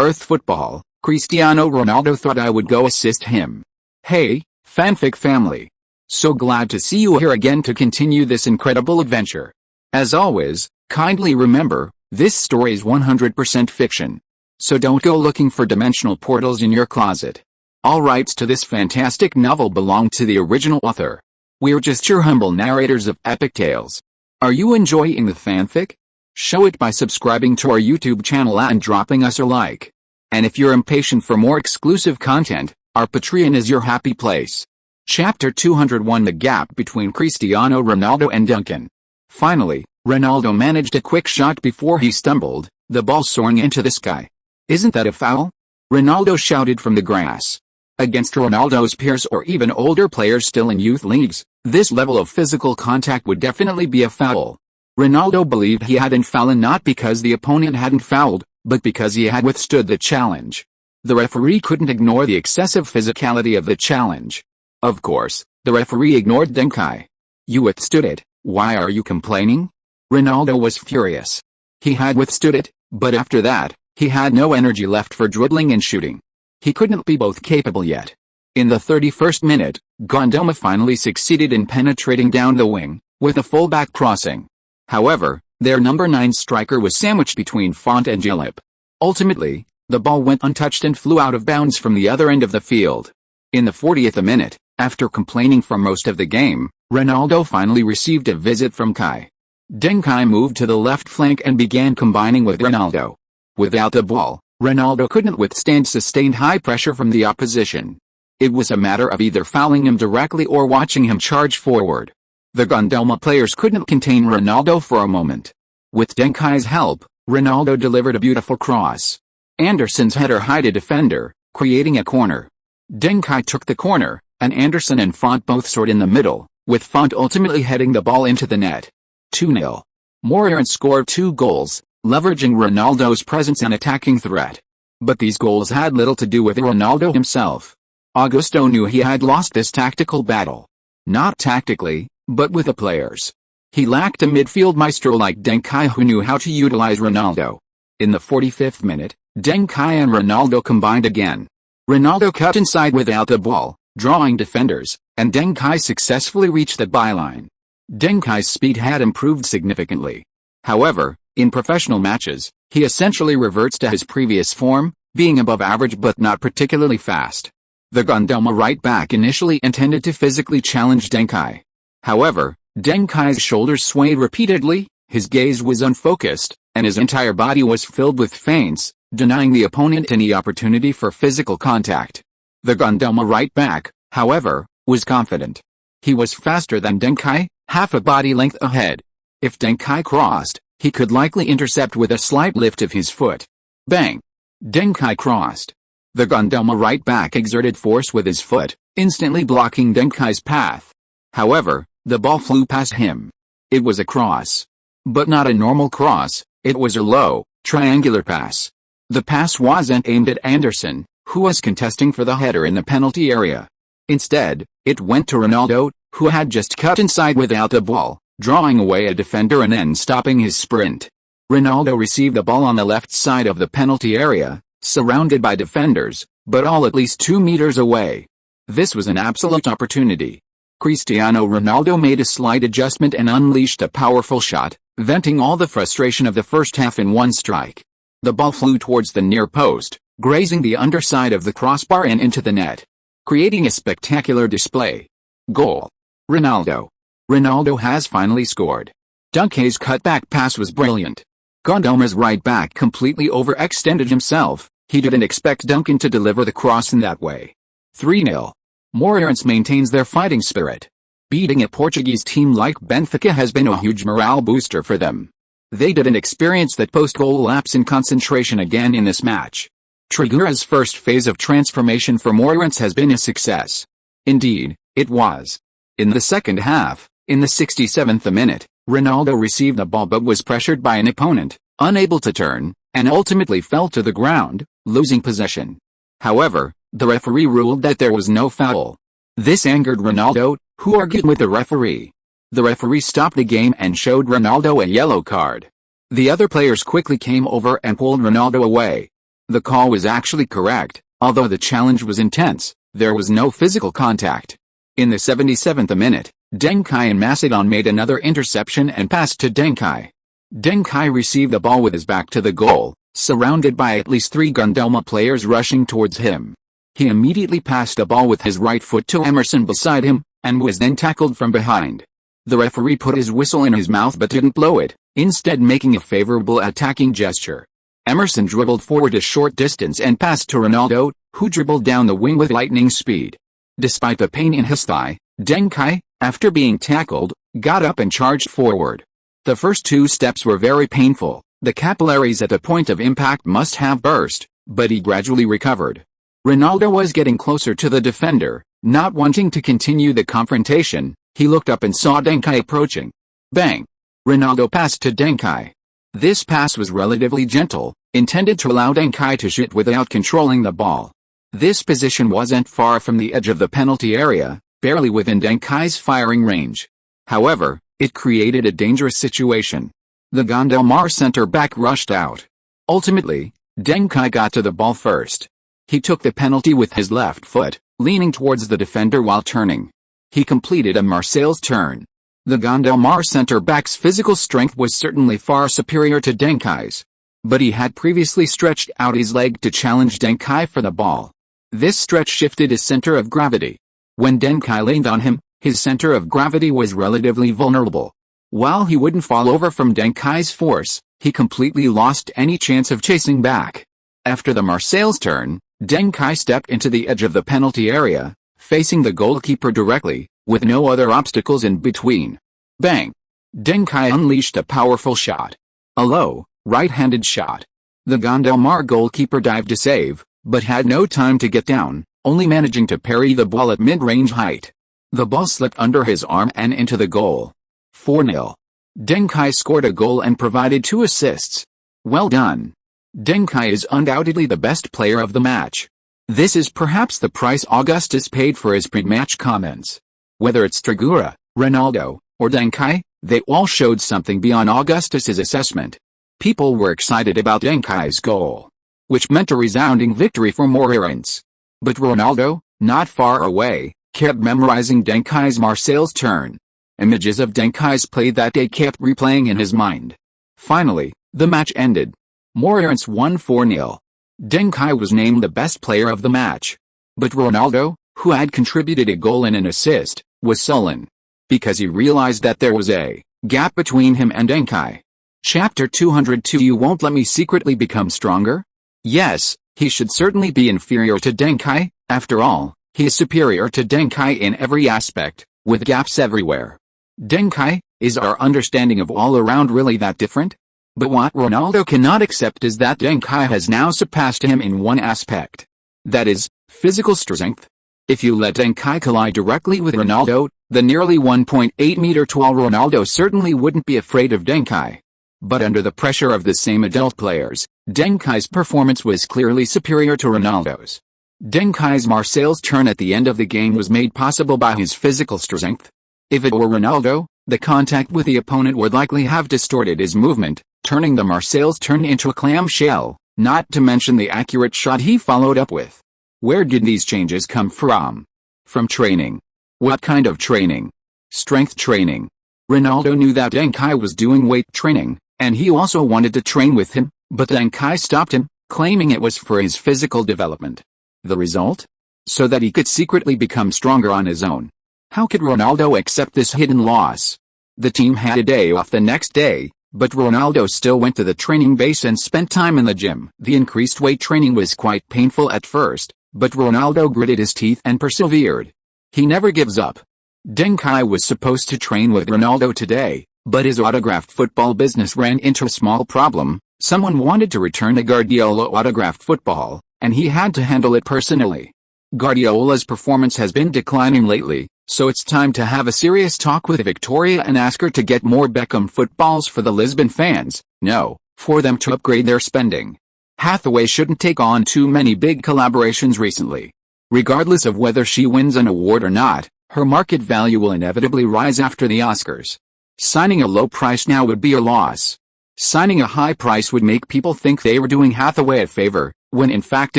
Earth football, Cristiano Ronaldo thought I would go assist him. Hey, fanfic family. So glad to see you here again to continue this incredible adventure. As always, kindly remember, this story is 100% fiction. So don't go looking for dimensional portals in your closet. All rights to this fantastic novel belong to the original author. We're just your humble narrators of epic tales. Are you enjoying the fanfic? Show it by subscribing to our YouTube channel and dropping us a like. And if you're impatient for more exclusive content, our Patreon is your happy place. Chapter 201: The Gap Between Cristiano Ronaldo and Duncan. Finally, Ronaldo managed a quick shot before he stumbled, the ball soaring into the sky. Isn't that a foul? Ronaldo shouted from the grass. Against Ronaldo's peers or even older players still in youth leagues, this level of physical contact would definitely be a foul. Ronaldo believed he hadn't fallen not because the opponent hadn't fouled, but because he had withstood the challenge. The referee couldn't ignore the excessive physicality of the challenge. Of course, the referee ignored Deng Kai. You withstood it, why are you complaining? Ronaldo was furious. He had withstood it, but after that, he had no energy left for dribbling and shooting. He couldn't be both capable yet. In the 31st minute, Gondoma finally succeeded in penetrating down the wing, with a fullback crossing. However, their number 9 striker was sandwiched between Font and Gillip. Ultimately, the ball went untouched and flew out of bounds from the other end of the field. In the 40th minute, after complaining for most of the game, Ronaldo finally received a visit from Kai. Deng Kai moved to the left flank and began combining with Ronaldo. Without the ball, Ronaldo couldn't withstand sustained high pressure from the opposition. It was a matter of either fouling him directly or watching him charge forward. The Gondoma players couldn't contain Ronaldo for a moment. With Deng Kai's help, Ronaldo delivered a beautiful cross. Anderson's header hit a defender, creating a corner. Deng Kai took the corner, and Anderson and Font both soared in the middle, with Font ultimately heading the ball into the net. 2-0. Moreira scored 2 goals, leveraging Ronaldo's presence and attacking threat. But these goals had little to do with Ronaldo himself. Augusto knew he had lost this tactical battle. Not tactically, but with the players. He lacked a midfield maestro like Deng Kai who knew how to utilize Ronaldo. In the 45th minute, Deng Kai and Ronaldo combined again. Ronaldo cut inside without the ball, drawing defenders, and Deng Kai successfully reached the byline. Deng Kai's speed had improved significantly. However, in professional matches, he essentially reverts to his previous form, being above average but not particularly fast. The Gondoma right back initially intended to physically challenge Deng Kai. However, Deng Kai's shoulders swayed repeatedly, his gaze was unfocused, and his entire body was filled with feints, denying the opponent any opportunity for physical contact. The Gondoma right back, however, was confident. He was faster than Deng Kai, half a body length ahead. If Deng Kai crossed, he could likely intercept with a slight lift of his foot. Bang! Deng Kai crossed. The Gondoma right back exerted force with his foot, instantly blocking Deng Kai's path. However, the ball flew past him. It was a cross. But not a normal cross, it was a low, triangular pass. The pass wasn't aimed at Anderson, who was contesting for the header in the penalty area. Instead, it went to Ronaldo, who had just cut inside without the ball, drawing away a defender and then stopping his sprint. Ronaldo received the ball on the left side of the penalty area, surrounded by defenders, but all at least 2 meters away. This was an absolute opportunity. Cristiano Ronaldo made a slight adjustment and unleashed a powerful shot, venting all the frustration of the first half in one strike. The ball flew towards the near post, grazing the underside of the crossbar and into the net, creating a spectacular display. Goal. Ronaldo. Ronaldo has finally scored. Deng Kai's cutback pass was brilliant. Gondoma's right back completely overextended himself, he didn't expect Duncan to deliver the cross in that way. 3-0. Moreirense maintains their fighting spirit. Beating a Portuguese team like Benfica has been a huge morale booster for them. They didn't experience that post-goal lapse in concentration again in this match. Trigueira's first phase of transformation for Moreirense has been a success. Indeed, it was. In the second half, in the 67th minute, Ronaldo received the ball but was pressured by an opponent, unable to turn, and ultimately fell to the ground, losing possession. However, the referee ruled that there was no foul. This angered Ronaldo, who argued with the referee. The referee stopped the game and showed Ronaldo a yellow card. The other players quickly came over and pulled Ronaldo away. The call was actually correct, although the challenge was intense, there was no physical contact. In the 77th minute, Deng Kai and Zidane made another interception and passed to Deng Kai. Deng Kai received the ball with his back to the goal, surrounded by at least 3 Gundelma players rushing towards him. He immediately passed the ball with his right foot to Emerson beside him, and was then tackled from behind. The referee put his whistle in his mouth but didn't blow it, instead making a favorable attacking gesture. Emerson dribbled forward a short distance and passed to Ronaldo, who dribbled down the wing with lightning speed. Despite the pain in his thigh, Deng Kai, after being tackled, got up and charged forward. The first 2 steps were very painful, the capillaries at the point of impact must have burst, but he gradually recovered. Ronaldo was getting closer to the defender, not wanting to continue the confrontation, he looked up and saw Deng Kai approaching. Bang! Ronaldo passed to Deng Kai. This pass was relatively gentle, intended to allow Deng Kai to shoot without controlling the ball. This position wasn't far from the edge of the penalty area, barely within Deng Kai's firing range. However, it created a dangerous situation. The Gundelma center-back rushed out. Ultimately, Deng Kai got to the ball first. He took the penalty with his left foot, leaning towards the defender while turning. He completed a Marseille's turn. The Gundelma center-back's physical strength was certainly far superior to Deng Kai's. But he had previously stretched out his leg to challenge Deng Kai for the ball. This stretch shifted his center of gravity. When Deng Kai leaned on him, his center of gravity was relatively vulnerable. While he wouldn't fall over from Deng Kai's force, he completely lost any chance of chasing back. After the Marseille's turn, Deng Kai stepped into the edge of the penalty area, facing the goalkeeper directly, with no other obstacles in between. Bang! Deng Kai unleashed a powerful shot. A low, right-handed shot. The Gundelma goalkeeper dived to save, but had no time to get down, only managing to parry the ball at mid-range height. The ball slipped under his arm and into the goal. 4-0. Deng Kai scored a goal and provided 2 assists. Well done. Deng Kai is undoubtedly the best player of the match. This is perhaps the price Augustus paid for his pre-match comments. Whether it's Trigura, Ronaldo, or Deng Kai, they all showed something beyond Augustus's assessment. People were excited about Deng Kai's goal, which meant a resounding victory for Moreirense. But Ronaldo, not far away, kept memorizing Deng Kai's Marseille's turn. Images of Deng Kai's play that day kept replaying in his mind. Finally, the match ended. Moreirense won 4-0. Deng Kai was named the best player of the match. But Ronaldo, who had contributed a goal and an assist, was sullen. Because he realized that there was a gap between him and Deng Kai. Chapter 202. You won't let me secretly become stronger? Yes, he should certainly be inferior to Deng Kai. After all, he is superior to Deng Kai in every aspect, with gaps everywhere. Deng Kai, is our understanding of all around really that different? But what Ronaldo cannot accept is that Deng Kai has now surpassed him in one aspect. That is, physical strength. If you let Deng Kai collide directly with Ronaldo, the nearly 1.8 meter tall Ronaldo certainly wouldn't be afraid of Deng Kai. But under the pressure of the same adult players, Deng Kai's performance was clearly superior to Ronaldo's. Deng Kai's Marseille's turn at the end of the game was made possible by his physical strength. If it were Ronaldo, the contact with the opponent would likely have distorted his movement, turning the Marseille's turn into a clamshell, not to mention the accurate shot he followed up with. Where did these changes come from? From training. What kind of training? Strength training. Ronaldo knew that Deng Kai was doing weight training, and he also wanted to train with him, but Deng Kai stopped him, claiming it was for his physical development. The result? So that he could secretly become stronger on his own. How could Ronaldo accept this hidden loss? The team had a day off the next day, but Ronaldo still went to the training base and spent time in the gym. The increased weight training was quite painful at first, but Ronaldo gritted his teeth and persevered. He never gives up. Deng Kai was supposed to train with Ronaldo today, but his autographed football business ran into a small problem. Someone wanted to return a Guardiola autographed football, and he had to handle it personally. Guardiola's performance has been declining lately, so it's time to have a serious talk with Victoria and ask her to get more Beckham footballs for the Lisbon fans, no, for them to upgrade their spending. Hathaway shouldn't take on too many big collaborations recently. Regardless of whether she wins an award or not, her market value will inevitably rise after the Oscars. Signing a low price now would be a loss. Signing a high price would make people think they were doing Hathaway a favor, when in fact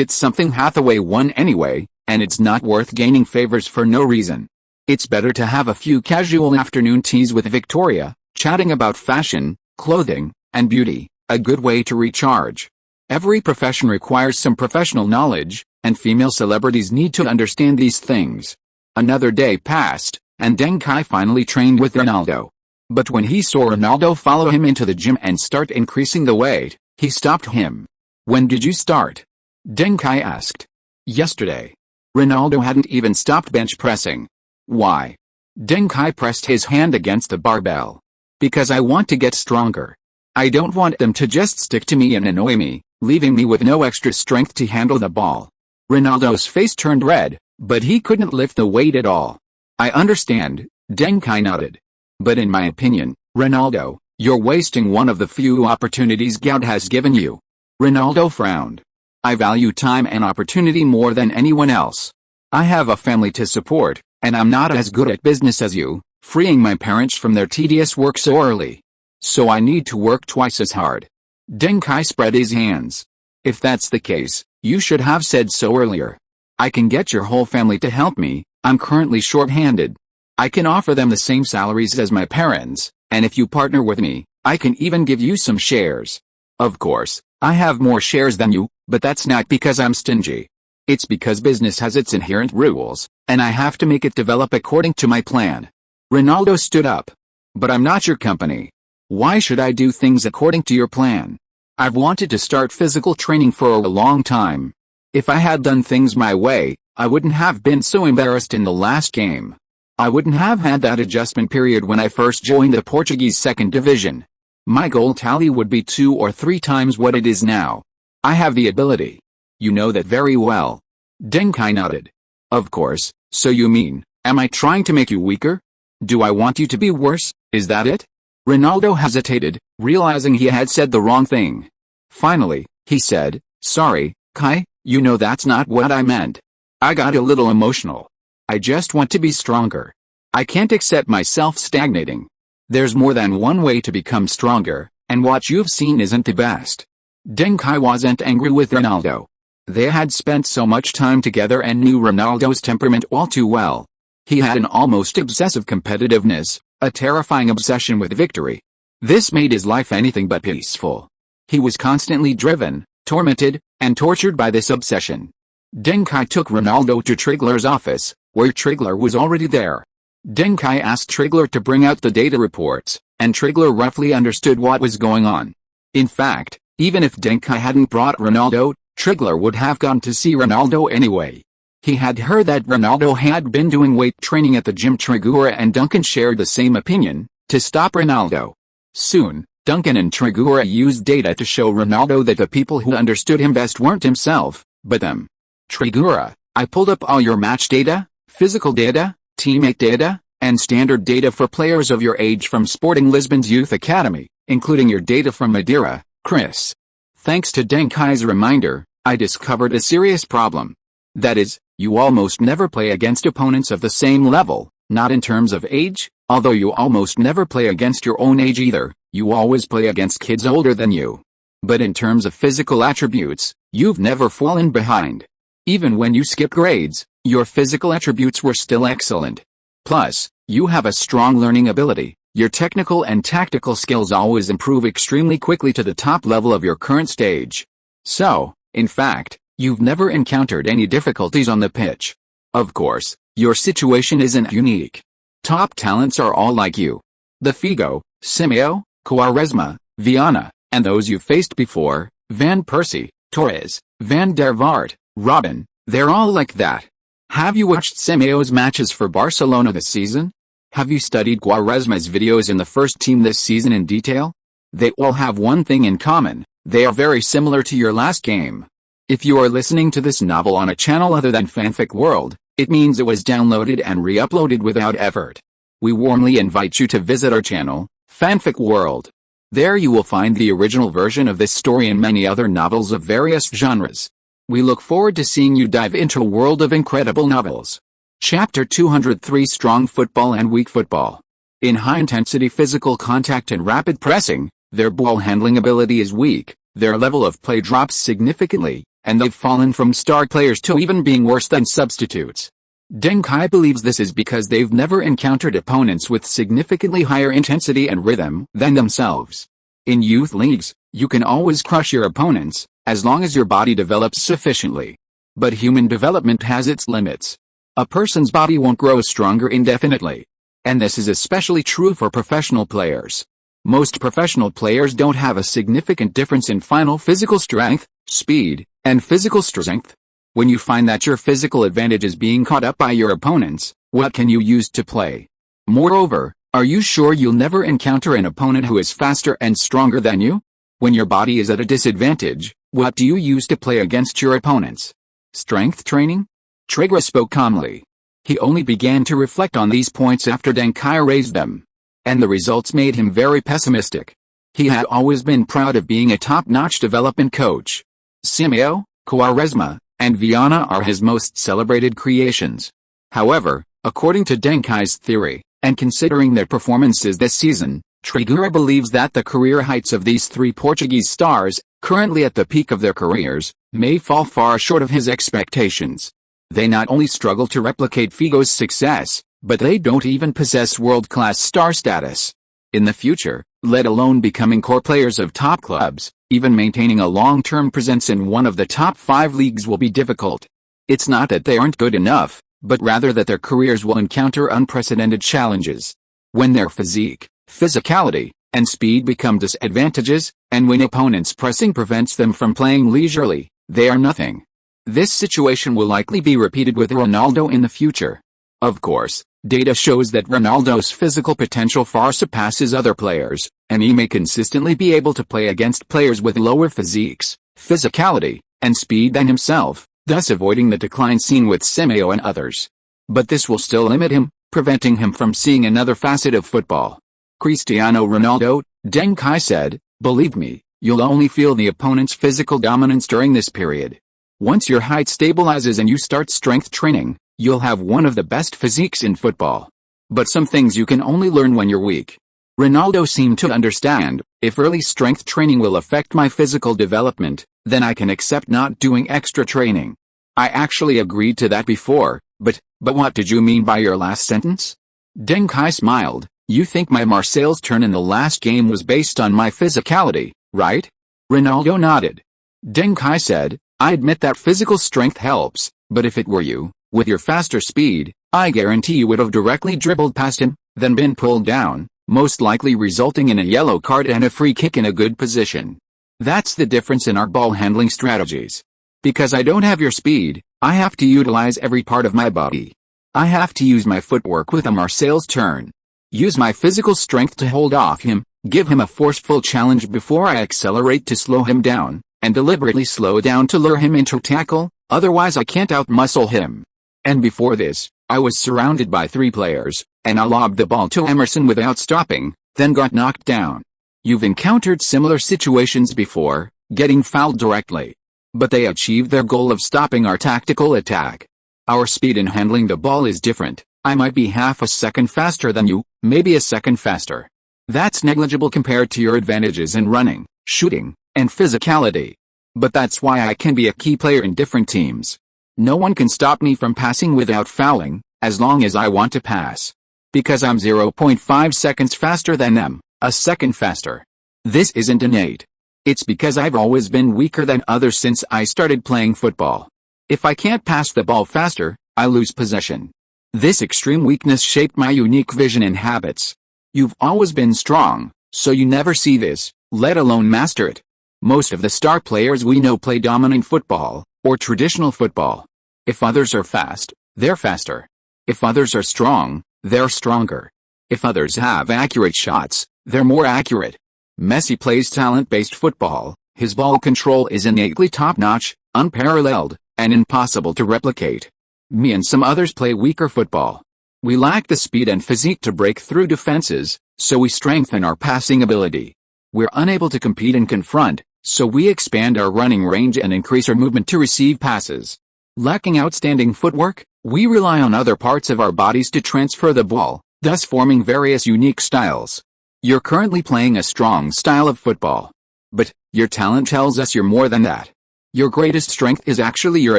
it's something Hathaway won anyway, and it's not worth gaining favors for no reason. It's better to have a few casual afternoon teas with Victoria, chatting about fashion, clothing, and beauty, a good way to recharge. Every profession requires some professional knowledge, and female celebrities need to understand these things. Another day passed, and Deng Kai finally trained with Ronaldo. But when he saw Ronaldo follow him into the gym and start increasing the weight, he stopped him. "When did you start?" Deng Kai asked. "Yesterday." Ronaldo hadn't even stopped bench pressing. "Why?" Deng Kai pressed his hand against the barbell. "Because I want to get stronger. I don't want them to just stick to me and annoy me, leaving me with no extra strength to handle the ball." Ronaldo's face turned red, but he couldn't lift the weight at all. "I understand," Deng Kai nodded. "But in my opinion, Ronaldo, you're wasting one of the few opportunities God has given you." Ronaldo frowned. "I value time and opportunity more than anyone else. I have a family to support, and I'm not as good at business as you, freeing my parents from their tedious work so early. So I need to work twice as hard." Deng Kai spread his hands. "If that's the case, you should have said so earlier. I can get your whole family to help me. I'm currently short-handed. I can offer them the same salaries as my parents, and if you partner with me, I can even give you some shares. Of course, I have more shares than you, but that's not because I'm stingy. It's because business has its inherent rules, and I have to make it develop according to my plan." Ronaldo stood up. "But I'm not your company. Why should I do things according to your plan? I've wanted to start physical training for a long time. If I had done things my way, I wouldn't have been so embarrassed in the last game. I wouldn't have had that adjustment period when I first joined the Portuguese second division. My goal tally would be 2 or 3 times what it is now. I have the ability. You know that very well." Deng Kai nodded. "Of course, so you mean, am I trying to make you weaker? Do I want you to be worse, is that it?" Ronaldo hesitated, realizing he had said the wrong thing. Finally, he said, "Sorry, Kai, you know that's not what I meant. I got a little emotional. I just want to be stronger. I can't accept myself stagnating. There's more than one way to become stronger, and what you've seen isn't the best." Deng Kai wasn't angry with Ronaldo. They had spent so much time together and knew Ronaldo's temperament all too well. He had an almost obsessive competitiveness, a terrifying obsession with victory. This made his life anything but peaceful. He was constantly driven, tormented, and tortured by this obsession. Deng Kai took Ronaldo to Trigler's office, where Trigler was already there. Deng Kai asked Trigler to bring out the data reports, and Trigler roughly understood what was going on. In fact, even if Deng Kai hadn't brought Ronaldo, Trigler would have gone to see Ronaldo anyway. He had heard that Ronaldo had been doing weight training at the gym. Trigura and Duncan shared the same opinion, to stop Ronaldo. Soon, Duncan and Trigura used data to show Ronaldo that the people who understood him best weren't himself, but them. "Trigura, I pulled up all your match data, physical data, teammate data, and standard data for players of your age from Sporting Lisbon's Youth Academy, including your data from Madeira, Chris. Thanks to Deng Kai's reminder, I discovered a serious problem. That is, you almost never play against opponents of the same level, not in terms of age, although you almost never play against your own age either, you always play against kids older than you. But in terms of physical attributes, you've never fallen behind. Even when you skip grades, your physical attributes were still excellent. Plus, you have a strong learning ability. Your technical and tactical skills always improve extremely quickly to the top level of your current stage. So, in fact, you've never encountered any difficulties on the pitch. Of course, your situation isn't unique. Top talents are all like you. The Figo, Simeo, Quaresma, Viana, and those you've faced before, Van Persie, Torres, Van der Vaart, Robin, they're all like that. Have you watched Simeo's matches for Barcelona this season? Have you studied Quaresma's videos in the first team this season in detail? They all have one thing in common, they are very similar to your last game. If you are listening to this novel on a channel other than Fanfic World, it means it was downloaded and re-uploaded without effort. We warmly invite you to visit our channel, Fanfic World. There you will find the original version of this story and many other novels of various genres. We look forward to seeing you dive into a world of incredible novels. Chapter 203: Strong Football and Weak Football. In high-intensity physical contact and rapid pressing, Their ball handling ability is weak, their level of play drops significantly, and they've fallen from star players to even being worse than substitutes. Deng Kai believes this is because they've never encountered opponents with significantly higher intensity and rhythm than themselves. In youth leagues, you can always crush your opponents, as long as your body develops sufficiently. But human development has its limits. A person's body won't grow stronger indefinitely. And this is especially true for professional players. Most professional players don't have a significant difference in final physical strength, speed, and physical strength. When you find that your physical advantage is being caught up by your opponents, what can you use to play? Moreover, are you sure you'll never encounter an opponent who is faster and stronger than you? When your body is at a disadvantage, what do you use to play against your opponents? Strength training? Tregra spoke calmly. He only began to reflect on these points after Deng Kai raised them. And the results made him very pessimistic. He had always been proud of being a top-notch development coach. Simeo, Quaresma, and Viana are his most celebrated creations. However, according to Deng Kai's theory, and considering their performances this season, Tregra believes that the career heights of these three Portuguese stars, currently at the peak of their careers, may fall far short of his expectations. They not only struggle to replicate Figo's success, but they don't even possess world-class star status. In the future, let alone becoming core players of top clubs, even maintaining a long-term presence in one of the top 5 leagues will be difficult. It's not that they aren't good enough, but rather that their careers will encounter unprecedented challenges. When their physique, physicality, and speed become disadvantages, and when opponents' pressing prevents them from playing leisurely, they are nothing. This situation will likely be repeated with Ronaldo in the future. Of course, data shows that Ronaldo's physical potential far surpasses other players, and he may consistently be able to play against players with lower physiques, physicality, and speed than himself, thus avoiding the decline seen with Simeo and others. But this will still limit him, preventing him from seeing another facet of football. Cristiano Ronaldo, Deng Kai said, "Believe me, you'll only feel the opponent's physical dominance during this period. Once your height stabilizes and you start strength training, you'll have one of the best physiques in football. But some things you can only learn when you're weak." Ronaldo seemed to understand, if early strength training will affect my physical development, then I can accept not doing extra training. I actually agreed to that before, but what did you mean by your last sentence? Deng Kai smiled. You think my Marseille's turn in the last game was based on my physicality, right? Ronaldo nodded. Deng Kai said, I admit that physical strength helps, but if it were you, with your faster speed, I guarantee you would have directly dribbled past him, then been pulled down, most likely resulting in a yellow card and a free kick in a good position. That's the difference in our ball handling strategies. Because I don't have your speed, I have to utilize every part of my body. I have to use my footwork with a Marseille's turn. Use my physical strength to hold off him, give him a forceful challenge before I accelerate to slow him down, and deliberately slow down to lure him into tackle, otherwise I can't outmuscle him. And before this, I was surrounded by 3 players, and I lobbed the ball to Emerson without stopping, then got knocked down. You've encountered similar situations before, getting fouled directly. But they achieved their goal of stopping our tactical attack. Our speed in handling the ball is different. I might be half a second faster than you, maybe a second faster. That's negligible compared to your advantages in running, shooting, and physicality. But that's why I can be a key player in different teams. No one can stop me from passing without fouling, as long as I want to pass. Because I'm 0.5 seconds faster than them, a second faster. This isn't innate. It's because I've always been weaker than others since I started playing football. If I can't pass the ball faster, I lose possession. This extreme weakness shaped my unique vision and habits. You've always been strong, so you never see this, let alone master it. Most of the star players we know play dominant football, or traditional football. If others are fast, they're faster. If others are strong, they're stronger. If others have accurate shots, they're more accurate. Messi plays talent-based football. His ball control is innately top-notch, unparalleled, and impossible to replicate. Me and some others play weaker football. We lack the speed and physique to break through defenses, so we strengthen our passing ability. We're unable to compete and confront, so we expand our running range and increase our movement to receive passes. Lacking outstanding footwork, we rely on other parts of our bodies to transfer the ball, thus forming various unique styles. You're currently playing a strong style of football. But your talent tells us you're more than that. Your greatest strength is actually your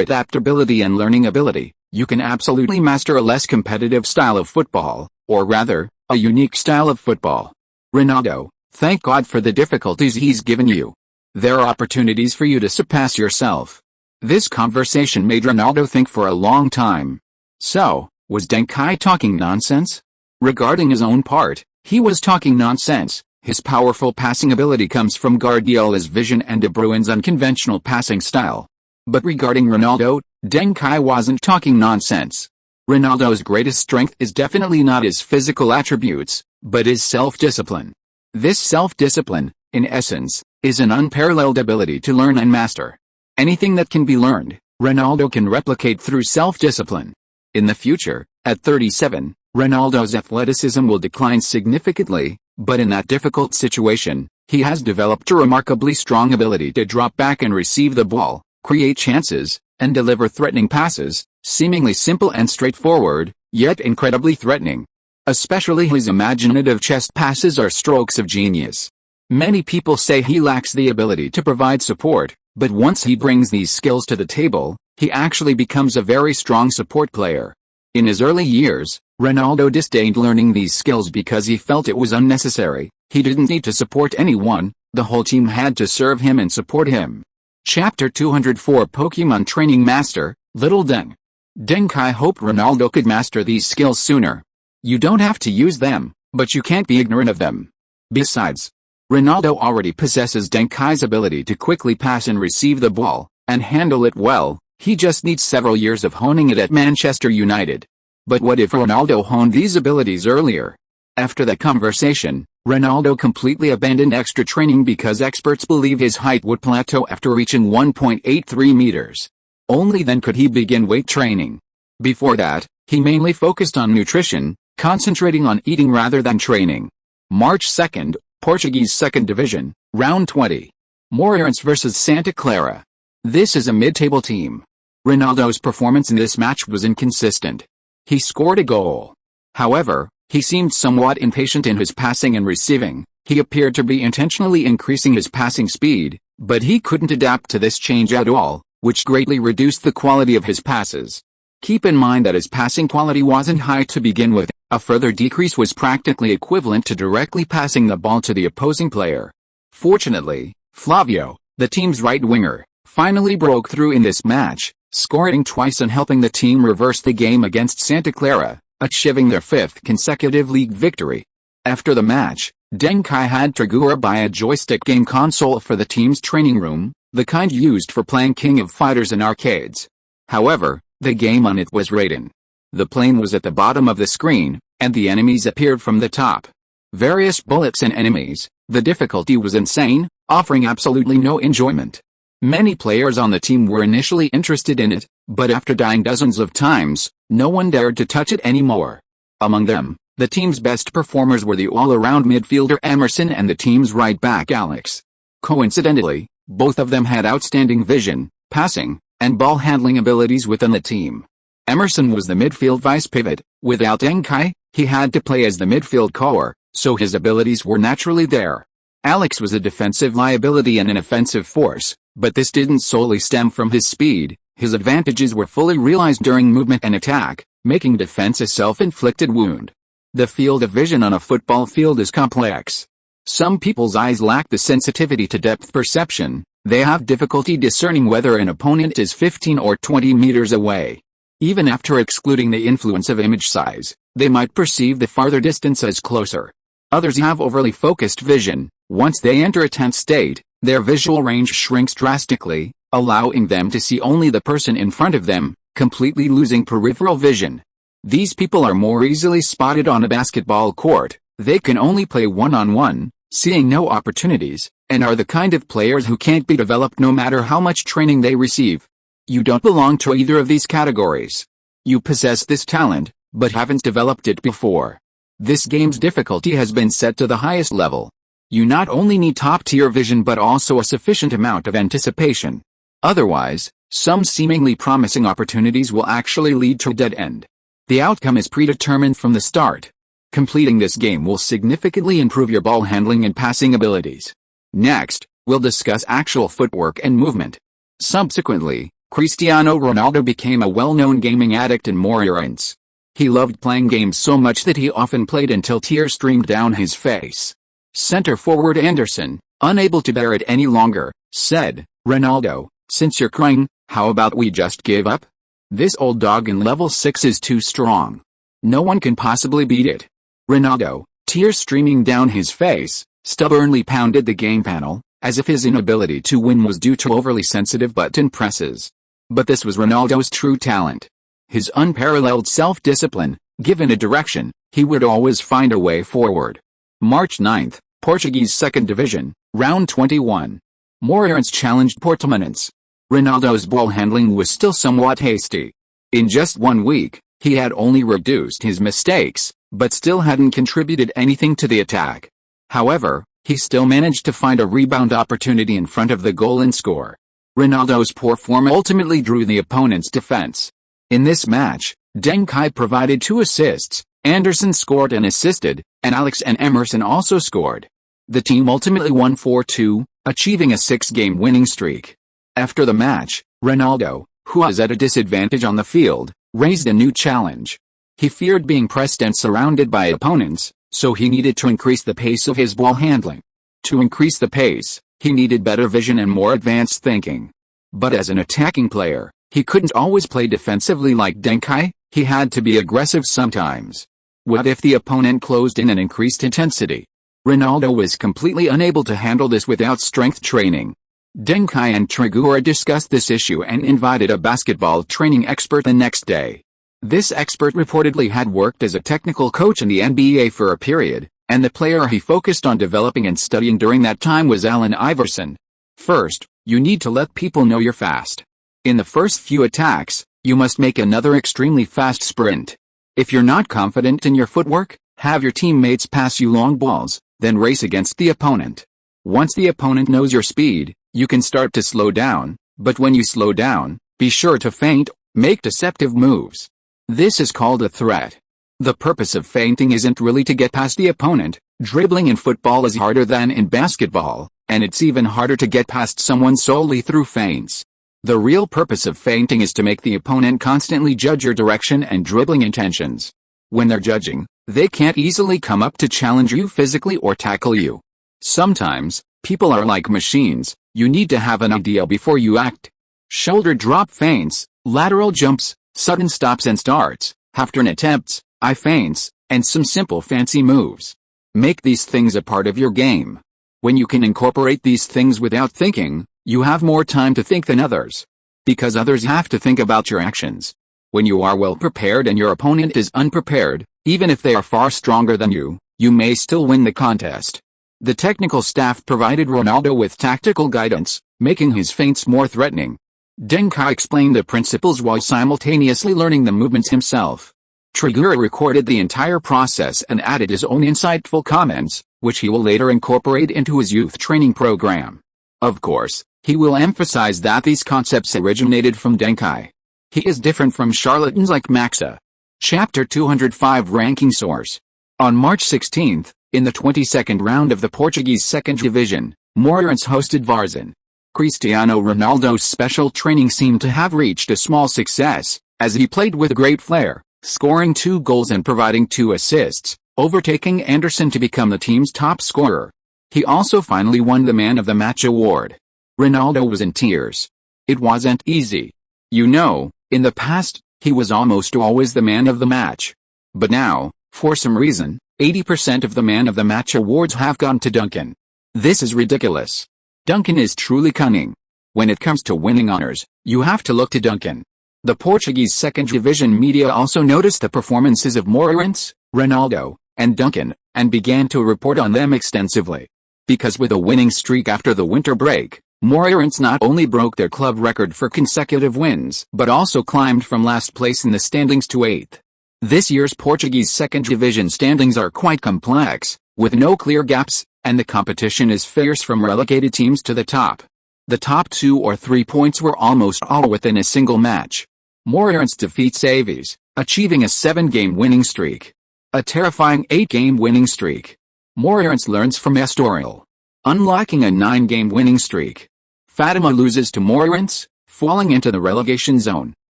adaptability and learning ability. You can absolutely master a less competitive style of football, or rather, a unique style of football. Ronaldo, thank God for the difficulties he's given you. There are opportunities for you to surpass yourself. This conversation made Ronaldo think for a long time. So, was Deng Kai talking nonsense? Regarding his own part, he was talking nonsense. His powerful passing ability comes from Guardiola's vision and De Bruyne's unconventional passing style. But regarding Ronaldo, Deng Kai wasn't talking nonsense. Ronaldo's greatest strength is definitely not his physical attributes, but his self-discipline. This self-discipline, in essence, is an unparalleled ability to learn and master. Anything that can be learned, Ronaldo can replicate through self-discipline. In the future, at 37, Ronaldo's athleticism will decline significantly, but in that difficult situation, he has developed a remarkably strong ability to drop back and receive the ball, create chances, and deliver threatening passes, seemingly simple and straightforward, yet incredibly threatening. Especially his imaginative chest passes are strokes of genius. Many people say he lacks the ability to provide support, but once he brings these skills to the table, he actually becomes a very strong support player. In his early years, Ronaldo disdained learning these skills because he felt it was unnecessary. He didn't need to support anyone, the whole team had to serve him and support him. Chapter 204 Pokemon Training Master, Little Deng. Deng Kai hoped Ronaldo could master these skills sooner. You don't have to use them, but you can't be ignorant of them. Besides, Ronaldo already possesses Deng Kai's ability to quickly pass and receive the ball, and handle it well. He just needs several years of honing it at Manchester United. But what if Ronaldo honed these abilities earlier? After that conversation, Ronaldo completely abandoned extra training because experts believe his height would plateau after reaching 1.83 meters. Only then could he begin weight training. Before that, he mainly focused on nutrition, concentrating on eating rather than training. March 2nd, Portuguese 2nd Division, Round 20. Moreirense vs Santa Clara. This is a mid-table team. Ronaldo's performance in this match was inconsistent. He scored a goal. However, he seemed somewhat impatient in his passing and receiving. He appeared to be intentionally increasing his passing speed, but he couldn't adapt to this change at all, which greatly reduced the quality of his passes. Keep in mind that his passing quality wasn't high to begin with. A further decrease was practically equivalent to directly passing the ball to the opposing player. Fortunately, Flavio, the team's right winger, finally broke through in this match, scoring twice and helping the team reverse the game against Santa Clara, achieving their 5th consecutive league victory. After the match, Deng Kai had Trigura buy a joystick game console for the team's training room, the kind used for playing King of Fighters in arcades. However, the game on it was Raiden. The plane was at the bottom of the screen, and the enemies appeared from the top. Various bullets and enemies, the difficulty was insane, offering absolutely no enjoyment. Many players on the team were initially interested in it, but after dying dozens of times, no one dared to touch it anymore. Among them, the team's best performers were the all-around midfielder Emerson and the team's right back Alex. Coincidentally, both of them had outstanding vision, passing, and ball handling abilities within the team. Emerson was the midfield vice pivot. Without Deng Kai, he had to play as the midfield core, so his abilities were naturally there. Alex was a defensive liability and an offensive force, but this didn't solely stem from his speed. His advantages were fully realized during movement and attack, making defense a self-inflicted wound. The field of vision on a football field is complex. Some people's eyes lack the sensitivity to depth perception. They have difficulty discerning whether an opponent is 15 or 20 meters away. Even after excluding the influence of image size, they might perceive the farther distance as closer. Others have overly focused vision. Once they enter a tense state, their visual range shrinks drastically, allowing them to see only the person in front of them, completely losing peripheral vision. These people are more easily spotted on a basketball court. They can only play one-on-one, seeing no opportunities, and are the kind of players who can't be developed no matter how much training they receive. You don't belong to either of these categories. You possess this talent, but haven't developed it before. This game's difficulty has been set to the highest level. You not only need top-tier vision but also a sufficient amount of anticipation. Otherwise, some seemingly promising opportunities will actually lead to a dead end. The outcome is predetermined from the start. Completing this game will significantly improve your ball handling and passing abilities. Next, we'll discuss actual footwork and movement. Subsequently, Cristiano Ronaldo became a well-known gaming addict in Moreirense. He loved playing games so much that he often played until tears streamed down his face. Center forward Anderson, unable to bear it any longer, said, "Ronaldo, since you're crying, how about we just give up? This old dog in level 6 is too strong. No one can possibly beat it." Ronaldo, tears streaming down his face, stubbornly pounded the game panel, as if his inability to win was due to overly sensitive button presses. But this was Ronaldo's true talent. His unparalleled self-discipline. Given a direction, he would always find a way forward. March 9, Portuguese 2nd Division, Round 21. Moreirense challenged Portimonense. Ronaldo's ball handling was still somewhat hasty. In just 1 week, he had only reduced his mistakes, but still hadn't contributed anything to the attack. However, he still managed to find a rebound opportunity in front of the goal and score. Ronaldo's poor form ultimately drew the opponent's defense. In this match, Deng Kai provided 2 assists, Anderson scored and assisted, and Alex and Emerson also scored. The team ultimately won 4-2, achieving a 6-game winning streak. After the match, Ronaldo, who was at a disadvantage on the field, raised a new challenge. He feared being pressed and surrounded by opponents, so he needed to increase the pace of his ball handling. To increase the pace, he needed better vision and more advanced thinking. But as an attacking player, he couldn't always play defensively like Deng Kai. He had to be aggressive sometimes. What if the opponent closed in and increased intensity? Ronaldo was completely unable to handle this without strength training. Deng Kai and Trigura discussed this issue and invited a basketball training expert the next day. This expert reportedly had worked as a technical coach in the NBA for a period, and the player he focused on developing and studying during that time was Allen Iverson. First, you need to let people know you're fast. In the first few attacks, you must make another extremely fast sprint. If you're not confident in your footwork, have your teammates pass you long balls, then race against the opponent. Once the opponent knows your speed, you can start to slow down, but when you slow down, be sure to feint, make deceptive moves. This is called a threat. The purpose of feinting isn't really to get past the opponent. Dribbling in football is harder than in basketball, and it's even harder to get past someone solely through feints. The real purpose of feinting is to make the opponent constantly judge your direction and dribbling intentions. When they're judging, they can't easily come up to challenge you physically or tackle you. Sometimes, people are like machines. You need to have an idea before you act. Shoulder drop feints, lateral jumps, sudden stops and starts, half-turn attempts, eye feints, and some simple fancy moves. Make these things a part of your game. When you can incorporate these things without thinking, you have more time to think than others. Because others have to think about your actions. When you are well prepared and your opponent is unprepared, even if they are far stronger than you may still win the contest. The technical staff provided Ronaldo with tactical guidance, making his feints more threatening. Deng Kai explained the principles while simultaneously learning the movements himself. Trigura recorded the entire process and added his own insightful comments, which he will later incorporate into his youth training program. Of course, he will emphasize that these concepts originated from Deng Kai. He is different from charlatans like Maxa. Chapter 205 Ranking Source. On March 16, in the 22nd round of the Portuguese 2nd Division, Moreirense hosted Varzim. Cristiano Ronaldo's special training seemed to have reached a small success, as he played with great flair, scoring 2 goals and providing 2 assists, overtaking Anderson to become the team's top scorer. He also finally won the Man of the Match award. Ronaldo was in tears. It wasn't easy. You know, in the past, he was almost always the man of the match. But now, for some reason, 80% of the Man of the Match awards have gone to Duncan. This is ridiculous. Duncan is truly cunning. When it comes to winning honors, you have to look to Duncan. The Portuguese 2nd Division media also noticed the performances of Moreirense, Ronaldo, and Duncan, and began to report on them extensively. Because with a winning streak after the winter break, Moreirense not only broke their club record for consecutive wins, but also climbed from last place in the standings to 8th. This year's Portuguese 2nd Division standings are quite complex, with no clear gaps, and the competition is fierce from relegated teams to the top. The top 2 or 3 points were almost all within a single match. Moreirense defeats Aves, achieving a 7-game winning streak. A terrifying 8-game winning streak. Morirance learns from Estoril. Unlocking a 9-game winning streak. Fatima loses to Morirance, falling into the relegation zone.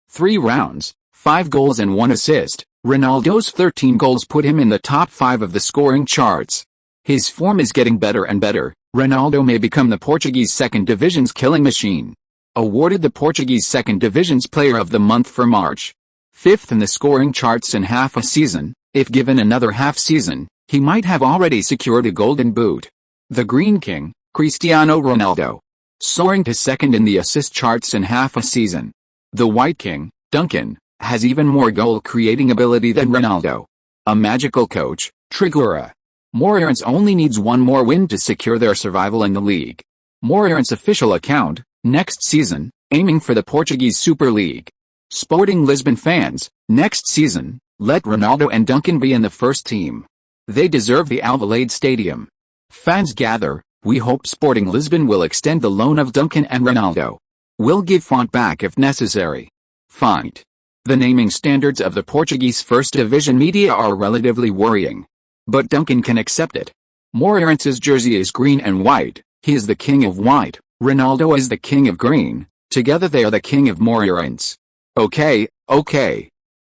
3 rounds, 5 goals and 1 assist. Ronaldo's 13 goals put him in the top 5 of the scoring charts. His form is getting better and better. Ronaldo may become the Portuguese second division's killing machine. Awarded the Portuguese second division's player of the month for March. 5th in the scoring charts in half a season. If given another half season, he might have already secured a golden boot. The Green King, Cristiano Ronaldo. Soaring to second in the assist charts in half a season. The White King, Duncan, has even more goal-creating ability than Ronaldo. A magical coach, Trigura. Morirance only needs one more win to secure their survival in the league. Morirance official account, next season, aiming for the Portuguese Super League. Sporting Lisbon fans, next season, let Ronaldo and Duncan be in the first team. They deserve the Alvalade Stadium. Fans gather, we hope Sporting Lisbon will extend the loan of Duncan and Ronaldo. We'll give Font back if necessary. Font. The naming standards of the Portuguese First Division media are relatively worrying. But Duncan can accept it. Morirance's jersey is green and white, he is the king of white, Ronaldo is the king of green, together they are the king of Morirance. Okay.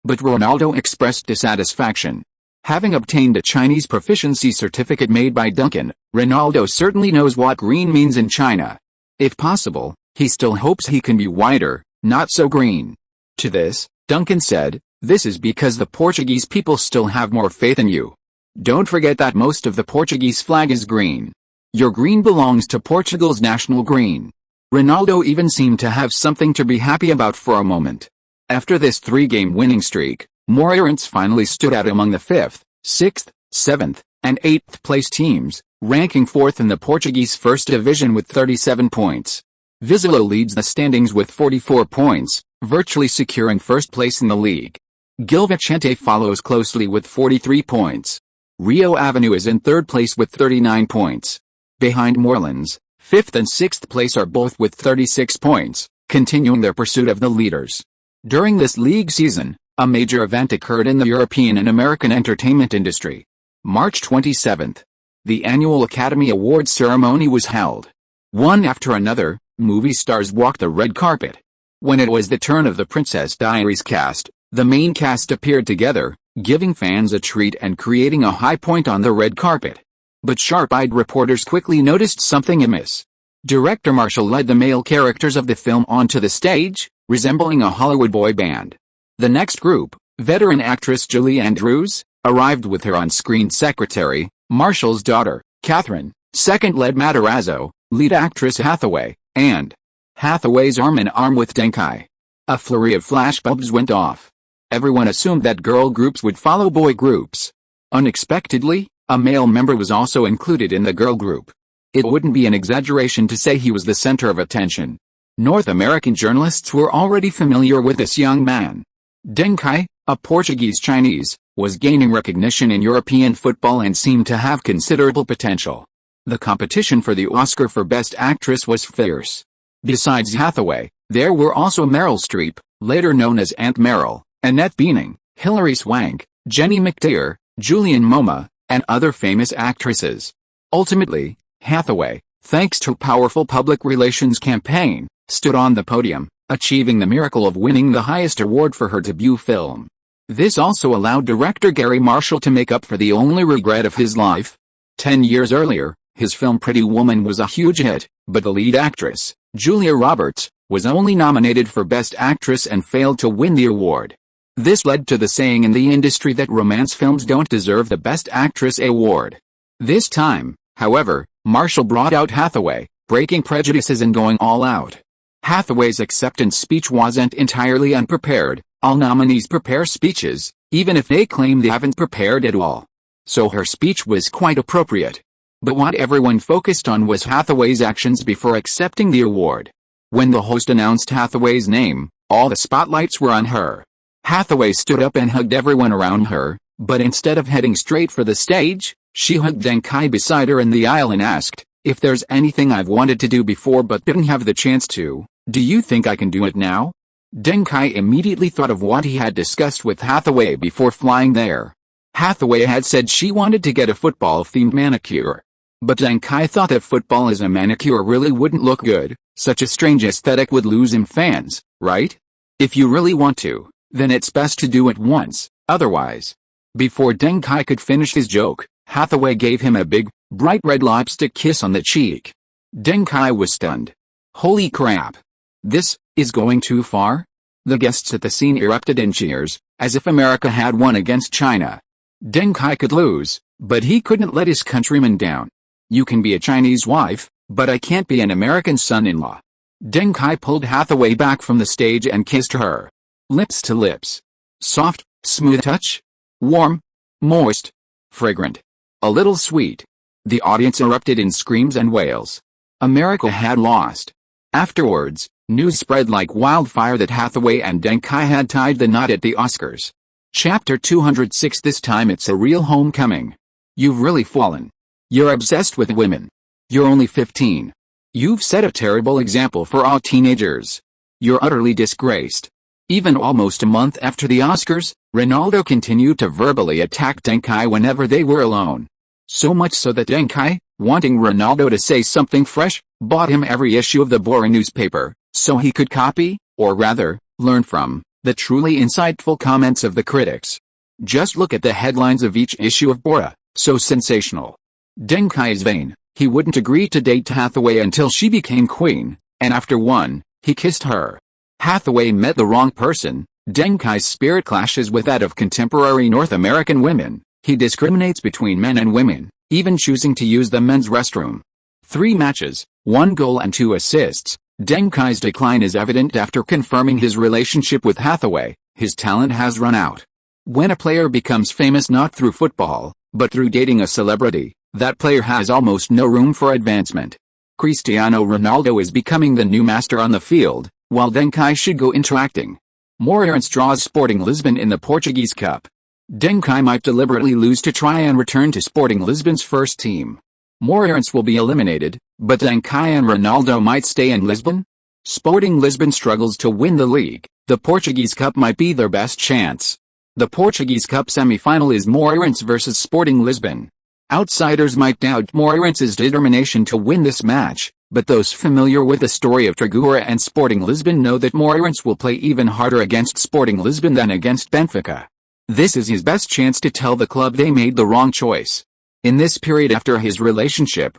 But Ronaldo expressed dissatisfaction. Having obtained a Chinese proficiency certificate made by Duncan, Ronaldo certainly knows what green means in China. If possible, he still hopes he can be whiter, not so green. To this, Duncan said, "This is because the Portuguese people still have more faith in you. Don't forget that most of the Portuguese flag is green. Your green belongs to Portugal's national green." Ronaldo even seemed to have something to be happy about for a moment. After this 3-game winning streak, Morirance finally stood out among the 5th, 6th, 7th, and 8th place teams, ranking 4th in the Portuguese First Division with 37 points. Vizela leads the standings with 44 points, virtually securing first place in the league. Gil Vicente follows closely with 43 points. Rio Avenue is in 3rd place with 39 points. Behind Moorlands, 5th and 6th place are both with 36 points, continuing their pursuit of the leaders. During this league season, a major event occurred in the European and American entertainment industry. March 27th. The annual Academy Awards ceremony was held. One after another, movie stars walked the red carpet. When it was the turn of the Princess Diaries cast, the main cast appeared together, giving fans a treat and creating a high point on the red carpet. But sharp-eyed reporters quickly noticed something amiss. Director Marshall led the male characters of the film onto the stage, resembling a Hollywood boy band. The next group, veteran actress Julie Andrews, arrived with her on-screen secretary, Marshall's daughter, Catherine, second led Matarazzo, lead actress Hathaway, and Hathaway's arm-in-arm with Deng Kai. A flurry of flashbulbs went off. Everyone assumed that girl groups would follow boy groups. Unexpectedly, a male member was also included in the girl group. It wouldn't be an exaggeration to say he was the center of attention. North American journalists were already familiar with this young man. Deng Kai, a Portuguese Chinese, was gaining recognition in European football and seemed to have considerable potential. The competition for the Oscar for Best Actress was fierce. Besides Hathaway, there were also Meryl Streep, later known as Aunt Meryl, Annette Bening, Hilary Swank, Jenny McTeer, Julianne Moore, and other famous actresses. Ultimately, Hathaway, thanks to a powerful public relations campaign, stood on the podium, achieving the miracle of winning the highest award for her debut film. This also allowed director Gary Marshall to make up for the only regret of his life. 10 years earlier, his film Pretty Woman was a huge hit, but the lead actress, Julia Roberts, was only nominated for Best Actress and failed to win the award. This led to the saying in the industry that romance films don't deserve the Best Actress award. This time, however, Marshall brought out Hathaway, breaking prejudices and going all out. Hathaway's acceptance speech wasn't entirely unprepared. All nominees prepare speeches, even if they claim they haven't prepared at all. So her speech was quite appropriate. But what everyone focused on was Hathaway's actions before accepting the award. When the host announced Hathaway's name, all the spotlights were on her. Hathaway stood up and hugged everyone around her, but instead of heading straight for the stage, she hugged Deng Kai beside her in the aisle and asked, "If there's anything I've wanted to do before but didn't have the chance to, do you think I can do it now?" Deng Kai immediately thought of what he had discussed with Hathaway before flying there. Hathaway had said she wanted to get a football-themed manicure. But Deng Kai thought that football as a manicure really wouldn't look good. Such a strange aesthetic would lose him fans, right? If you really want to, then it's best to do it once, otherwise. Before Deng Kai could finish his joke, Hathaway gave him a big, bright red lipstick kiss on the cheek. Deng Kai was stunned. Holy crap! This is going too far? The guests at the scene erupted in cheers, as if America had won against China. Deng Kai could lose, but he couldn't let his countrymen down. You can be a Chinese wife, but I can't be an American son-in-law. Deng Kai pulled Hathaway back from the stage and kissed her. Lips to lips. Soft, smooth touch. Warm, moist, fragrant. A little sweet. The audience erupted in screams and wails. America had lost. Afterwards, news spread like wildfire that Hathaway and Deng Kai had tied the knot at the Oscars. Chapter 206. This time it's a real homecoming. You've really fallen. You're obsessed with women. You're only 15. You've set a terrible example for all teenagers. You're utterly disgraced. Even almost a month after the Oscars, Ronaldo continued to verbally attack Deng Kai whenever they were alone. So much so that Deng Kai, wanting Ronaldo to say something fresh, bought him every issue of the boring newspaper, so he could copy, or rather, learn from, the truly insightful comments of the critics. Just look at the headlines of each issue of Bora, so sensational. Deng Kai is vain. He wouldn't agree to date Hathaway until she became queen, and after one, he kissed her. Hathaway met the wrong person. Deng Kai's spirit clashes with that of contemporary North American women. He discriminates between men and women, even choosing to use the men's restroom. 3 matches, 1 goal and 2 assists. Deng Kai's decline is evident after confirming his relationship with Hathaway. His talent has run out. When a player becomes famous not through football, but through dating a celebrity, that player has almost no room for advancement. Cristiano Ronaldo is becoming the new master on the field, while Deng Kai should go into acting. Moreirense draws Sporting Lisbon in the Portuguese Cup. Deng Kai might deliberately lose to try and return to Sporting Lisbon's first team. Moreirense will be eliminated, but Deng Kai and Ronaldo might stay in Lisbon? Sporting Lisbon struggles to win the league. The Portuguese Cup might be their best chance. The Portuguese Cup semi-final is Moreirense versus Sporting Lisbon. Outsiders might doubt Moreirense's determination to win this match, but those familiar with the story of Tragura and Sporting Lisbon know that Moreirense will play even harder against Sporting Lisbon than against Benfica. This is his best chance to tell the club they made the wrong choice. In this period after his relationship,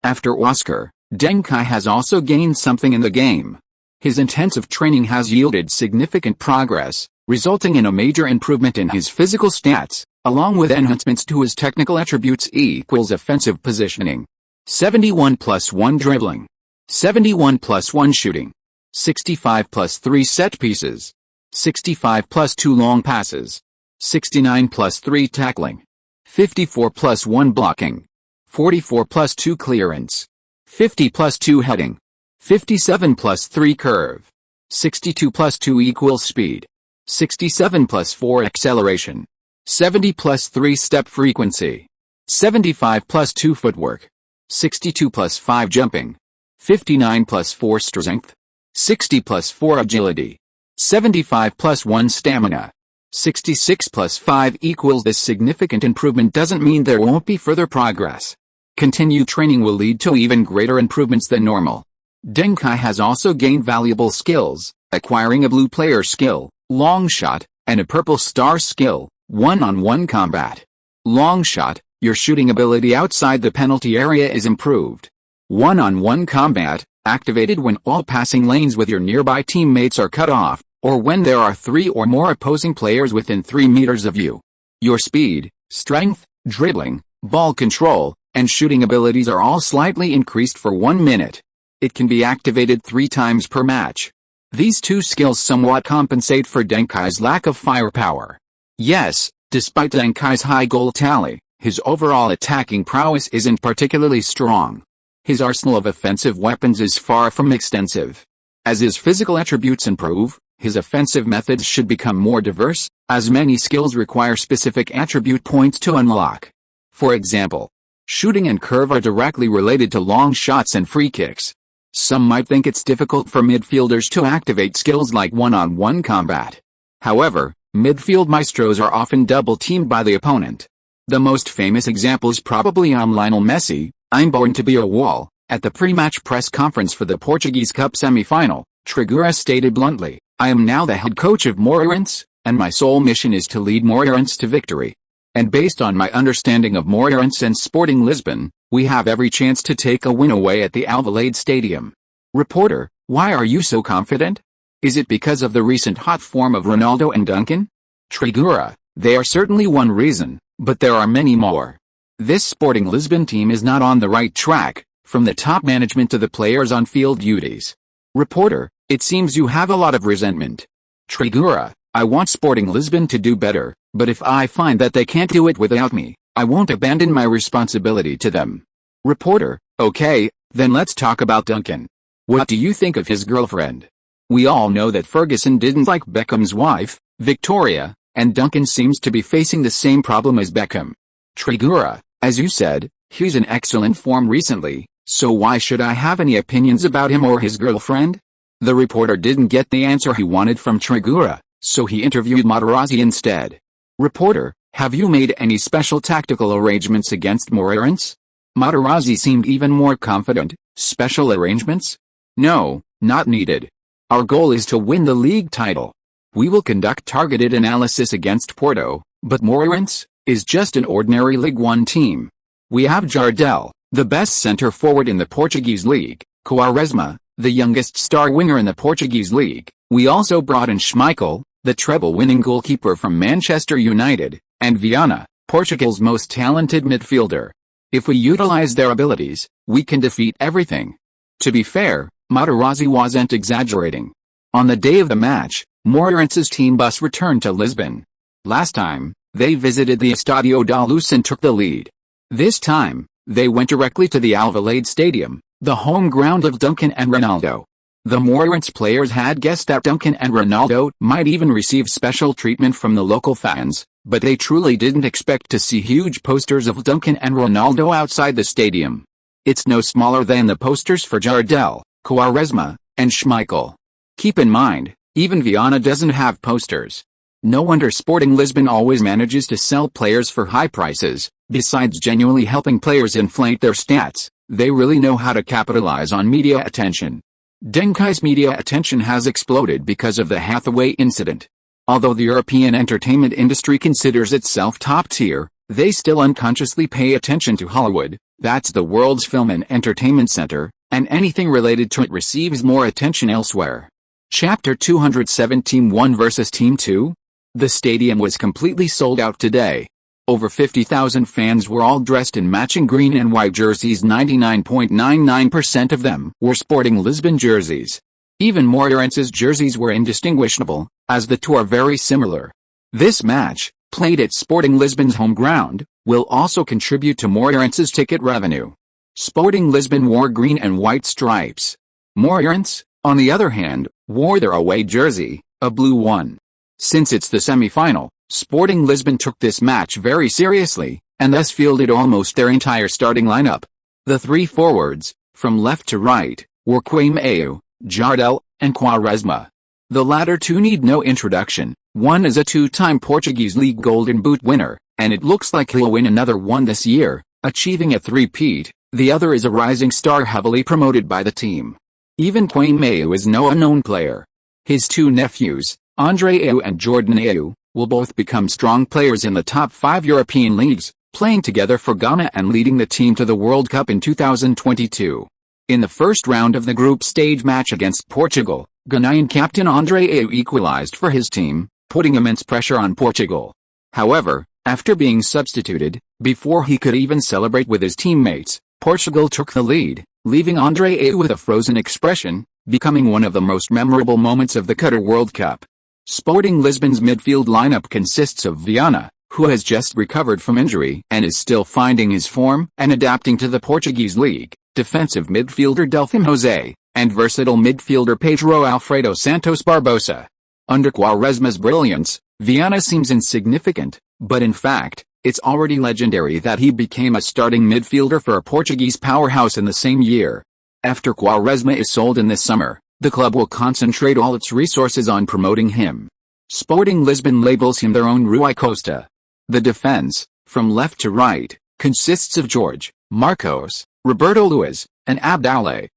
after Oscar, Deng Kai has also gained something in the game. His intensive training has yielded significant progress, resulting in a major improvement in his physical stats, along with enhancements to his technical attributes equals offensive positioning. 71 plus 1 dribbling. 71 plus 1 shooting. 65 plus 3 set pieces. 65 plus 2 long passes. 69 plus 3 tackling. 54 plus 1 blocking. 44 plus 2 clearance. 50 plus 2 heading. 57 plus 3 curve. 62 plus 2 equals speed. 67 plus 4 acceleration. 70 plus 3 step frequency. 75 plus 2 footwork. 62 plus 5 jumping. 59 plus 4 strength. 60 plus 4 agility. 75 plus 1 stamina. 66 plus 5 equals. This significant improvement doesn't mean there won't be further progress. Continued training will lead to even greater improvements than normal. Deng Kai has also gained valuable skills, acquiring a blue player skill, long shot, and a purple star skill, one-on-one combat. Long shot, your shooting ability outside the penalty area is improved. One-on-one combat, activated when all passing lanes with your nearby teammates are cut off, or when there are 3 or more opposing players within 3 meters of you. Your speed, strength, dribbling, ball control, and shooting abilities are all slightly increased for 1 minute. It can be activated 3 times per match. These 2 skills somewhat compensate for Deng Kai's lack of firepower. Yes, despite Deng Kai's high goal tally, his overall attacking prowess isn't particularly strong. His arsenal of offensive weapons is far from extensive. As his physical attributes improve, his offensive methods should become more diverse, as many skills require specific attribute points to unlock. For example, shooting and curve are directly related to long shots and free kicks. Some might think it's difficult for midfielders to activate skills like one-on-one combat. However, Midfield maestros are often double-teamed by the opponent. The most famous example is probably Lionel Messi. "I'm born to be a wall." At the pre-match press conference for the Portuguese Cup semi-final, Trigueira stated bluntly, "I am now the head coach of Moreirense, and my sole mission is to lead Moreirense to victory. And based on my understanding of Moreirense and Sporting Lisbon, we have every chance to take a win away at the Alvalade Stadium." Reporter, why are you so confident? Is it because of the recent hot form of Ronaldo and Duncan? Trigueira, they are certainly one reason, but there are many more. This Sporting Lisbon team is not on the right track, from the top management to the players on field duties. Reporter, it seems you have a lot of resentment. Trigueira, I want Sporting Lisbon to do better, but if I find that they can't do it without me, I won't abandon my responsibility to them. Reporter, okay, then let's talk about Duncan. What do you think of his girlfriend? We all know that Ferguson didn't like Beckham's wife, Victoria, and Duncan seems to be facing the same problem as Beckham. Trigueira, as you said, he's in excellent form recently, so why should I have any opinions about him or his girlfriend? The reporter didn't get the answer he wanted from Trigueira, so he interviewed Materazzi instead. Reporter, have you made any special tactical arrangements against Moreirense? Materazzi seemed even more confident. Special arrangements? No, not needed. Our goal is to win the league title. We will conduct targeted analysis against Porto, but Moreirense is just an ordinary League One team. We have Jardel, the best centre-forward in the Portuguese league, Quaresma, the youngest star winger in the Portuguese league. We also brought in Schmeichel, the treble-winning goalkeeper from Manchester United, and Viana, Portugal's most talented midfielder. If we utilize their abilities, we can defeat everything. To be fair, Materazzi wasn't exaggerating. On the day of the match, Moreirense's team bus returned to Lisbon. Last time, they visited the Estádio da Luz and took the lead. This time, they went directly to the Alvalade Stadium, the home ground of Duncan and Ronaldo. The Moreirense players had guessed that Duncan and Ronaldo might even receive special treatment from the local fans, but they truly didn't expect to see huge posters of Duncan and Ronaldo outside the stadium. It's no smaller than the posters for Jardel, Quaresma, and Schmeichel. Keep in mind, even Viana doesn't have posters. No wonder Sporting Lisbon always manages to sell players for high prices. Besides genuinely helping players inflate their stats, they really know how to capitalize on media attention. Deng Kai's media attention has exploded because of the Hathaway incident. Although the European entertainment industry considers itself top tier, they still unconsciously pay attention to Hollywood. That's the world's film and entertainment center, and anything related to it receives more attention elsewhere. Chapter 217 1 versus Team 2? The stadium was completely sold out today. Over 50,000 fans were all dressed in matching green and white jerseys. 99.99% of them were Sporting Lisbon jerseys. Even Moreirense's jerseys were indistinguishable, as the two are very similar. This match, played at Sporting Lisbon's home ground, will also contribute to Moreirense's ticket revenue. Sporting Lisbon wore green and white stripes. Moreirense, on the other hand, wore their away jersey, a blue one. Since it's the semi-final, Sporting Lisbon took this match very seriously, and thus fielded almost their entire starting lineup. The three forwards, from left to right, were Quaimeu, Jardel, and Quaresma. The latter two need no introduction. One is a two-time Portuguese League Golden Boot winner, and it looks like he'll win another one this year, achieving a three-peat. The other is a rising star heavily promoted by the team. Even Quaimeu is no unknown player. His two nephews, Andreu and Jordaneu, will both become strong players in the top 5 European leagues, playing together for Ghana and leading the team to the World Cup in 2022. In the first round of the group stage match against Portugal, Ghanaian captain Andreu equalized for his team, putting immense pressure on Portugal. However, after being substituted, before he could even celebrate with his teammates, Portugal took the lead, leaving Andreu with a frozen expression, becoming one of the most memorable moments of the Qatar World Cup. Sporting Lisbon's midfield lineup consists of Viana, who has just recovered from injury and is still finding his form and adapting to the Portuguese league, defensive midfielder Delfim Jose, and versatile midfielder Pedro Alfredo Santos Barbosa. Under Quaresma's brilliance, Viana seems insignificant, but in fact, it's already legendary that he became a starting midfielder for a Portuguese powerhouse in the same year. After Quaresma is sold in this summer, the club will concentrate all its resources on promoting him. Sporting Lisbon labels him their own Rui Costa. The defense, from left to right, consists of Jorge, Marcos, Roberto Luis, and Abdallah.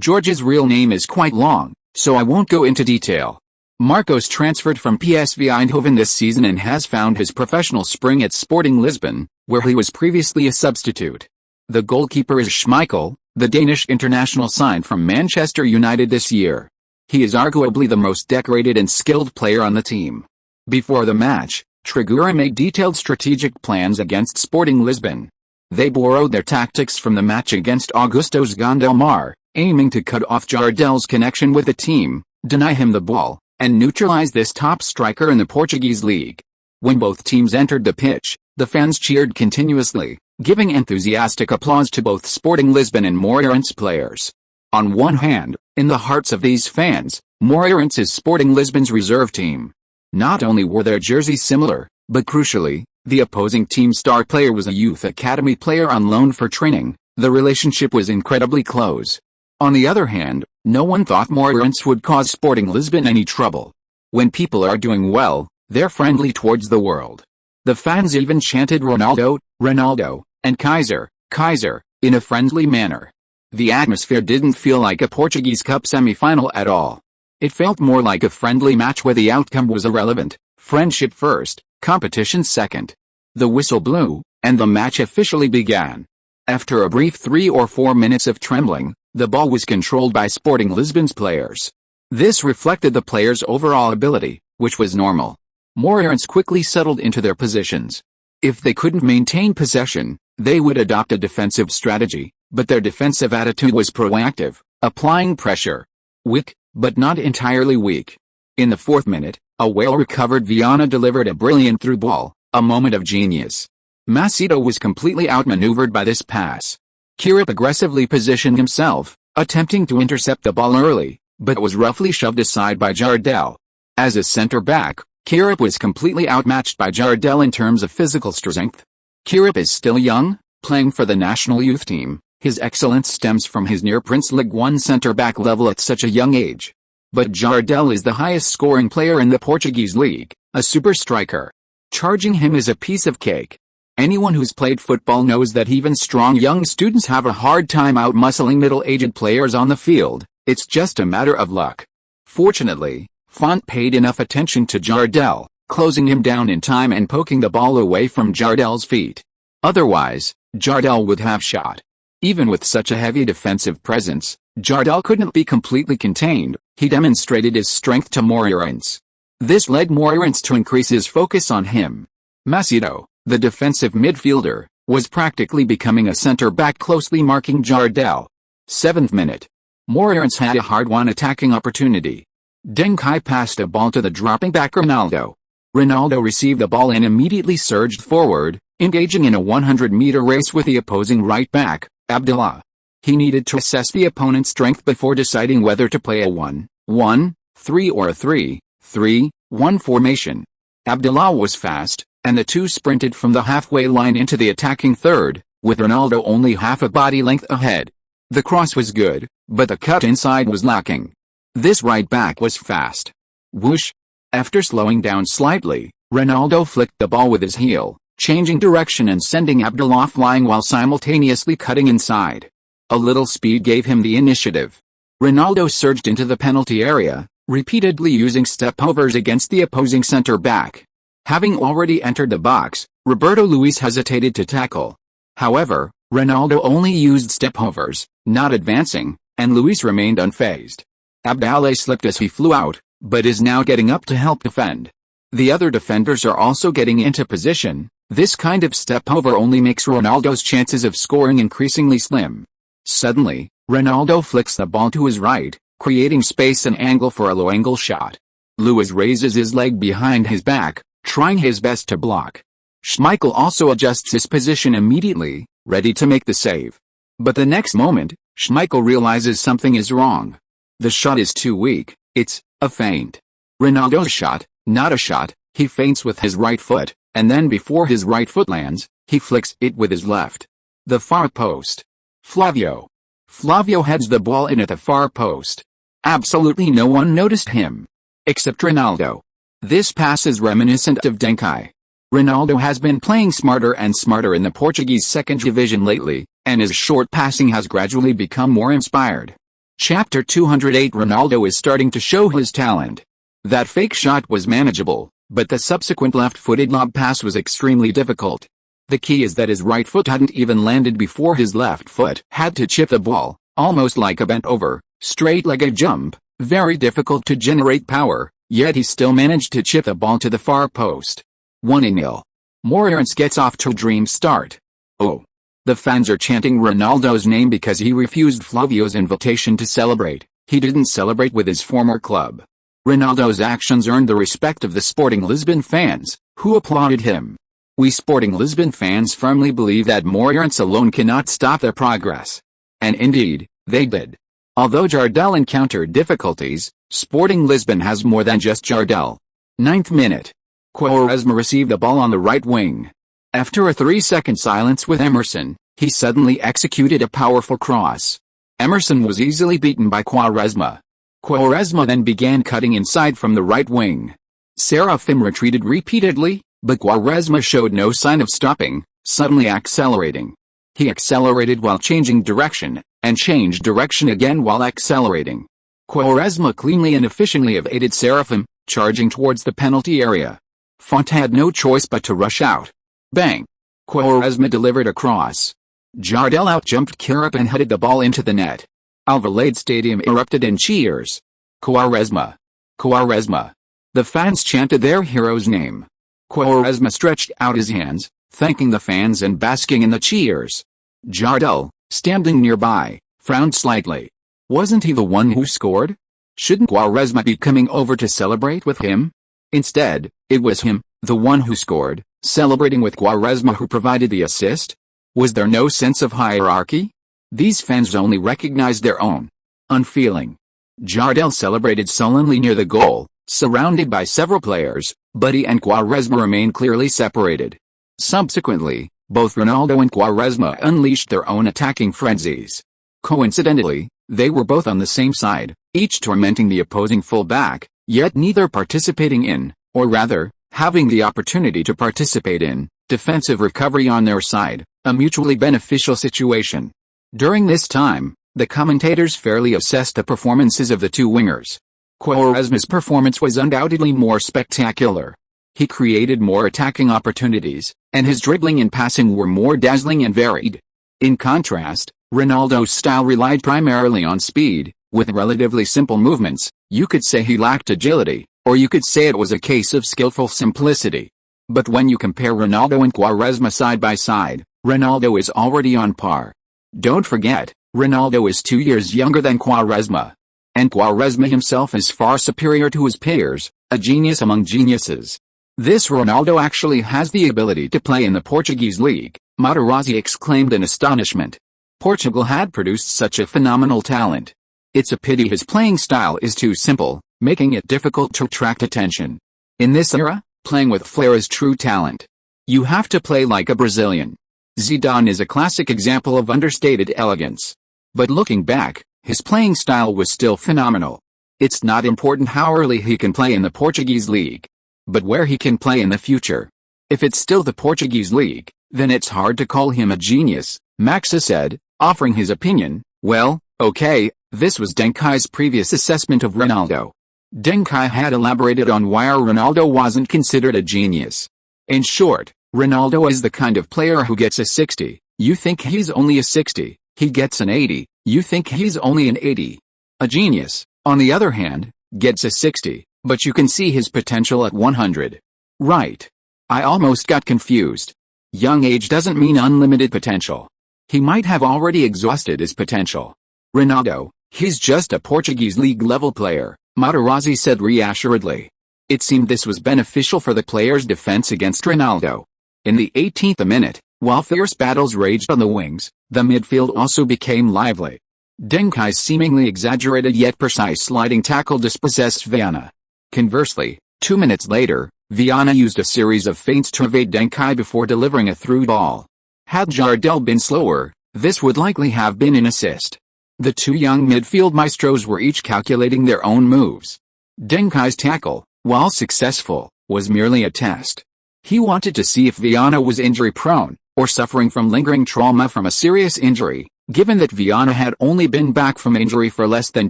Jorge's real name is quite long, so I won't go into detail. Marcos transferred from PSV Eindhoven this season and has found his professional spring at Sporting Lisbon, where he was previously a substitute. The goalkeeper is Schmeichel, the Danish international signed from Manchester United this year. He is arguably the most decorated and skilled player on the team. Before the match, Trigura made detailed strategic plans against Sporting Lisbon. They borrowed their tactics from the match against Augustos Gondomar, aiming to cut off Jardel's connection with the team, deny him the ball, and neutralize this top striker in the Portuguese league. When both teams entered the pitch, the fans cheered continuously, giving enthusiastic applause to both Sporting Lisbon and Moreirense players. On one hand, in the hearts of these fans, Moreirense is Sporting Lisbon's reserve team. Not only were their jerseys similar, but crucially, the opposing team's star player was a youth academy player on loan for training. The relationship was incredibly close. On the other hand, no one thought Moreirense would cause Sporting Lisbon any trouble. When people are doing well, they're friendly towards the world. The fans even chanted Ronaldo, Ronaldo, and Kaiser, Kaiser, in a friendly manner. The atmosphere didn't feel like a Portuguese Cup semi-final at all. It felt more like a friendly match where the outcome was irrelevant, friendship first, competition second. The whistle blew, and the match officially began. After a brief 3 or 4 minutes of trembling, the ball was controlled by Sporting Lisbon's players. This reflected the players' overall ability, which was normal. Moreirense quickly settled into their positions. If they couldn't maintain possession, they would adopt a defensive strategy, but their defensive attitude was proactive, applying pressure. Weak, but not entirely weak. In the 4th minute, a well-recovered Viana delivered a brilliant through ball, a moment of genius. Macedo was completely outmaneuvered by this pass. Kirip aggressively positioned himself, attempting to intercept the ball early, but was roughly shoved aside by Jardel. As a center-back, Kirip was completely outmatched by Jardel in terms of physical strength. Kirip is still young, playing for the national youth team. His excellence stems from his near Prince League One center-back level at such a young age. But Jardel is the highest scoring player in the Portuguese league, a super striker. Charging him is a piece of cake. Anyone who's played football knows that even strong young students have a hard time out-muscling middle-aged players on the field. It's just a matter of luck. Fortunately, Font paid enough attention to Jardel, closing him down in time and poking the ball away from Jardel's feet. Otherwise, Jardel would have shot. Even with such a heavy defensive presence, Jardel couldn't be completely contained. He demonstrated his strength to Moreirense. This led Moreirense to increase his focus on him. Macedo, the defensive midfielder, was practically becoming a center-back, closely marking Jardel. 7th minute. Moreirense had a hard-won attacking opportunity. Deng Kai passed a ball to the dropping back Ronaldo. Ronaldo received the ball and immediately surged forward, engaging in a 100-meter race with the opposing right back, Abdallah. He needed to assess the opponent's strength before deciding whether to play a 1-1-3 or a 3-3-1 formation. Abdallah was fast, and the two sprinted from the halfway line into the attacking third, with Ronaldo only half a body length ahead. The cross was good, but the cut inside was lacking. This right back was fast. Whoosh! After slowing down slightly, Ronaldo flicked the ball with his heel, changing direction and sending Abdallah flying while simultaneously cutting inside. A little speed gave him the initiative. Ronaldo surged into the penalty area, repeatedly using step-overs against the opposing center-back. Having already entered the box, Roberto Luis hesitated to tackle. However, Ronaldo only used step-overs, not advancing, and Luis remained unfazed. Abdallah slipped as he flew out, but is now getting up to help defend. The other defenders are also getting into position. This kind of step-over only makes Ronaldo's chances of scoring increasingly slim. Suddenly, Ronaldo flicks the ball to his right, creating space and angle for a low-angle shot. Luis raises his leg behind his back, trying his best to block. Schmeichel also adjusts his position immediately, ready to make the save. But the next moment, Schmeichel realizes something is wrong. The shot is too weak. It's a feint. Ronaldo's shot, not a shot. He feints with his right foot, and then before his right foot lands, he flicks it with his left. The far post. Flavio heads the ball in at the far post. Absolutely no one noticed him. Except Ronaldo. This pass is reminiscent of Deng Kai. Ronaldo has been playing smarter and smarter in the Portuguese second division lately, and his short passing has gradually become more inspired. Chapter 208. Ronaldo is starting to show his talent. That fake shot was manageable, but the subsequent left-footed lob pass was extremely difficult. The key is that his right foot hadn't even landed before his left foot had to chip the ball, almost like a bent-over, straight-legged jump, very difficult to generate power, yet he still managed to chip the ball to the far post. 1-0. Moreirense gets off to a dream start. Oh. The fans are chanting Ronaldo's name because he refused Flavio's invitation to celebrate. He didn't celebrate with his former club. Ronaldo's actions earned the respect of the Sporting Lisbon fans, who applauded him. We Sporting Lisbon fans firmly believe that Moreirense alone cannot stop their progress. And indeed, they did. Although Jardel encountered difficulties, Sporting Lisbon has more than just Jardel. 9th minute. Quaresma received the ball on the right wing. After a 3-second silence with Emerson, he suddenly executed a powerful cross. Emerson was easily beaten by Quaresma. Quaresma then began cutting inside from the right wing. Seraphim retreated repeatedly, but Quaresma showed no sign of stopping, suddenly accelerating. He accelerated while changing direction, and changed direction again while accelerating. Quaresma cleanly and efficiently evaded Seraphim, charging towards the penalty area. Font had no choice but to rush out. Bang! Quaresma delivered a cross. Jardel outjumped Kirip and headed the ball into the net. Alvalade Stadium erupted in cheers. Quaresma! Quaresma! The fans chanted their hero's name. Quaresma stretched out his hands, thanking the fans and basking in the cheers. Jardel, standing nearby, frowned slightly. Wasn't he the one who scored? Shouldn't Quaresma be coming over to celebrate with him? Instead, it was him, the one who scored, celebrating with Quaresma who provided the assist? Was there no sense of hierarchy? These fans only recognized their own unfeeling. Jardel celebrated sullenly near the goal, surrounded by several players, but he and Quaresma remained clearly separated. Subsequently, both Ronaldo and Quaresma unleashed their own attacking frenzies. Coincidentally, they were both on the same side, each tormenting the opposing fullback, yet neither participating in, or rather, having the opportunity to participate in, defensive recovery on their side, a mutually beneficial situation. During this time, the commentators fairly assessed the performances of the two wingers. Quaresma's performance was undoubtedly more spectacular. He created more attacking opportunities, and his dribbling and passing were more dazzling and varied. In contrast, Ronaldo's style relied primarily on speed, with relatively simple movements. You could say he lacked agility, or you could say it was a case of skillful simplicity. But when you compare Ronaldo and Quaresma side by side, Ronaldo is already on par. Don't forget, Ronaldo is 2 years younger than Quaresma. And Quaresma himself is far superior to his peers, a genius among geniuses. This Ronaldo actually has the ability to play in the Portuguese league, Materazzi exclaimed in astonishment. Portugal had produced such a phenomenal talent. It's a pity his playing style is too simple, making it difficult to attract attention. In this era, playing with flair is true talent. You have to play like a Brazilian. Zidane is a classic example of understated elegance. But looking back, his playing style was still phenomenal. It's not important how early he can play in the Portuguese league, but where he can play in the future. If it's still the Portuguese league, then it's hard to call him a genius, Maxa said, offering his opinion. Well, okay, this was Deng Kai's previous assessment of Ronaldo. Deng Kai had elaborated on why Ronaldo wasn't considered a genius. In short, Ronaldo is the kind of player who gets a 60, you think he's only a 60, he gets an 80, you think he's only an 80. A genius, on the other hand, gets a 60, but you can see his potential at 100. Right. I almost got confused. Young age doesn't mean unlimited potential. He might have already exhausted his potential. Ronaldo, he's just a Portuguese league-level player, Materazzi said reassuredly. It seemed this was beneficial for the player's defense against Ronaldo. In the 18th minute, while fierce battles raged on the wings, the midfield also became lively. Deng Kai's seemingly exaggerated yet precise sliding tackle dispossessed Viana. Conversely, 2 minutes later, Viana used a series of feints to evade Deng Kai before delivering a through ball. Had Jardel been slower, this would likely have been an assist. The two young midfield maestros were each calculating their own moves. Deng Kai's tackle, while successful, was merely a test. He wanted to see if Viana was injury-prone, or suffering from lingering trauma from a serious injury, given that Viana had only been back from injury for less than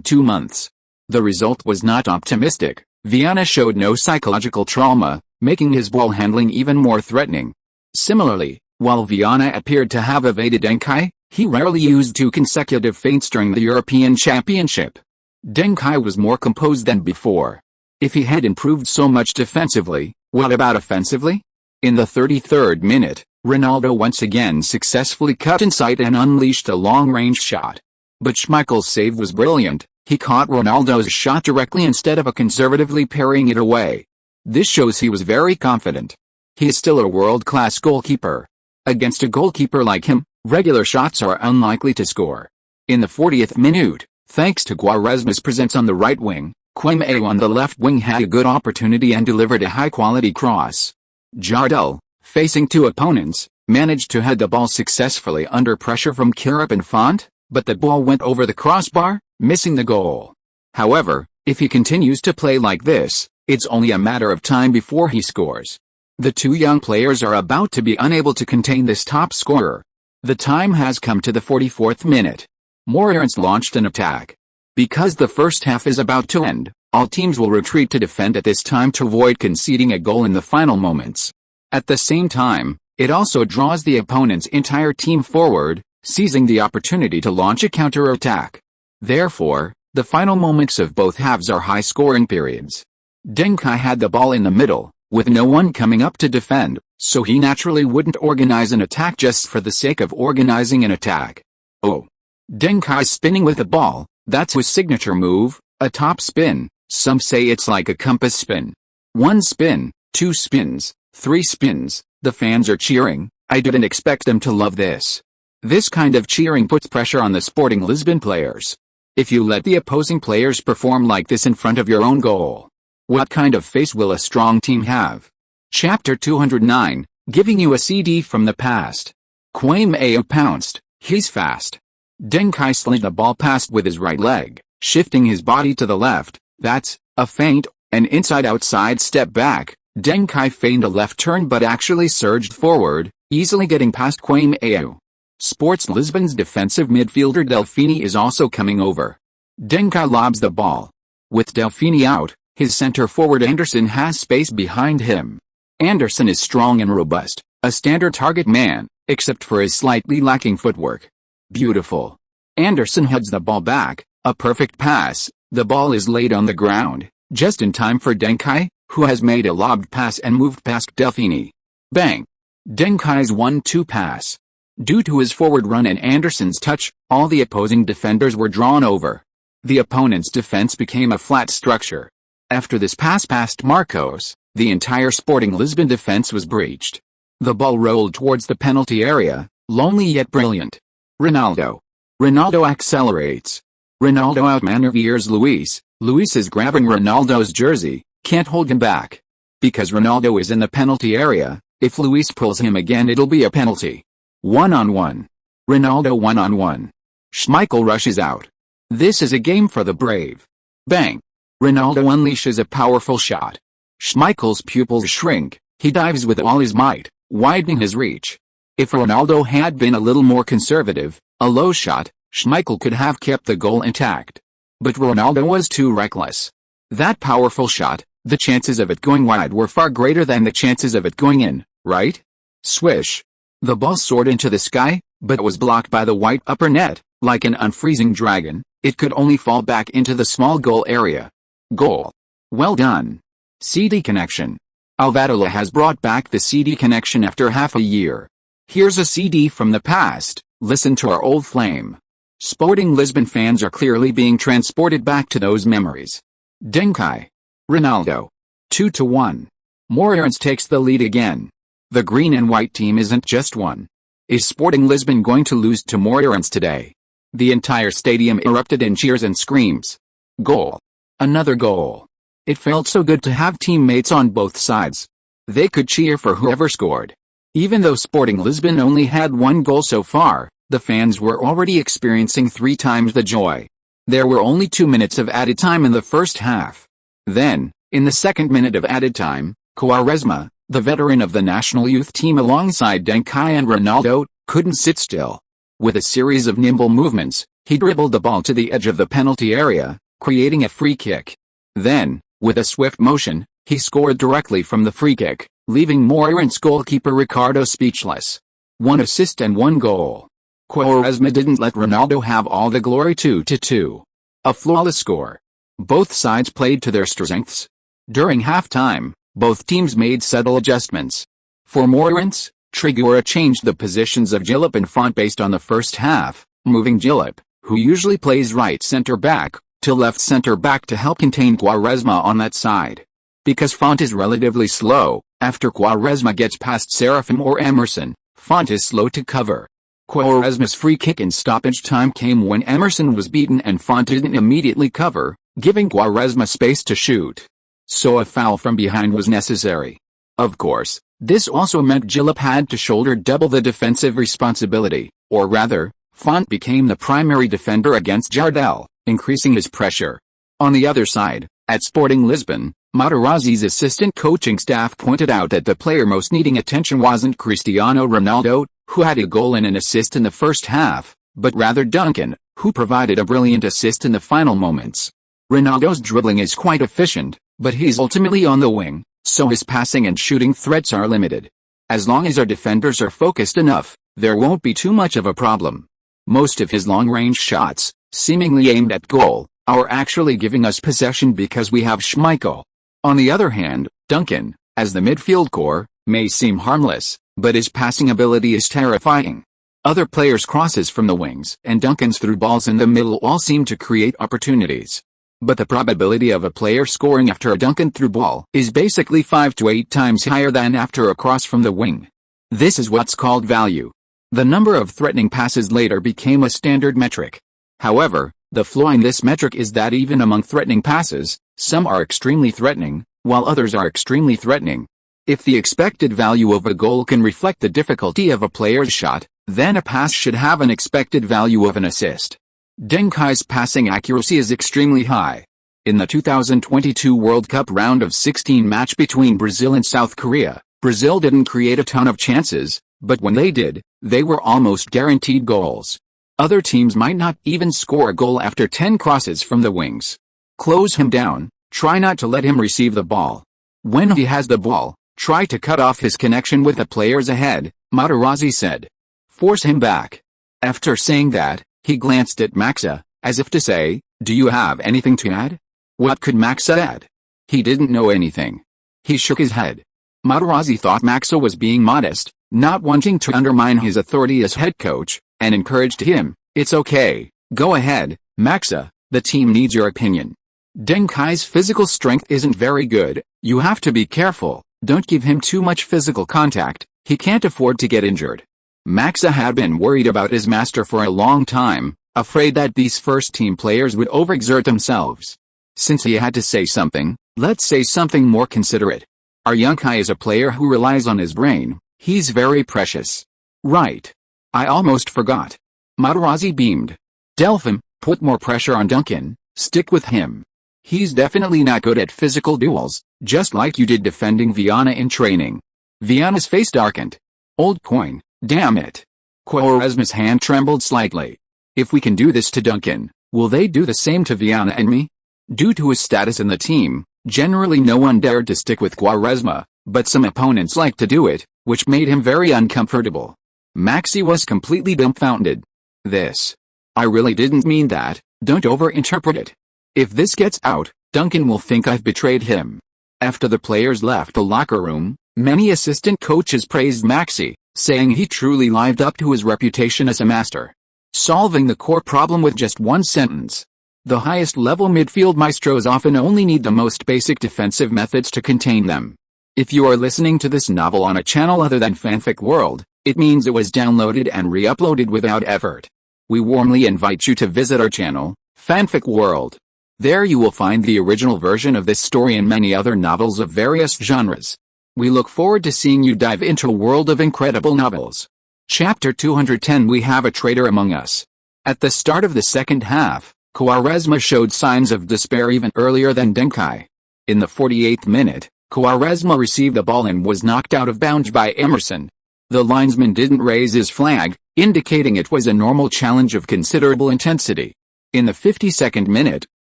2 months. The result was not optimistic. Viana showed no psychological trauma, making his ball handling even more threatening. Similarly, while Viana appeared to have evaded Deng Kai, he rarely used 2 consecutive feints during the European Championship. Deng Kai was more composed than before. If he had improved so much defensively, what about offensively? In the 33rd minute, Ronaldo once again successfully cut inside and unleashed a long-range shot. But Schmeichel's save was brilliant. He caught Ronaldo's shot directly instead of conservatively parrying it away. This shows he was very confident. He is still a world-class goalkeeper. Against a goalkeeper like him, regular shots are unlikely to score. In the 40th minute, thanks to Quaresma's presence on the right wing, Quaime on the left wing had a good opportunity and delivered a high-quality cross. Jardel, facing 2 opponents, managed to head the ball successfully under pressure from Kirip and Font, but the ball went over the crossbar, missing the goal. However, if he continues to play like this, it's only a matter of time before he scores. The 2 young players are about to be unable to contain this top scorer. The time has come to the 44th minute. Moreirense launched an attack. Because the first half is about to end, all teams will retreat to defend at this time to avoid conceding a goal in the final moments. At the same time, it also draws the opponent's entire team forward, seizing the opportunity to launch a counter-attack. Therefore, the final moments of both halves are high-scoring periods. Deng Kai had the ball in the middle, with no one coming up to defend, so he naturally wouldn't organize an attack just for the sake of organizing an attack. Oh. Deng Kai spinning with the ball, that's his signature move, a top spin. Some say it's like a compass spin. 1 spin, 2 spins, 3 spins, the fans are cheering. I didn't expect them to love this. This kind of cheering puts pressure on the Sporting Lisbon players. If you let the opposing players perform like this in front of your own goal, what kind of face will a strong team have? Chapter 209, giving you a CD from the past. Quaime pounced, he's fast. Deng Kai slid the ball past with his right leg, shifting his body to the left. That's a feint, an inside-outside step back. Deng Kai feigned a left turn but actually surged forward, easily getting past Quaime. Sports Lisbon's defensive midfielder Delfini is also coming over. Deng Kai lobs the ball. With Delfini out, his center forward Anderson has space behind him. Anderson is strong and robust, a standard target man, except for his slightly lacking footwork. Beautiful. Anderson heads the ball back, a perfect pass. The ball is laid on the ground, just in time for Deng Kai, who has made a lobbed pass and moved past Delfini. Bang! Deng Kai's 1-2 pass. Due to his forward run and Anderson's touch, all the opposing defenders were drawn over. The opponent's defense became a flat structure. After this pass past Marcos, the entire Sporting Lisbon defense was breached. The ball rolled towards the penalty area, lonely yet brilliant. Ronaldo. Ronaldo accelerates. Ronaldo outmaneuveres Luis. Luis is grabbing Ronaldo's jersey, can't hold him back. Because Ronaldo is in the penalty area, if Luis pulls him again it'll be a penalty. 1-on-1. Ronaldo 1-on-1. Schmeichel rushes out. This is a game for the brave. Bang! Ronaldo unleashes a powerful shot. Schmeichel's pupils shrink, he dives with all his might, widening his reach. If Ronaldo had been a little more conservative, a low shot, Schmeichel could have kept the goal intact. But Ronaldo was too reckless. That powerful shot, the chances of it going wide were far greater than the chances of it going in, right? Swish. The ball soared into the sky, but was blocked by the white upper net. Like an unfreezing dragon, it could only fall back into the small goal area. Goal. Well done. CD connection. Alvadola has brought back the CD connection after half a year. Here's a CD from the past, listen to our old flame. Sporting Lisbon fans are clearly being transported back to those memories. Deng Kai. Ronaldo. 2-1. Moreirense takes the lead again. The green and white team isn't just one. Is Sporting Lisbon going to lose to Moreirense today? The entire stadium erupted in cheers and screams. Goal. Another goal. It felt so good to have teammates on both sides. They could cheer for whoever scored. Even though Sporting Lisbon only had 1 goal so far, the fans were already experiencing 3 times the joy. There were only 2 minutes of added time in the first half. Then, In the second minute of added time, Quaresma, the veteran of the national youth team alongside Deng Kai and Ronaldo, couldn't sit still. With a series of nimble movements, he dribbled the ball to the edge of the penalty area, creating a free kick. Then, with a swift motion, he scored directly from the free kick, leaving Moreirense goalkeeper Ricardo speechless. 1 assist and 1 goal. Quaresma didn't let Ronaldo have all the glory. 2-2. A flawless score. Both sides played to their strengths. During halftime, both teams made subtle adjustments. For Moreirense, Trigora changed the positions of Gillip and Font based on the first half, moving Gillip, who usually plays right center-back, to left center-back to help contain Quaresma on that side. Because Font is relatively slow, after Quaresma gets past Seraphim or Emerson, Font is slow to cover. Quaresma's free kick in stoppage time came when Emerson was beaten and Font didn't immediately cover, giving Quaresma space to shoot. So a foul from behind was necessary. Of course, this also meant Gillip had to shoulder double the defensive responsibility, or rather, Font became the primary defender against Jardel, increasing his pressure. On the other side, at Sporting Lisbon, Materazzi's assistant coaching staff pointed out that the player most needing attention wasn't Cristiano Ronaldo, who had a goal and an assist in the first half, but rather Duncan, who provided a brilliant assist in the final moments. Ronaldo's dribbling is quite efficient, but he's ultimately on the wing, so his passing and shooting threats are limited. As long as our defenders are focused enough, there won't be too much of a problem. Most of his long-range shots, seemingly aimed at goal, are actually giving us possession because we have Schmeichel. On the other hand, Duncan, as the midfield core, may seem harmless, but his passing ability is terrifying. Other players' crosses from the wings and Duncan's through balls in the middle all seem to create opportunities. But the probability of a player scoring after a Duncan through ball is basically 5 to 8 times higher than after a cross from the wing. This is what's called value. The number of threatening passes later became a standard metric. However, the flaw in this metric is that even among threatening passes, some are extremely threatening, while others are extremely threatening. If the expected value of a goal can reflect the difficulty of a player's shot, then a pass should have an expected value of an assist. Deng Kai's passing accuracy is extremely high. In the 2022 World Cup round of 16 match between Brazil and South Korea, Brazil didn't create a ton of chances, but when they did, they were almost guaranteed goals. Other teams might not even score a goal after 10 crosses from the wings. Close him down, try not to let him receive the ball. When he has the ball, try to cut off his connection with the players ahead, Materazzi said. Force him back. After saying that, he glanced at Maxa, as if to say, do you have anything to add? What could Maxa add? He didn't know anything. He shook his head. Materazzi thought Maxa was being modest, not wanting to undermine his authority as head coach, and encouraged him, it's okay, go ahead, Maxa, the team needs your opinion. Deng Kai's physical strength isn't very good, you have to be careful, don't give him too much physical contact, he can't afford to get injured. Maxa had been worried about his master for a long time, afraid that these first-team players would overexert themselves. Since he had to say something, let's say something more considerate. Our young Kai is a player who relies on his brain, he's very precious. Right. I almost forgot. Materazzi beamed. Delphine, put more pressure on Duncan, stick with him. He's definitely not good at physical duels, just like you did defending Viana in training. Viana's face darkened. Old coin, damn it. Quaresma's hand trembled slightly. If we can do this to Duncan, will they do the same to Viana and me? Due to his status in the team, generally no one dared to stick with Quaresma, but some opponents liked to do it, which made him very uncomfortable. Maxi was completely dumbfounded. I really didn't mean that, don't overinterpret it. If this gets out, Duncan will think I've betrayed him. After the players left the locker room, many assistant coaches praised Maxi, saying he truly lived up to his reputation as a master. Solving the core problem with just one sentence. The highest level midfield maestros often only need the most basic defensive methods to contain them. If you are listening to this novel on a channel other than Fanfic World, it means it was downloaded and re-uploaded without effort. We warmly invite you to visit our channel, Fanfic World. There you will find the original version of this story and many other novels of various genres. We look forward to seeing you dive into a world of incredible novels. Chapter 210 We have a traitor among us. At the start of the second half, Quaresma showed signs of despair even earlier than Deng Kai. In the 48th minute, Quaresma received the ball and was knocked out of bounds by Emerson. The linesman didn't raise his flag, indicating it was a normal challenge of considerable intensity. In the 52nd minute,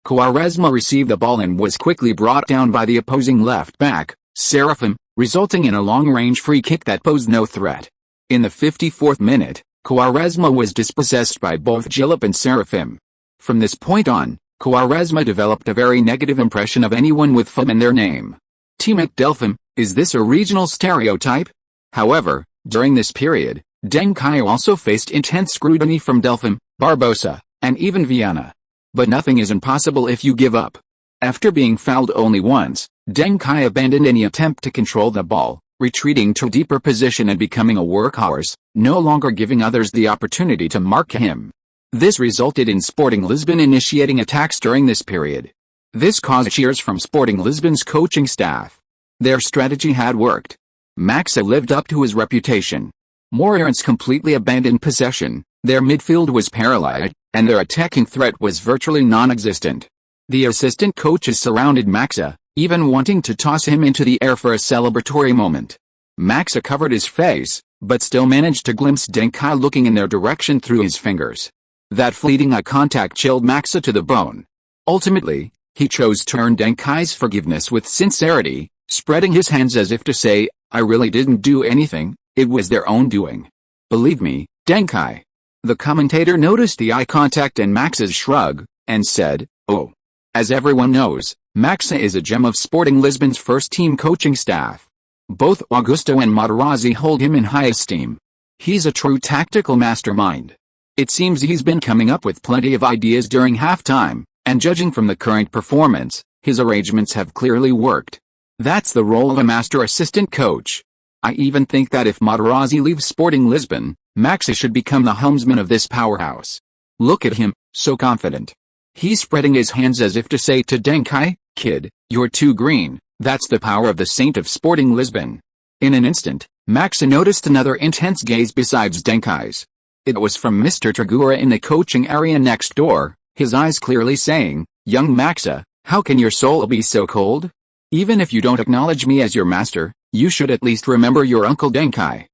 Quaresma received the ball and was quickly brought down by the opposing left back, Seraphim, resulting in a long-range free kick that posed no threat. In the 54th minute, Quaresma was dispossessed by both Gillip and Seraphim. From this point on, Quaresma developed a very negative impression of anyone with Fum in their name. Teammate Delphim, is this a regional stereotype? However, during this period, Deng Kai also faced intense scrutiny from Delphim, Barbosa, and even Viana. But nothing is impossible if you give up. After being fouled only once, Deng Kai abandoned any attempt to control the ball, retreating to a deeper position and becoming a workhorse, no longer giving others the opportunity to mark him. This resulted in Sporting Lisbon initiating attacks during this period. This caused cheers from Sporting Lisbon's coaching staff. Their strategy had worked. Maxa lived up to his reputation. Moreirense completely abandoned possession, their midfield was paralyzed, and their attacking threat was virtually non-existent. The assistant coaches surrounded Maxa, even wanting to toss him into the air for a celebratory moment. Maxa covered his face, but still managed to glimpse Deng Kai looking in their direction through his fingers. That fleeting eye contact chilled Maxa to the bone. Ultimately, he chose to turn Deng Kai's forgiveness with sincerity, spreading his hands as if to say, "I really didn't do anything, it was their own doing. Believe me, Deng Kai." The commentator noticed the eye contact and Maxa's shrug, and said, "Oh." As everyone knows, Maxa is a gem of Sporting Lisbon's first-team coaching staff. Both Augusto and Materazzi hold him in high esteem. He's a true tactical mastermind. It seems he's been coming up with plenty of ideas during halftime, and judging from the current performance, his arrangements have clearly worked. That's the role of a master assistant coach. I even think that if Materazzi leaves Sporting Lisbon, Maxa should become the helmsman of this powerhouse. Look at him, so confident. He's spreading his hands as if to say to Deng Kai, "Kid, you're too green." That's the power of the saint of Sporting Lisbon. In an instant, Maxa noticed another intense gaze besides Deng Kai's. It was from Mr. Tragura in the coaching area next door, his eyes clearly saying, "Young Maxa, how can your soul be so cold? Even if you don't acknowledge me as your master, you should at least remember your uncle Deng Kai."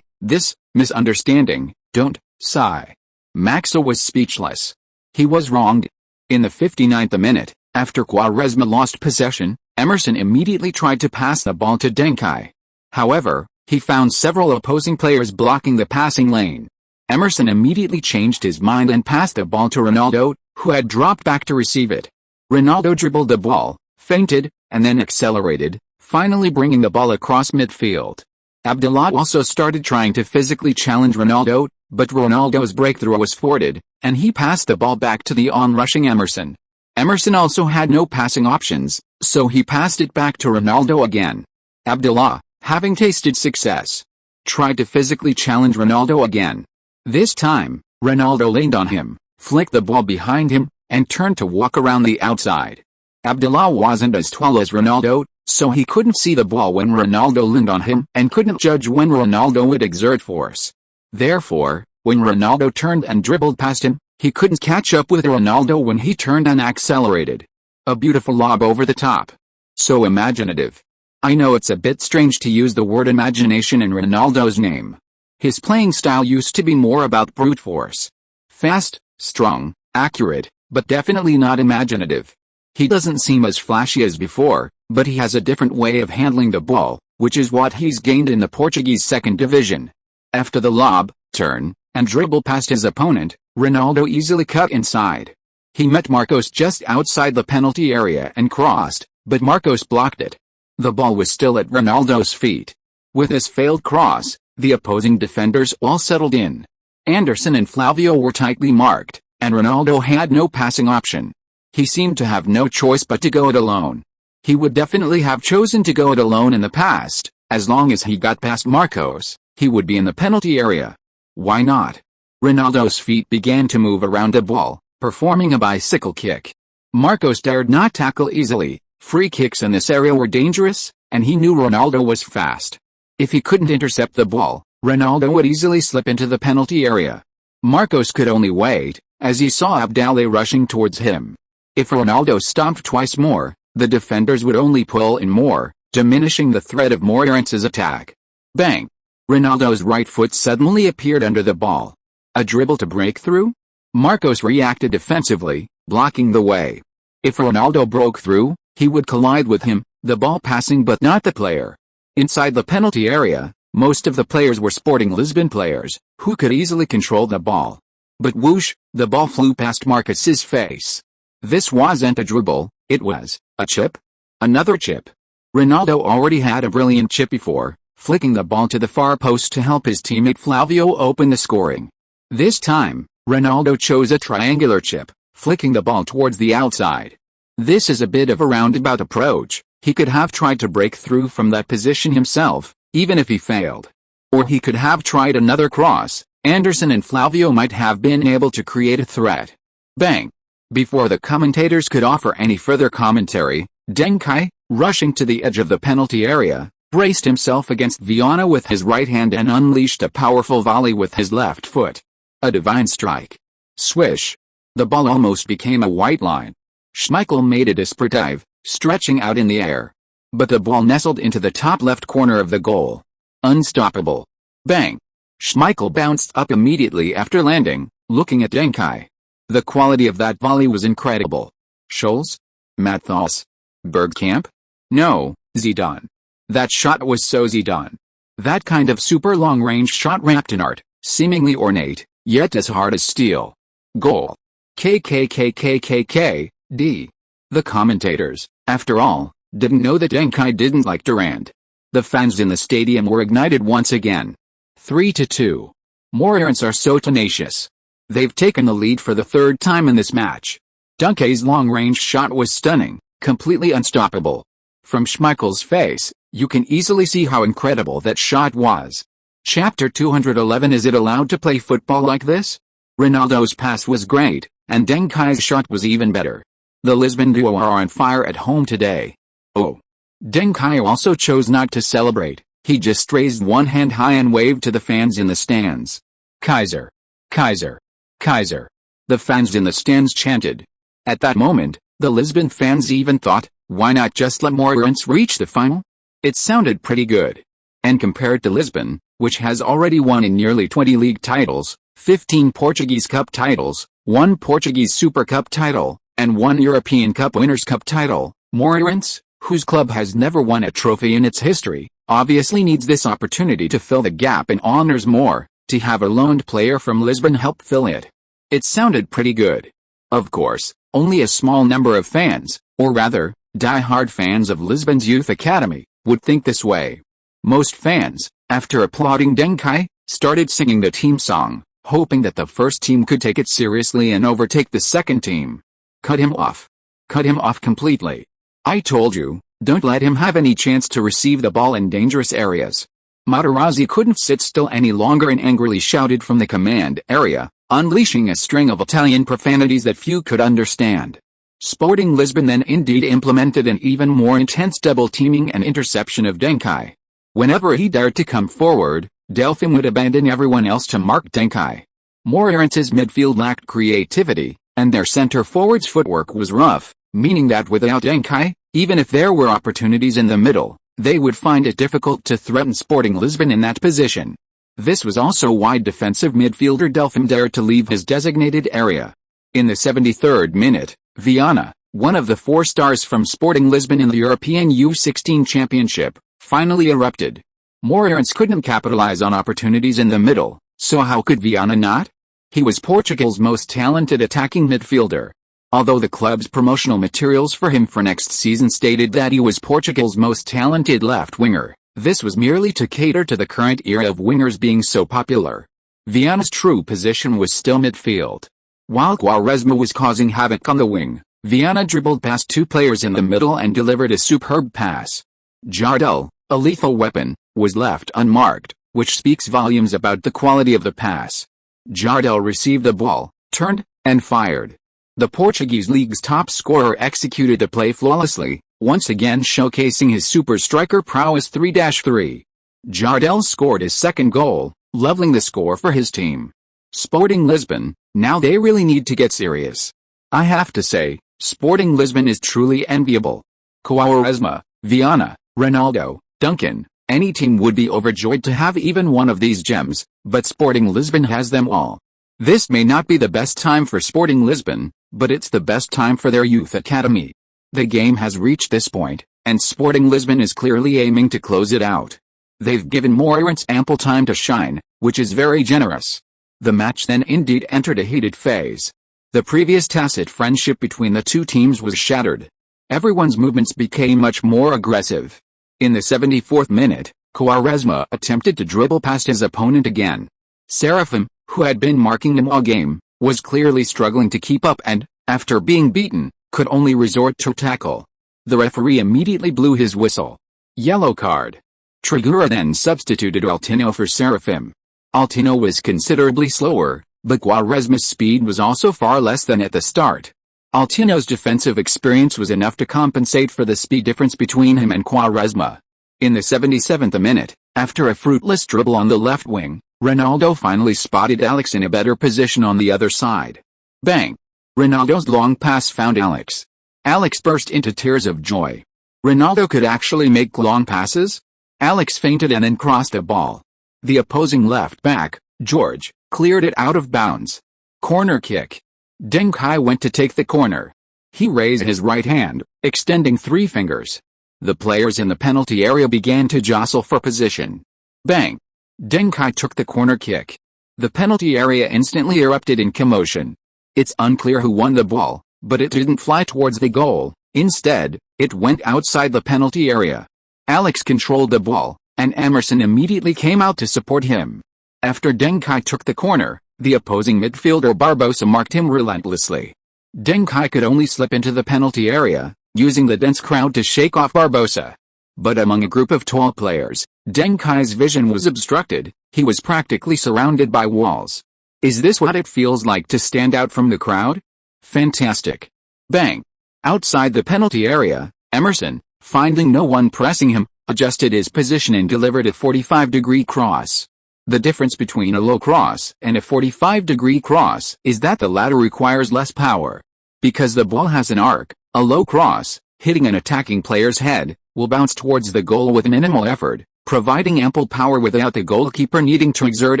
This misunderstanding, don't sigh. Maxa was speechless. He was wronged. In the 59th minute, after Quaresma lost possession, Emerson immediately tried to pass the ball to Deng Kai. However, he found several opposing players blocking the passing lane. Emerson immediately changed his mind and passed the ball to Ronaldo, who had dropped back to receive it. Ronaldo dribbled the ball, feinted, and then accelerated, finally bringing the ball across midfield. Abdullah also started trying to physically challenge Ronaldo, but Ronaldo's breakthrough was thwarted, and he passed the ball back to the on-rushing Emerson. Emerson also had no passing options, so he passed it back to Ronaldo again. Abdullah, having tasted success, tried to physically challenge Ronaldo again. This time, Ronaldo leaned on him, flicked the ball behind him, and turned to walk around the outside. Abdullah wasn't as tall as Ronaldo, so he couldn't see the ball when Ronaldo leaned on him and couldn't judge when Ronaldo would exert force. Therefore, when Ronaldo turned and dribbled past him, he couldn't catch up with Ronaldo when he turned and accelerated. A beautiful lob over the top. So imaginative. I know it's a bit strange to use the word imagination in Ronaldo's name. His playing style used to be more about brute force. Fast, strong, accurate, but definitely not imaginative. He doesn't seem as flashy as before, but he has a different way of handling the ball, which is what he's gained in the Portuguese second division. After the lob, turn, and dribble past his opponent, Ronaldo easily cut inside. He met Marcos just outside the penalty area and crossed, but Marcos blocked it. The ball was still at Ronaldo's feet. With his failed cross, the opposing defenders all settled in. Anderson and Flavio were tightly marked, and Ronaldo had no passing option. He seemed to have no choice but to go it alone. He would definitely have chosen to go it alone in the past. As long as he got past Marcos, he would be in the penalty area. Why not? Ronaldo's feet began to move around the ball, performing a bicycle kick. Marcos dared not tackle easily. Free kicks in this area were dangerous, and he knew Ronaldo was fast. If he couldn't intercept the ball, Ronaldo would easily slip into the penalty area. Marcos could only wait, as he saw Abdallah rushing towards him. If Ronaldo stomped twice more, The defenders would only pull in more, diminishing the threat of Moreirense's attack. Bang! Ronaldo's right foot suddenly appeared under the ball. A dribble to break through? Marcos reacted defensively, blocking the way. If Ronaldo broke through, he would collide with him, the ball passing but not the player. Inside the penalty area, most of the players were Sporting Lisbon players, who could easily control the ball. But whoosh, the ball flew past Marcos's face. This wasn't a dribble, it was a chip. Another chip. Ronaldo already had a brilliant chip before, flicking the ball to the far post to help his teammate Flavio open the scoring. This time, Ronaldo chose a triangular chip, flicking the ball towards the outside. This is a bit of a roundabout approach. He could have tried to break through from that position himself, even if he failed. Or he could have tried another cross. Anderson and Flavio might have been able to create a threat. Bang! Before the commentators could offer any further commentary, Deng Kai, rushing to the edge of the penalty area, braced himself against Viana with his right hand and unleashed a powerful volley with his left foot. A divine strike. Swish! The ball almost became a white line. Schmeichel made a desperate dive, stretching out in the air. But the ball nestled into the top left corner of the goal. Unstoppable. Bang! Schmeichel bounced up immediately after landing, looking at Deng Kai. The quality of that volley was incredible. Scholes? Matthias? Bergkamp? No, Zidane. That shot was so Zidane. That kind of super long-range shot wrapped in art, seemingly ornate, yet as hard as steel. Goal. KKKKKK, D. The commentators, after all, didn't know that Deng Kai didn't like Durant. The fans in the stadium were ignited once again. 3-2. Moreirense are so tenacious. They've taken the lead for the third time in this match. Deng Kai's long-range shot was stunning, completely unstoppable. From Schmeichel's face, you can easily see how incredible that shot was. Chapter 211. Is it allowed to play football like this? Ronaldo's pass was great, and Deng Kai's shot was even better. The Lisbon duo are on fire at home today. Oh. Deng Kai also chose not to celebrate. He just raised one hand high and waved to the fans in the stands. Kaiser. Kaiser. Kaiser. The fans in the stands chanted. At that moment, the Lisbon fans even thought, why not just let Moreirense reach the final? It sounded pretty good. And compared to Lisbon, which has already won in nearly 20 league titles, 15 Portuguese Cup titles, 1 Portuguese Super Cup title, and 1 European Cup Winners' Cup title, Moreirense, whose club has never won a trophy in its history, obviously needs this opportunity to fill the gap and honors more, to have a loaned player from Lisbon help fill it. It sounded pretty good. Of course, only a small number of fans, or rather, die-hard fans of Lisbon's youth academy, would think this way. Most fans, after applauding Deng Kai, started singing the team song, hoping that the first team could take it seriously and overtake the second team. Cut him off. Cut him off completely. I told you, don't let him have any chance to receive the ball in dangerous areas. Materazzi couldn't sit still any longer and angrily shouted from the command area, unleashing a string of Italian profanities that few could understand. Sporting Lisbon then indeed implemented an even more intense double-teaming and interception of Deng Kai. Whenever he dared to come forward, Delphine would abandon everyone else to mark Deng Kai. Moreirense's midfield lacked creativity, and their center-forward's footwork was rough, meaning that without Deng Kai, even if there were opportunities in the middle, they would find it difficult to threaten Sporting Lisbon in that position. This was also why defensive midfielder Delphine dared to leave his designated area. In the 73rd minute, Viana, one of the 4 stars from Sporting Lisbon in the European U16 Championship, finally erupted. Moreirense couldn't capitalize on opportunities in the middle, so how could Viana not? He was Portugal's most talented attacking midfielder. Although the club's promotional materials for him for next season stated that he was Portugal's most talented left winger, this was merely to cater to the current era of wingers being so popular. Viana's true position was still midfield. While Quaresma was causing havoc on the wing, Viana dribbled past 2 players in the middle and delivered a superb pass. Jardel, a lethal weapon, was left unmarked, which speaks volumes about the quality of the pass. Jardel received the ball, turned, and fired. The Portuguese league's top scorer executed the play flawlessly, once again showcasing his super striker prowess. 3-3. Jardel scored his second goal, leveling the score for his team. Sporting Lisbon, now they really need to get serious. I have to say, Sporting Lisbon is truly enviable. Quaresma, Viana, Ronaldo, Duncan, any team would be overjoyed to have even one of these gems, but Sporting Lisbon has them all. This may not be the best time for Sporting Lisbon, but it's the best time for their youth academy. The game has reached this point, and Sporting Lisbon is clearly aiming to close it out. They've given Moreirense ample time to shine, which is very generous. The match then indeed entered a heated phase. The previous tacit friendship between the two teams was shattered. Everyone's movements became much more aggressive. In the 74th minute, Quaresma attempted to dribble past his opponent again. Seraphim, who had been marking him all game, was clearly struggling to keep up and, after being beaten, could only resort to tackle. The referee immediately blew his whistle. Yellow card. Trigura then substituted Altino for Seraphim. Altino was considerably slower, but Quaresma's speed was also far less than at the start. Altino's defensive experience was enough to compensate for the speed difference between him and Quaresma. In the 77th minute, after a fruitless dribble on the left wing, Ronaldo finally spotted Alex in a better position on the other side. Bang! Ronaldo's long pass found Alex. Alex burst into tears of joy. Ronaldo could actually make long passes? Alex feinted and then crossed a ball. The opposing left back, George, cleared it out of bounds. Corner kick. Deng Kai went to take the corner. He raised his right hand, extending 3 fingers. The players in the penalty area began to jostle for position. Bang! Deng Kai took the corner kick. The penalty area instantly erupted in commotion. It's unclear who won the ball, but it didn't fly towards the goal. Instead, it went outside the penalty area. Alex controlled the ball, and Emerson immediately came out to support him. After Deng Kai took the corner, the opposing midfielder Barbosa marked him relentlessly. Deng Kai could only slip into the penalty area, using the dense crowd to shake off Barbosa. But among a group of tall players, Deng Kai's vision was obstructed. He was practically surrounded by walls. Is this what it feels like to stand out from the crowd? Fantastic. Bang! Outside the penalty area, Emerson, finding no one pressing him, adjusted his position and delivered a 45-degree cross. The difference between a low cross and a 45-degree cross is that the latter requires less power. Because the ball has an arc, a low cross, hitting an attacking player's head, will bounce towards the goal with minimal effort, providing ample power without the goalkeeper needing to exert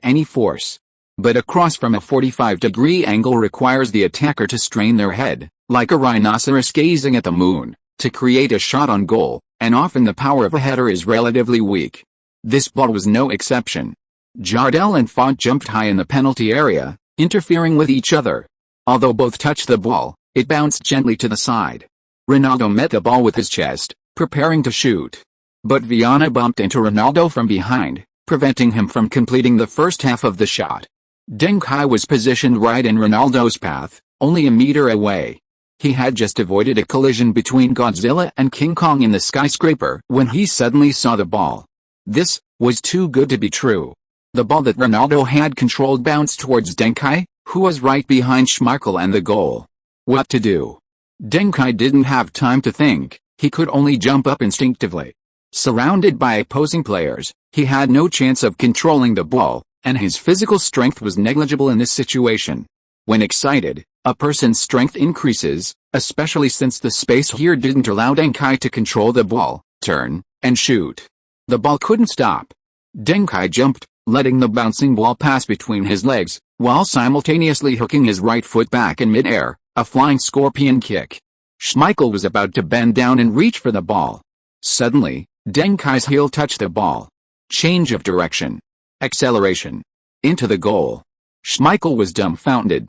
any force. But a cross from a 45-degree angle requires the attacker to strain their head, like a rhinoceros gazing at the moon, to create a shot on goal, and often the power of a header is relatively weak. This ball was no exception. Jardel and Font jumped high in the penalty area, interfering with each other. Although both touched the ball, it bounced gently to the side. Ronaldo met the ball with his chest, preparing to shoot. But Viana bumped into Ronaldo from behind, preventing him from completing the first half of the shot. Deng Kai was positioned right in Ronaldo's path, only a meter away. He had just avoided a collision between Godzilla and King Kong in the skyscraper when he suddenly saw the ball. This was too good to be true. The ball that Ronaldo had controlled bounced towards Deng Kai, who was right behind Schmeichel and the goal. What to do? Deng Kai didn't have time to think, he could only jump up instinctively. Surrounded by opposing players, he had no chance of controlling the ball, and his physical strength was negligible in this situation. When excited, a person's strength increases, especially since the space here didn't allow Deng Kai to control the ball, turn, and shoot. The ball couldn't stop. Deng Kai jumped, letting the bouncing ball pass between his legs, while simultaneously hooking his right foot back in midair, a flying scorpion kick. Schmeichel was about to bend down and reach for the ball. Suddenly, Deng Kai's heel touched the ball. Change of direction. Acceleration. Into the goal. Schmeichel was dumbfounded.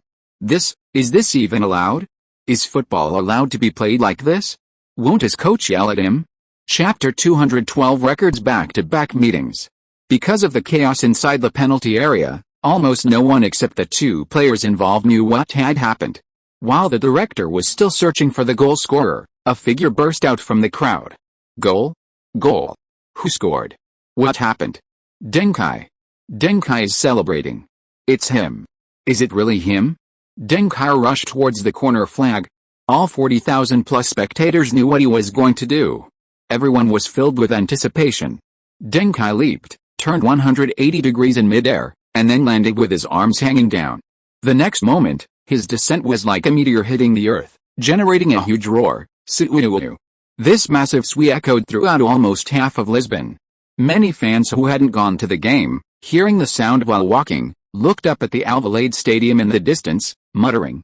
Is this even allowed? Is football allowed to be played like this? Won't his coach yell at him? Chapter 212 records back-to-back meetings. Because of the chaos inside the penalty area, almost no one except the two players involved knew what had happened. While the director was still searching for the goal scorer, a figure burst out from the crowd. Goal? Goal. Who scored? What happened? Deng Kai. Deng Kai is celebrating. It's him. Is it really him? Deng Kai rushed towards the corner flag. All 40,000 plus spectators knew what he was going to do. Everyone was filled with anticipation. Deng Kai leaped, turned 180 degrees in midair, and then landed with his arms hanging down. The next moment, his descent was like a meteor hitting the earth, generating a huge roar. Suuuu. This massive swee echoed throughout almost half of Lisbon. Many fans who hadn't gone to the game, hearing the sound while walking, looked up at the Alvalade Stadium in the distance, muttering,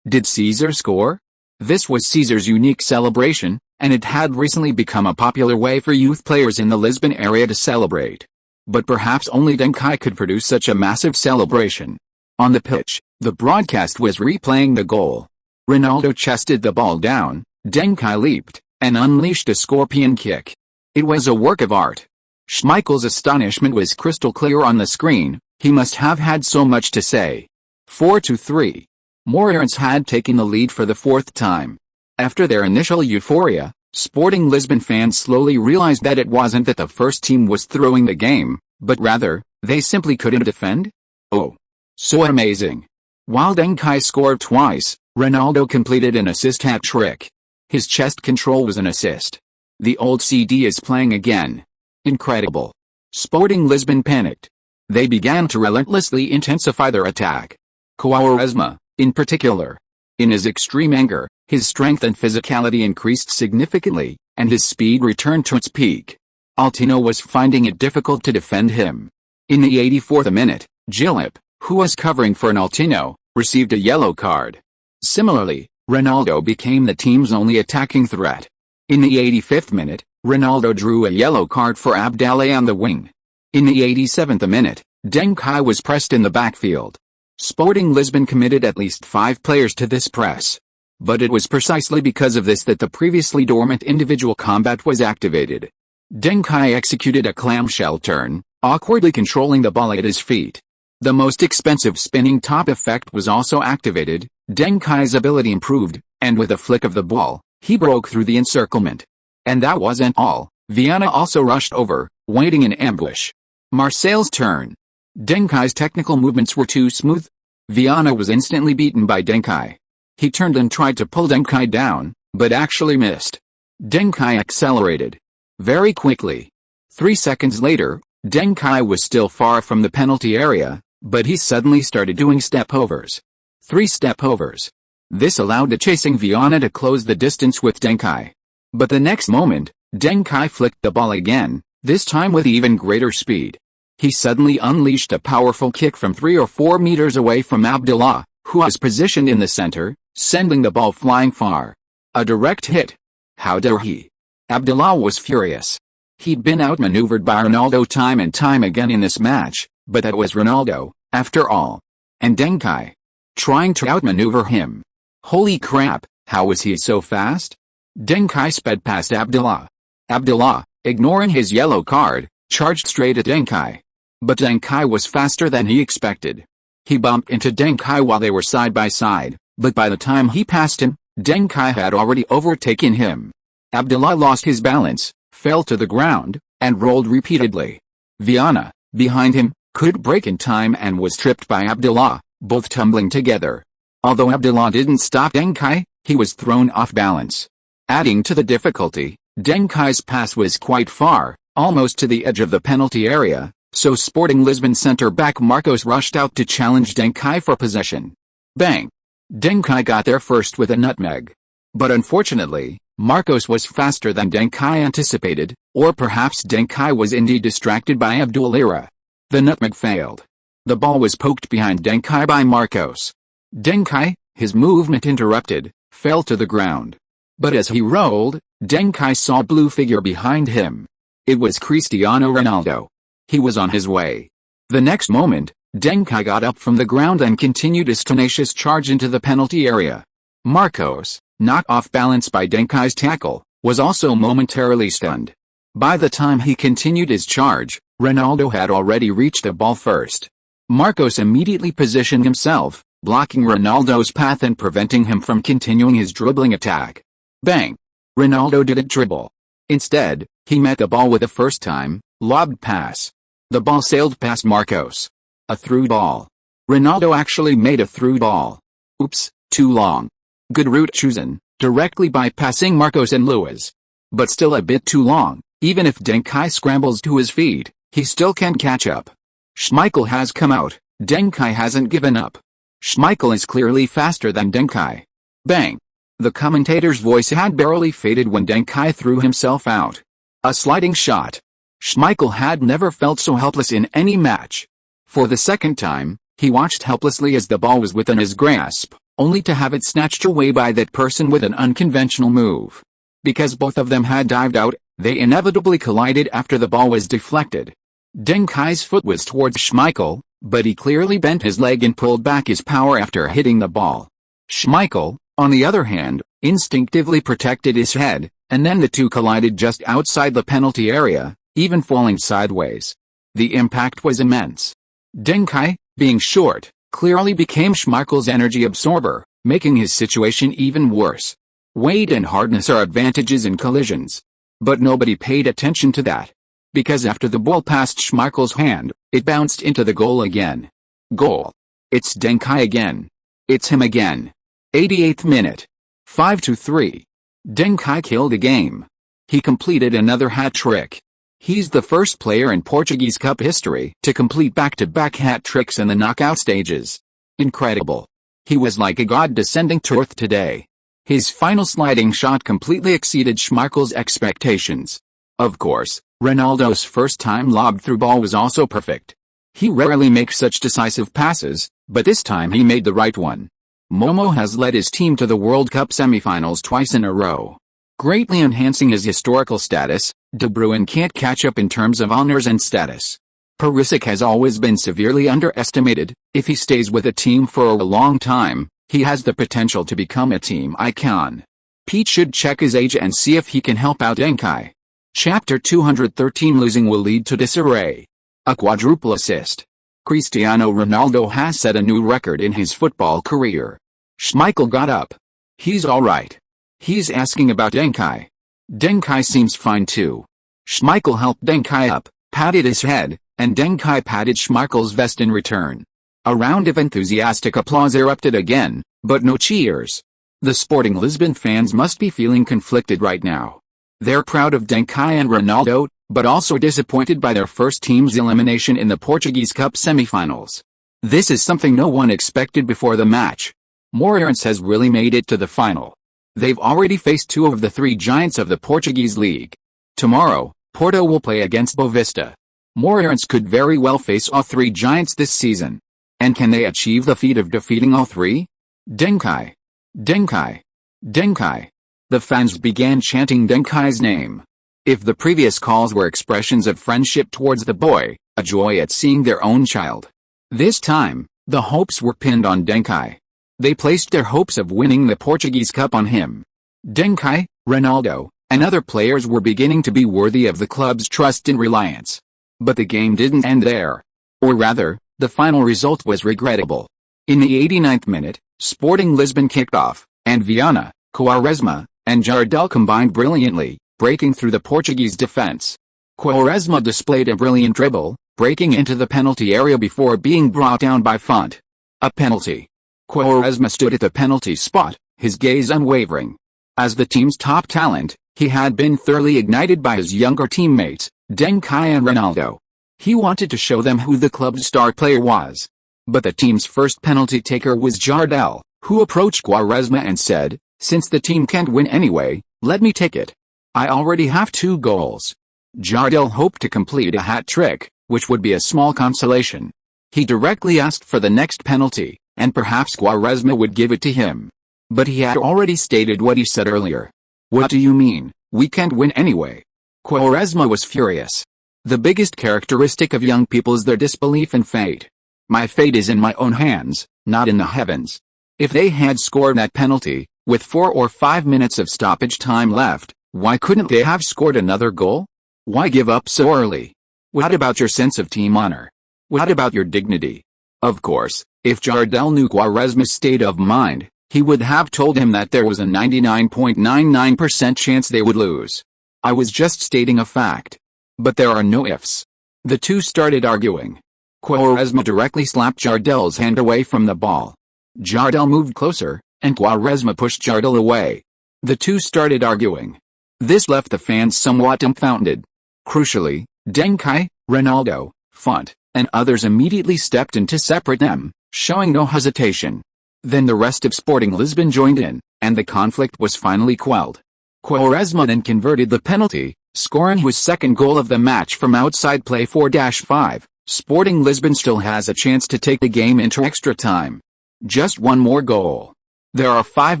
did Caesar score? This was Caesar's unique celebration, and it had recently become a popular way for youth players in the Lisbon area to celebrate. But perhaps only Deng Kai could produce such a massive celebration. On the pitch, the broadcast was replaying the goal. Ronaldo chested the ball down, Deng Kai leaped, and unleashed a scorpion kick. It was a work of art. Schmeichel's astonishment was crystal clear on the screen. He must have had so much to say. 4-3. Moreirense had taken the lead for the fourth time. After their initial euphoria, Sporting Lisbon fans slowly realized that it wasn't that the first team was throwing the game, but rather, they simply couldn't defend? Oh. So amazing. While Deng Kai scored twice, Ronaldo completed an assist hat-trick. His chest control was an assist. The old CD is playing again. Incredible. Sporting Lisbon panicked. They began to relentlessly intensify their attack. Quaresma, in particular. In his extreme anger, his strength and physicality increased significantly, and his speed returned to its peak. Altino was finding it difficult to defend him. In the 84th minute, Gillip, who was covering for Altino, received a yellow card. Similarly, Ronaldo became the team's only attacking threat. In the 85th minute, Ronaldo drew a yellow card for Abdallah on the wing. In the 87th minute, Deng Kai was pressed in the backfield. Sporting Lisbon committed at least 5 players to this press. But it was precisely because of this that the previously dormant individual combat was activated. Deng Kai executed a clamshell turn, awkwardly controlling the ball at his feet. The most expensive spinning top effect was also activated. Deng Kai's ability improved, and with a flick of the ball, he broke through the encirclement. And that wasn't all. Viana also rushed over, waiting in ambush. Marseille's turn. Deng Kai's technical movements were too smooth. Viana was instantly beaten by Deng Kai. He turned and tried to pull Deng Kai down, but actually missed. Deng Kai accelerated very quickly. 3 seconds later, Deng Kai was still far from the penalty area, but he suddenly started doing step-overs. 3 step-overs. This allowed the chasing Viana to close the distance with Deng Kai. But the next moment, Deng Kai flicked the ball again, this time with even greater speed. He suddenly unleashed a powerful kick from 3 or 4 meters away from Abdallah, who was positioned in the center, sending the ball flying far. A direct hit. How dare he? Abdallah was furious. He'd been outmaneuvered by Ronaldo time and time again in this match, but that was Ronaldo, after all. And Deng Kai, trying to outmaneuver him. Holy crap, how was he so fast? Deng Kai sped past Abdallah. Abdallah, ignoring his yellow card, charged straight at Deng Kai. But Deng Kai was faster than he expected. He bumped into Deng Kai while they were side by side, but by the time he passed him, Deng Kai had already overtaken him. Abdallah lost his balance, fell to the ground, and rolled repeatedly. Viana, behind him, couldn't break in time and was tripped by Abdallah, both tumbling together. Although Abdallah didn't stop Deng Kai, he was thrown off balance. Adding to the difficulty, Deng Kai's pass was quite far, almost to the edge of the penalty area, so Sporting Lisbon centre-back Marcos rushed out to challenge Deng Kai for possession. Bang! Deng Kai got there first with a nutmeg. But unfortunately, Marcos was faster than Deng Kai anticipated, or perhaps Deng Kai was indeed distracted by Abdullah. The nutmeg failed. The ball was poked behind Deng Kai by Marcos. Deng Kai, his movement interrupted, fell to the ground. But as he rolled, Deng Kai saw a blue figure behind him. It was Cristiano Ronaldo. He was on his way. The next moment, Deng Kai got up from the ground and continued his tenacious charge into the penalty area. Marcos, knocked off balance by Deng Kai's tackle, was also momentarily stunned. By the time he continued his charge, Ronaldo had already reached the ball first. Marcos immediately positioned himself, blocking Ronaldo's path and preventing him from continuing his dribbling attack. Bang! Ronaldo didn't dribble. Instead, he met the ball with a first-time, lobbed pass. The ball sailed past Marcos. A through ball. Ronaldo actually made a through ball. Oops, too long. Good route chosen, directly bypassing Marcos and Luis. But still a bit too long. Even if Deng Kai scrambles to his feet, he still can't catch up. Schmeichel has come out. Deng Kai hasn't given up. Schmeichel is clearly faster than Deng Kai. Bang! The commentator's voice had barely faded when Deng Kai threw himself out. A sliding shot. Schmeichel had never felt so helpless in any match. For the second time, he watched helplessly as the ball was within his grasp, only to have it snatched away by that person with an unconventional move. Because both of them had dived out, they inevitably collided after the ball was deflected. Deng Kai's foot was towards Schmeichel, but he clearly bent his leg and pulled back his power after hitting the ball. Schmeichel, on the other hand, instinctively protected his head, and then the two collided just outside the penalty area, even falling sideways. The impact was immense. Deng Kai, being short, clearly became Schmeichel's energy absorber, making his situation even worse. Weight and hardness are advantages in collisions. But nobody paid attention to that. Because after the ball passed Schmeichel's hand, it bounced into the goal again. Goal. It's Deng Kai again. It's him again. 88th minute. 5-3. Deng Kai killed the game. He completed another hat-trick. He's the first player in Portuguese Cup history to complete back-to-back hat-tricks in the knockout stages. Incredible. He was like a god descending to earth today. His final sliding shot completely exceeded Schmeichel's expectations. Of course, Ronaldo's first-time lobbed-through ball was also perfect. He rarely makes such decisive passes, but this time he made the right one. Momo has led his team to the World Cup semifinals twice in a row. Greatly enhancing his historical status, De Bruyne can't catch up in terms of honors and status. Perisic has always been severely underestimated. If he stays with a team for a long time, he has the potential to become a team icon. Pete should check his age and see if he can help out Deng Kai. Chapter 213. Losing will lead to disarray. A quadruple assist. Cristiano Ronaldo has set a new record in his football career. Schmeichel got up. He's alright. He's asking about Deng Kai. Deng Kai seems fine too. Schmeichel helped Deng Kai up, patted his head, and Deng Kai patted Schmeichel's vest in return. A round of enthusiastic applause erupted again, but no cheers. The Sporting Lisbon fans must be feeling conflicted right now. They're proud of Deng Kai and Ronaldo, but also disappointed by their first team's elimination in the Portuguese Cup semifinals. This is something no one expected before the match. Moreirense has really made it to the final. They've already faced two of the three giants of the Portuguese league. Tomorrow, Porto will play against Boavista. Moreirense could very well face all three giants this season. And can they achieve the feat of defeating all three? Deng Kai. Deng Kai. Deng Kai. The fans began chanting Deng Kai's name. If the previous calls were expressions of friendship towards the boy, a joy at seeing their own child, this time, the hopes were pinned on Deng Kai. They placed their hopes of winning the Portuguese Cup on him. Deng Kai, Ronaldo, and other players were beginning to be worthy of the club's trust and reliance. But the game didn't end there. Or rather, the final result was regrettable. In the 89th minute, Sporting Lisbon kicked off, and Viana, Quaresma, and Jardel combined brilliantly, breaking through the Portuguese defense. Quaresma displayed a brilliant dribble, breaking into the penalty area before being brought down by Font. A penalty. Quaresma stood at the penalty spot, his gaze unwavering. As the team's top talent, he had been thoroughly ignited by his younger teammates, Deng Kai and Ronaldo. He wanted to show them who the club's star player was. But the team's first penalty taker was Jardel, who approached Quaresma and said, "Since the team can't win anyway, let me take it. I already have 2 goals." Jardel hoped to complete a hat-trick, which would be a small consolation. He directly asked for the next penalty, and perhaps Quaresma would give it to him. But he had already stated what he said earlier. "What do you mean, we can't win anyway?" Quaresma was furious. The biggest characteristic of young people is their disbelief in fate. My fate is in my own hands, not in the heavens. If they had scored that penalty, with 4 or 5 minutes of stoppage time left, why couldn't they have scored another goal? Why give up so early? What about your sense of team honor? What about your dignity? Of course, if Jardel knew Quaresma's state of mind, he would have told him that there was a 99.99% chance they would lose. I was just stating a fact. But there are no ifs. The two started arguing. Quaresma directly slapped Jardel's hand away from the ball. Jardel moved closer, and Quaresma pushed Jardel away. The two started arguing. This left the fans somewhat dumbfounded. Crucially, Deng Kai, Ronaldo, Font, and others immediately stepped in to separate them, showing no hesitation. Then the rest of Sporting Lisbon joined in. and the conflict was finally quelled. Quaresma then converted the penalty, scoring his second goal of the match from outside play 4-5. Sporting Lisbon still has a chance to take the game into extra time. Just one more goal. There are 5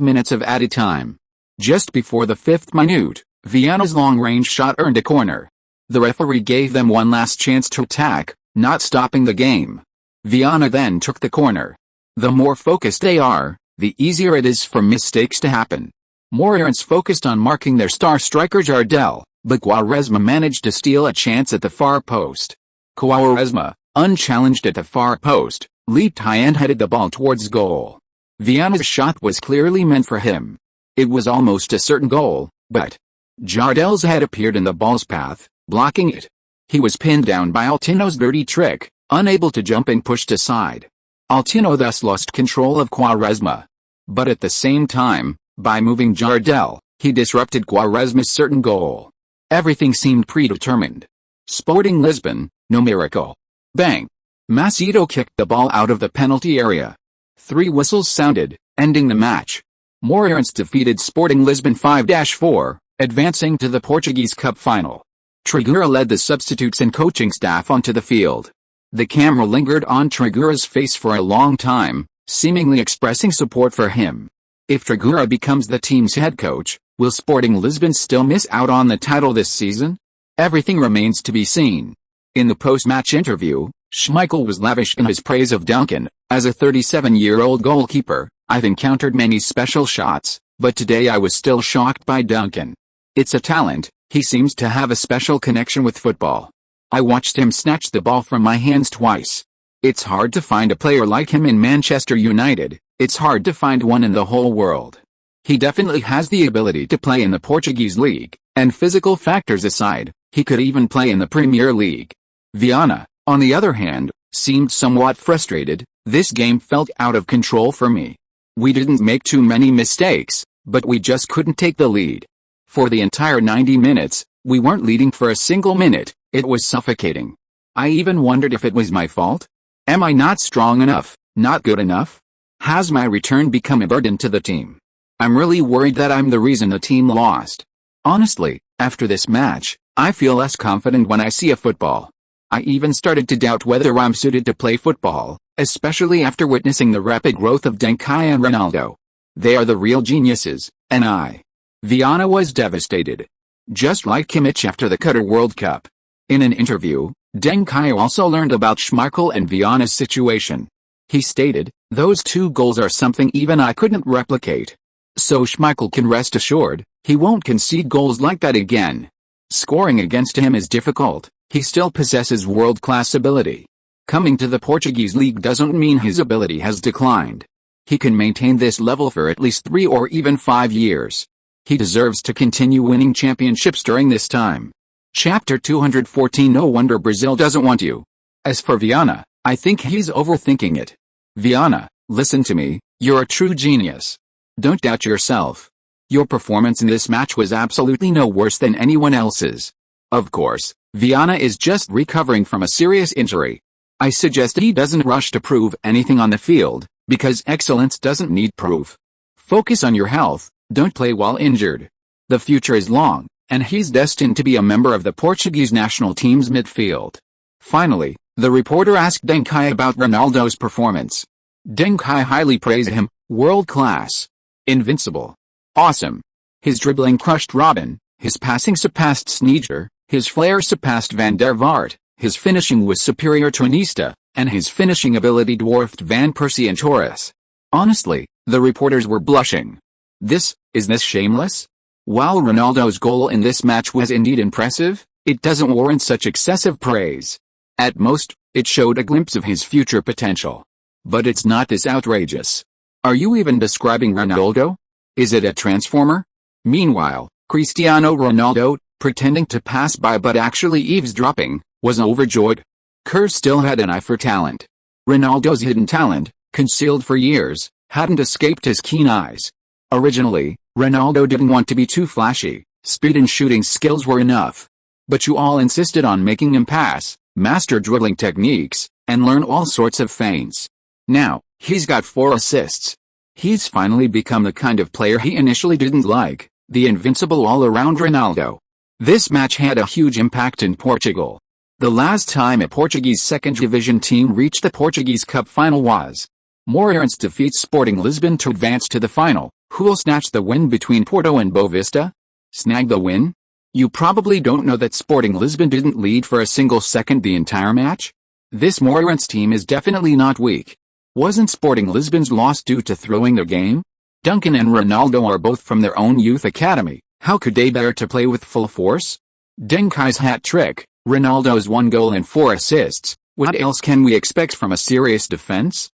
minutes of added time. Just before the 5th minute, Viana's long-range shot earned a corner. The referee gave them one last chance to attack, not stopping the game. Viana then took the corner. The more focused they are, the easier it is for mistakes to happen. Moreirense focused on marking their star striker Jardel, but Quaresma managed to steal a chance at the far post. Quaresma, unchallenged at the far post, leaped high and headed the ball towards goal. Viana's shot was clearly meant for him. It was almost a certain goal, but Jardel's head appeared in the ball's path, blocking it. He was pinned down by Altino's dirty trick, unable to jump and pushed aside. Altino thus lost control of Quaresma. But at the same time, by moving Jardel, he disrupted Quaresma's certain goal. Everything seemed predetermined. Sporting Lisbon, no miracle. Bang! Macedo kicked the ball out of the penalty area. 3 whistles sounded, ending the match. Moreirense defeated Sporting Lisbon 5-4, advancing to the Portuguese Cup final. Trigueira led the substitutes and coaching staff onto the field. The camera lingered on Trigueira's face for a long time, seemingly expressing support for him. If Trigueira becomes the team's head coach, will Sporting Lisbon still miss out on the title this season? Everything remains to be seen. In the post-match interview, Schmeichel was lavish in his praise of Duncan. As a 37-year-old goalkeeper, I've encountered many special shots, but today I was still shocked by Duncan. It's a talent, he seems to have a special connection with football. I watched him snatch the ball from my hands twice. It's hard to find a player like him in Manchester United, it's hard to find one in the whole world. He definitely has the ability to play in the Portuguese league, and physical factors aside, he could even play in the Premier League. Viana, on the other hand, seemed somewhat frustrated. This game felt out of control for me. We didn't make too many mistakes, but we just couldn't take the lead. For the entire 90 minutes, we weren't leading for a single minute. It was suffocating. I even wondered if it was my fault. Am I not strong enough, not good enough? Has my return become a burden to the team? I'm really worried that I'm the reason the team lost. Honestly, after this match, I feel less confident when I see a football. I even started to doubt whether I'm suited to play football, especially after witnessing the rapid growth of Deng Kai and Ronaldo. They are the real geniuses, and I. Viana was devastated. Just like Kimmich after the Qatar World Cup. In an interview, Deng Kai also learned about Schmeichel and Viana's situation. He stated, "Those 2 goals are something even I couldn't replicate. So Schmeichel can rest assured, he won't concede goals like that again. Scoring against him is difficult. He still possesses world-class ability. Coming to the Portuguese league doesn't mean his ability has declined. He can maintain this level for at least 3 or even 5 years. He deserves to continue winning championships during this time." Chapter 214. No wonder Brazil doesn't want you. As for Viana, I think he's overthinking it. Viana, listen to me, you're a true genius. Don't doubt yourself. Your performance in this match was absolutely no worse than anyone else's. Of course, Viana is just recovering from a serious injury. I suggest he doesn't rush to prove anything on the field, because excellence doesn't need proof. Focus on your health, don't play while injured. The future is long, and he's destined to be a member of the Portuguese national team's midfield. Finally, the reporter asked Deng Kai about Ronaldo's performance. Deng Kai highly praised him, world-class. Invincible. Awesome. His dribbling crushed Robin, his passing surpassed Sneijder, his flair surpassed Van der Vaart, his finishing was superior to Iniesta, and his finishing ability dwarfed Van Persie and Torres. Honestly, the reporters were blushing. Is this shameless? While Ronaldo's goal in this match was indeed impressive, it doesn't warrant such excessive praise. At most, it showed a glimpse of his future potential. But it's not this outrageous. Are you even describing Ronaldo? Is it a transformer? Meanwhile, Cristiano Ronaldo, pretending to pass by but actually eavesdropping, was overjoyed. Kerr still had an eye for talent. Ronaldo's hidden talent, concealed for years, hadn't escaped his keen eyes. Originally, Ronaldo didn't want to be too flashy, speed and shooting skills were enough. But you all insisted on making him pass, master dribbling techniques, and learn all sorts of feints. Now, he's got 4 assists. He's finally become the kind of player he initially didn't like, the invincible all-around Ronaldo. This match had a huge impact in Portugal. The last time a Portuguese second division team reached the Portuguese Cup final was Moreirense defeats Sporting Lisbon to advance to the final. Who'll snatch the win between Porto and Boavista? Snag the win? You probably don't know that Sporting Lisbon didn't lead for a single second the entire match. This Moreirense team is definitely not weak. Wasn't Sporting Lisbon's loss due to throwing their game? Duncan and Ronaldo are both from their own youth academy. How could they bear to play with full force? Deng Kai's hat-trick, Ronaldo's 1 goal and 4 assists. What else can we expect from a serious defense?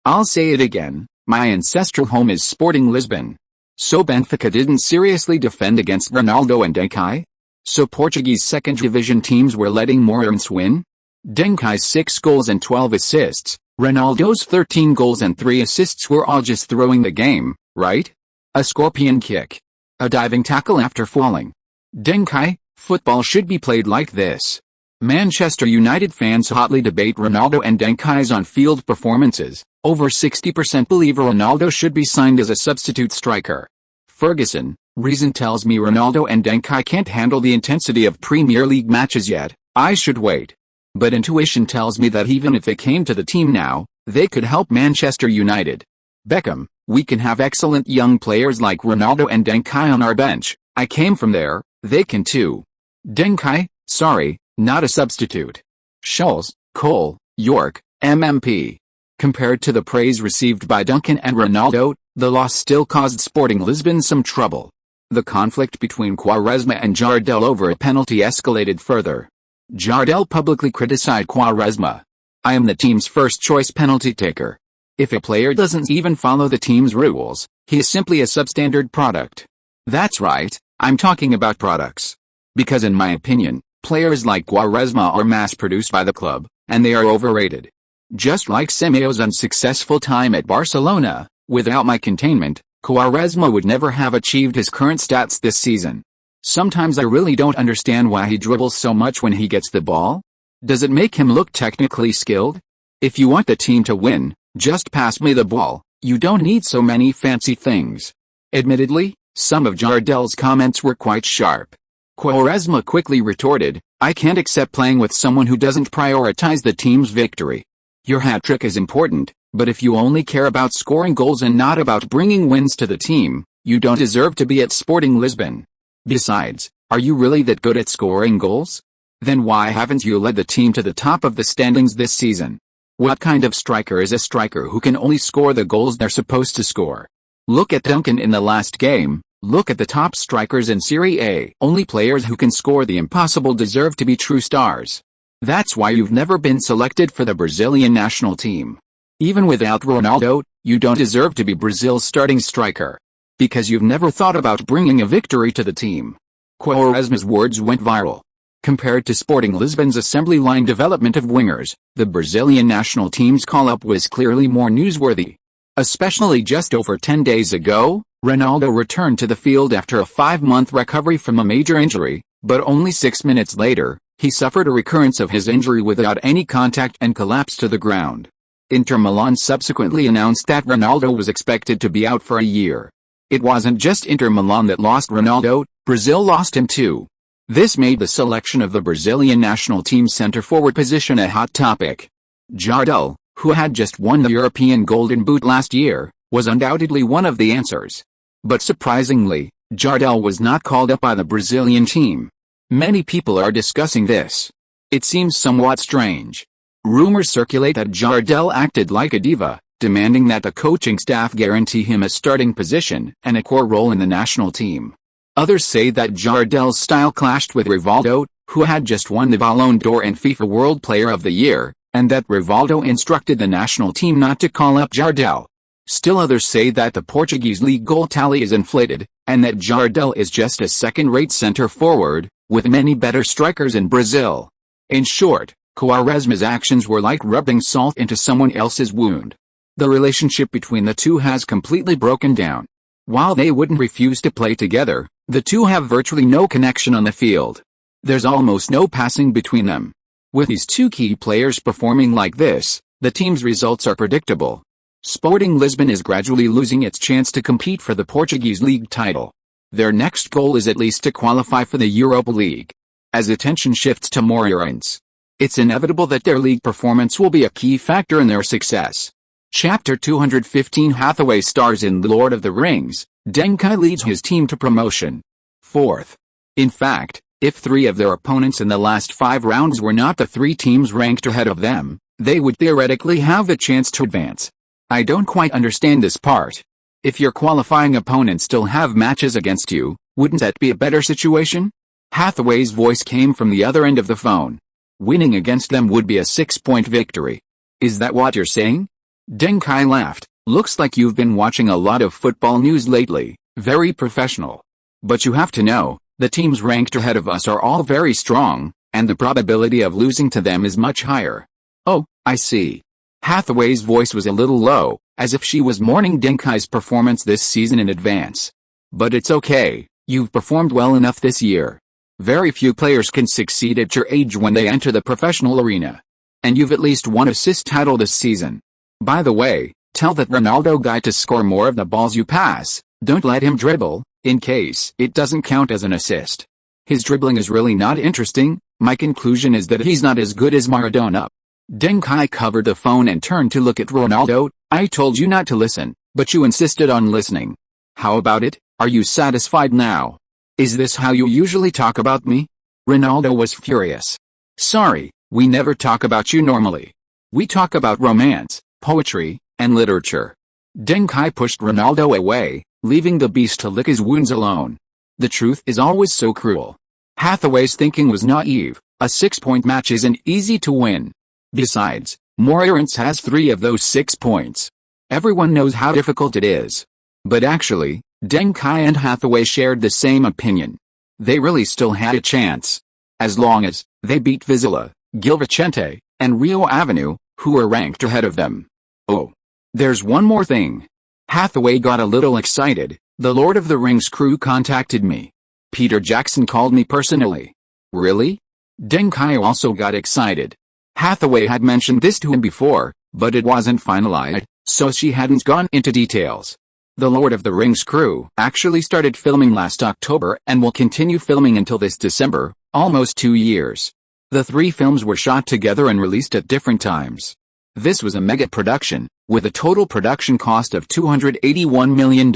I'll say it again, my ancestral home is Sporting Lisbon. So Benfica didn't seriously defend against Ronaldo and Deng Kai? So Portuguese second division teams were letting Moreirense win? Deng Kai's 6 goals and 12 assists, Ronaldo's 13 goals and 3 assists were all just throwing the game, right? A scorpion kick. A diving tackle after falling. Deng Kai, football should be played like this. Manchester United fans hotly debate Ronaldo and Deng Kai's on-field performances. Over 60% believe Ronaldo should be signed as a substitute striker. Ferguson, reason tells me Ronaldo and Deng Kai can't handle the intensity of Premier League matches yet, I should wait. But intuition tells me that even if they came to the team now, they could help Manchester United. Beckham, we can have excellent young players like Ronaldo and Deng Kai on our bench, I came from there, they can too. Deng Kai, sorry, not a substitute. Scholes, Cole, York, MMP. Compared to the praise received by Duncan and Ronaldo, the loss still caused Sporting Lisbon some trouble. The conflict between Quaresma and Jardel over a penalty escalated further. Jardel publicly criticized Quaresma. I am the team's first-choice penalty taker. If a player doesn't even follow the team's rules, he is simply a substandard product. That's right, I'm talking about products. Because in my opinion, players like Quaresma are mass-produced by the club, and they are overrated. Just like Semedo's unsuccessful time at Barcelona, without my containment, Quaresma would never have achieved his current stats this season. Sometimes I really don't understand why he dribbles so much when he gets the ball. Does it make him look technically skilled? If you want the team to win, just pass me the ball, you don't need so many fancy things. Admittedly, some of Jardel's comments were quite sharp. Quaresma quickly retorted, I can't accept playing with someone who doesn't prioritize the team's victory. Your hat-trick is important, but if you only care about scoring goals and not about bringing wins to the team, you don't deserve to be at Sporting Lisbon. Besides, are you really that good at scoring goals? Then why haven't you led the team to the top of the standings this season? What kind of striker is a striker who can only score the goals they're supposed to score? Look at Duncan in the last game. Look at the top strikers in Serie A. Only players who can score the impossible deserve to be true stars. That's why you've never been selected for the Brazilian national team. Even without Ronaldo, you don't deserve to be Brazil's starting striker. Because you've never thought about bringing a victory to the team. Quaresma's words went viral. Compared to Sporting Lisbon's assembly line development of wingers, the Brazilian national team's call-up was clearly more newsworthy. Especially just over 10 days ago, Ronaldo returned to the field after a 5-month recovery from a major injury, but only 6 minutes later, he suffered a recurrence of his injury without any contact and collapsed to the ground. Inter Milan subsequently announced that Ronaldo was expected to be out for a year. It wasn't just Inter Milan that lost Ronaldo, Brazil lost him too. This made the selection of the Brazilian national team center-forward position a hot topic. Jardel, who had just won the European Golden Boot last year, was undoubtedly one of the answers. But surprisingly, Jardel was not called up by the Brazilian team. Many people are discussing this. It seems somewhat strange. Rumors circulate that Jardel acted like a diva, demanding that the coaching staff guarantee him a starting position and a core role in the national team. Others say that Jardel's style clashed with Rivaldo, who had just won the Ballon d'Or and FIFA World Player of the Year, and that Rivaldo instructed the national team not to call up Jardel. Still others say that the Portuguese league goal tally is inflated, and that Jardel is just a second-rate center-forward, with many better strikers in Brazil. In short, Quaresma's actions were like rubbing salt into someone else's wound. The relationship between the two has completely broken down. While they wouldn't refuse to play together, the two have virtually no connection on the field. There's almost no passing between them. With these two key players performing like this, the team's results are predictable. Sporting Lisbon is gradually losing its chance to compete for the Portuguese league title. Their next goal is at least to qualify for the Europa League. As attention shifts to Moreirense, it's inevitable that their league performance will be a key factor in their success. Chapter 215 Hathaway stars in The Lord of the Rings. Deng Kai leads his team to promotion. Fourth. In fact, if 3 of their opponents in the last 5 rounds were not the 3 teams ranked ahead of them, they would theoretically have a chance to advance. I don't quite understand this part. If your qualifying opponents still have matches against you, wouldn't that be a better situation? Hathaway's voice came from the other end of the phone. Winning against them would be a 6-point victory. Is that what you're saying? Deng Kai laughed. Looks like you've been watching a lot of football news lately. Very professional. But you have to know, the teams ranked ahead of us are all very strong, and the probability of losing to them is much higher. Oh, I see. Hathaway's voice was a little low, as if she was mourning Deng Kai's performance this season in advance. But it's okay, you've performed well enough this year. Very few players can succeed at your age when they enter the professional arena. And you've at least won assist title this season. By the way, tell that Ronaldo guy to score more of the balls you pass. Don't let him dribble, in case it doesn't count as an assist. His dribbling is really not interesting. My conclusion is that he's not as good as Maradona. Deng Kai covered the phone and turned to look at Ronaldo. I told you not to listen, but you insisted on listening. How about it? Are you satisfied now? Is this how you usually talk about me? Ronaldo was furious. Sorry, we never talk about you normally. We talk about romance, poetry, and literature. Deng Kai pushed Ronaldo away, leaving the beast to lick his wounds alone. The truth is always so cruel. Hathaway's thinking was naive. A 6-point match isn't easy to win. Besides, Moreirense has 3 of those 6 points. Everyone knows how difficult it is. But actually, Deng Kai and Hathaway shared the same opinion. They really still had a chance. As long as they beat Vizela, Gil Vicente, and Rio Avenue, who were ranked ahead of them. Oh. There's one more thing. Hathaway got a little excited. The Lord of the Rings crew contacted me. Peter Jackson called me personally. Really? Deng Kai also got excited. Hathaway had mentioned this to him before, but it wasn't finalized, so she hadn't gone into details. The Lord of the Rings crew actually started filming last October and will continue filming until this December, almost 2 years. The 3 films were shot together and released at different times. This was a mega production, with a total production cost of $281 million.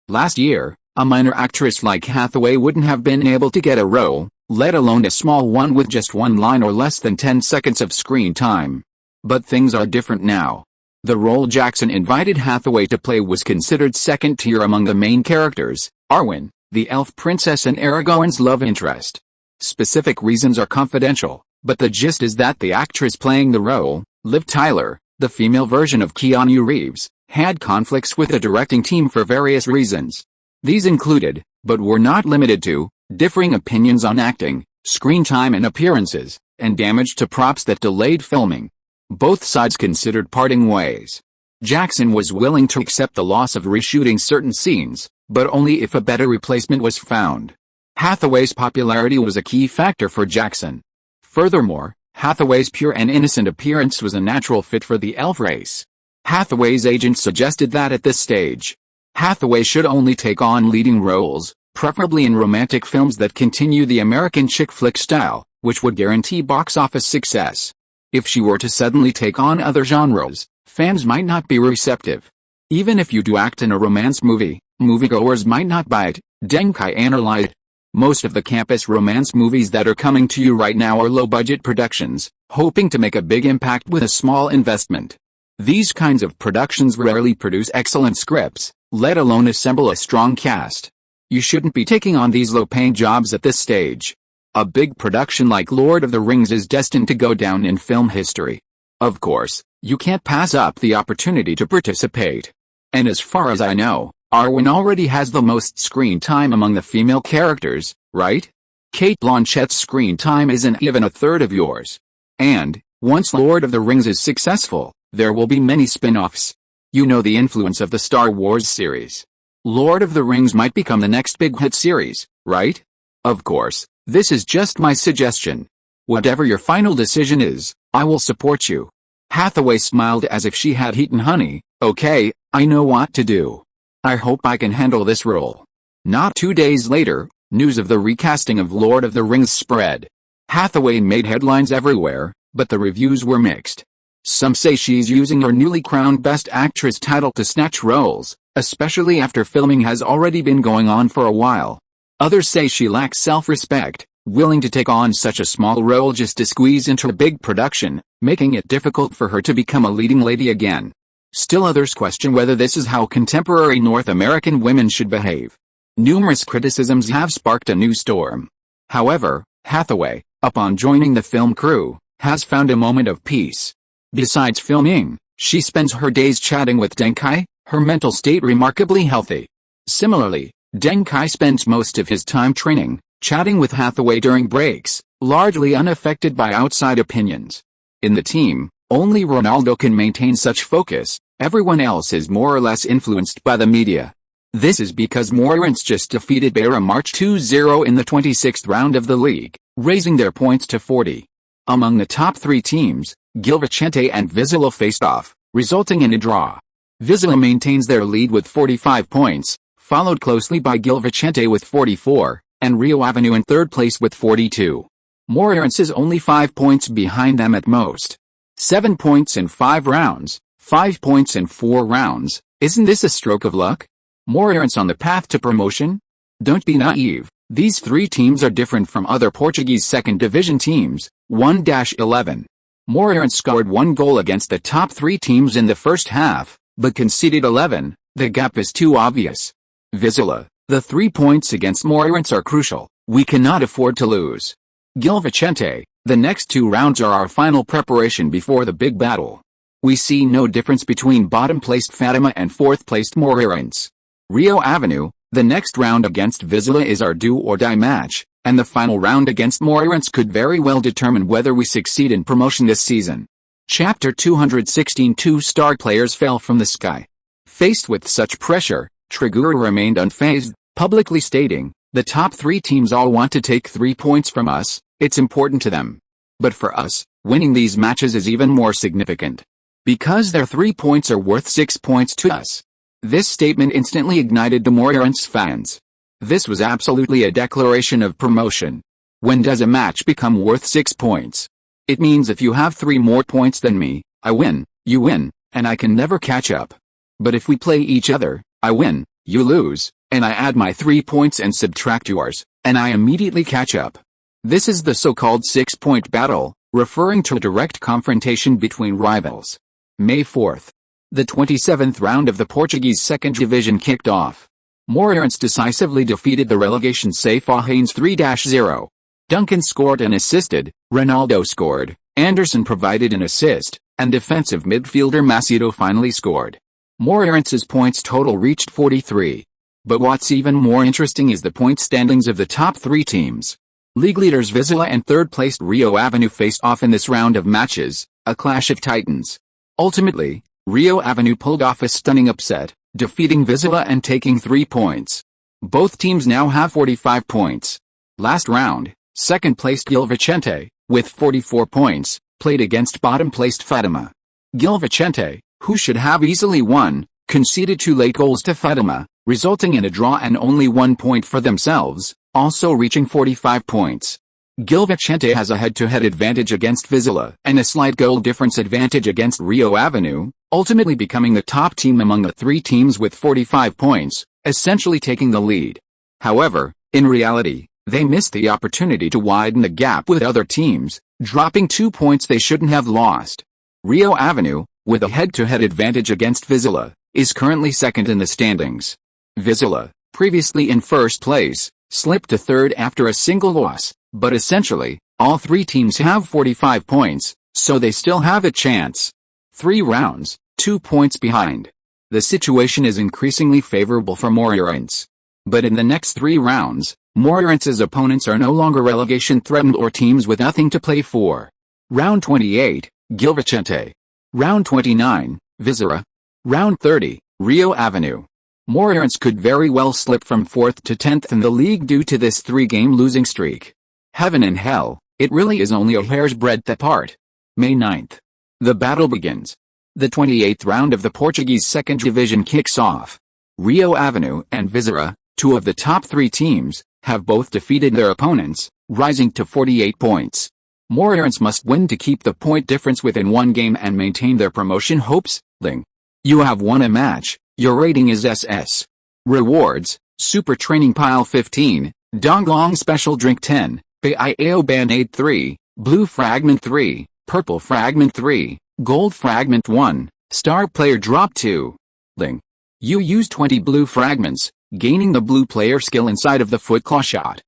Last year, a minor actress like Hathaway wouldn't have been able to get a role, let alone a small one with just 1 line or less than 10 seconds of screen time. But things are different now. The role Jackson invited Hathaway to play was considered second tier among the main characters, Arwen, the elf princess and Aragorn's love interest. Specific reasons are confidential, but the gist is that the actress playing the role, Liv Tyler, the female version of Keanu Reeves, had conflicts with the directing team for various reasons. These included, but were not limited to, differing opinions on acting, screen time and appearances, and damage to props that delayed filming. Both sides considered parting ways. Jackson was willing to accept the loss of reshooting certain scenes, but only if a better replacement was found. Hathaway's popularity was a key factor for Jackson. Furthermore, Hathaway's pure and innocent appearance was a natural fit for the elf race. Hathaway's agent suggested that at this stage, Hathaway should only take on leading roles, preferably in romantic films that continue the American chick flick style, which would guarantee box office success. If she were to suddenly take on other genres, fans might not be receptive. Even if you do act in a romance movie, moviegoers might not buy it, Deng Kai analyzed. Most of the campus romance movies that are coming to you right now are low-budget productions, hoping to make a big impact with a small investment. These kinds of productions rarely produce excellent scripts, let alone assemble a strong cast. You shouldn't be taking on these low-paying jobs at this stage. A big production like Lord of the Rings is destined to go down in film history. Of course, you can't pass up the opportunity to participate. And as far as I know, Arwen already has the most screen time among the female characters, right? Cate Blanchett's screen time isn't even a third of yours. And, once Lord of the Rings is successful, there will be many spin-offs. You know the influence of the Star Wars series. Lord of the Rings might become the next big hit series, right? Of course, this is just my suggestion. Whatever your final decision is, I will support you. Hathaway smiled as if she had eaten honey. Okay, I know what to do. I hope I can handle this role. Not 2 days later, news of the recasting of Lord of the Rings spread. Hathaway made headlines everywhere, but the reviews were mixed. Some say she's using her newly crowned Best Actress title to snatch roles, especially after filming has already been going on for a while. Others say she lacks self-respect, willing to take on such a small role just to squeeze into a big production, making it difficult for her to become a leading lady again. Still others question whether this is how contemporary North American women should behave. Numerous criticisms have sparked a new storm. However, Hathaway, upon joining the film crew, has found a moment of peace. Besides filming, she spends her days chatting with Deng Kai, her mental state remarkably healthy. Similarly, Deng Kai spends most of his time training, chatting with Hathaway during breaks, largely unaffected by outside opinions. In the team, only Ronaldo can maintain such focus, everyone else is more or less influenced by the media. This is because Moreirense just defeated Beira March 2-0 in the 26th round of the league, raising their points to 40. Among the top 3 teams, Gil Vicente and Vizela faced off, resulting in a draw. Vizela maintains their lead with 45 points, followed closely by Gil Vicente with 44, and Rio Avenue in third place with 42. Moreirense is only 5 points behind them at most. 7 points in 5 rounds, 5 points in 4 rounds, isn't this a stroke of luck? Moreirense on the path to promotion? Don't be naive, these 3 teams are different from other Portuguese second division teams. 1-11. Moreirense scored 1 goal against the top 3 teams in the first half, but conceded 11, the gap is too obvious. Vizela, the 3 points against Moreirense are crucial, we cannot afford to lose. Gil Vicente, the next 2 rounds are our final preparation before the big battle. We see no difference between bottom-placed Fatima and 4th-placed Moreirense. Rio Avenue, the next round against Vizela is our do-or-die match, and the final round against Moreirense could very well determine whether we succeed in promotion this season. Chapter 216 2 star players fell from the sky. Faced with such pressure, Trigura remained unfazed, publicly stating, "The top 3 teams all want to take 3 points from us, it's important to them. But for us, winning these matches is even more significant. Because their 3 points are worth 6 points to us." This statement instantly ignited the Moreirense fans. This was absolutely a declaration of promotion. When does a match become worth 6 points? It means if you have 3 more points than me, I win, you win, and I can never catch up. But if we play each other, I win, you lose, and I add my 3 points and subtract yours, and I immediately catch up. This is the so-called 6-point battle, referring to a direct confrontation between rivals. May 4th. The 27th round of the Portuguese second division kicked off. Moreirense decisively defeated the relegation safe Awakens 3-0. Duncan scored and assisted, Ronaldo scored, Anderson provided an assist, and defensive midfielder Macedo finally scored. Moreirense's points total reached 43. But what's even more interesting is the point standings of the top 3 teams. League leaders Vizela and third-placed Rio Avenue faced off in this round of matches, a clash of titans. Ultimately, Rio Avenue pulled off a stunning upset, defeating Vizela and taking 3 points. Both teams now have 45 points. Last round, second-placed Gil Vicente, with 44 points, played against bottom-placed Fatima. Gil Vicente, who should have easily won, conceded 2 late goals to Fatima, resulting in a draw and only 1 point for themselves, also reaching 45 points. Gil Vicente has a head-to-head advantage against Vizela and a slight goal difference advantage against Rio Avenue, ultimately becoming the top team among the 3 teams with 45 points, essentially taking the lead. However, in reality, they missed the opportunity to widen the gap with other teams, dropping 2 points they shouldn't have lost. Rio Avenue, with a head-to-head advantage against Vizela, is currently second in the standings. Vizela, previously in first place, slipped to third after a single loss, but essentially, all 3 teams have 45 points, so they still have a chance. 3 rounds, 2 points behind. The situation is increasingly favorable for Moreirense. But in the next 3 rounds, Moreirense's opponents are no longer relegation-threatened or teams with nothing to play for. Round 28, Gil Vicente. Round 29, Vizela. Round 30, Rio Avenue. Moreirense could very well slip from 4th to 10th in the league due to this 3-game losing streak. Heaven and hell, it really is only a hair's breadth apart. May 9th. The battle begins. The 28th round of the Portuguese second division kicks off. Rio Ave and Visera, two of the top three teams, have both defeated their opponents, rising to 48 points. Moreirense must win to keep the point difference within one game and maintain their promotion hopes. You have won a match. Your rating is SS. Rewards: Super Training Pile 15, Donglong Special Drink 10, Paiao Band-Aid 3, Blue Fragment 3, Purple Fragment 3, Gold Fragment 1, Star Player Drop 2. You use 20 blue fragments, gaining the blue player skill inside of the foot claw shot.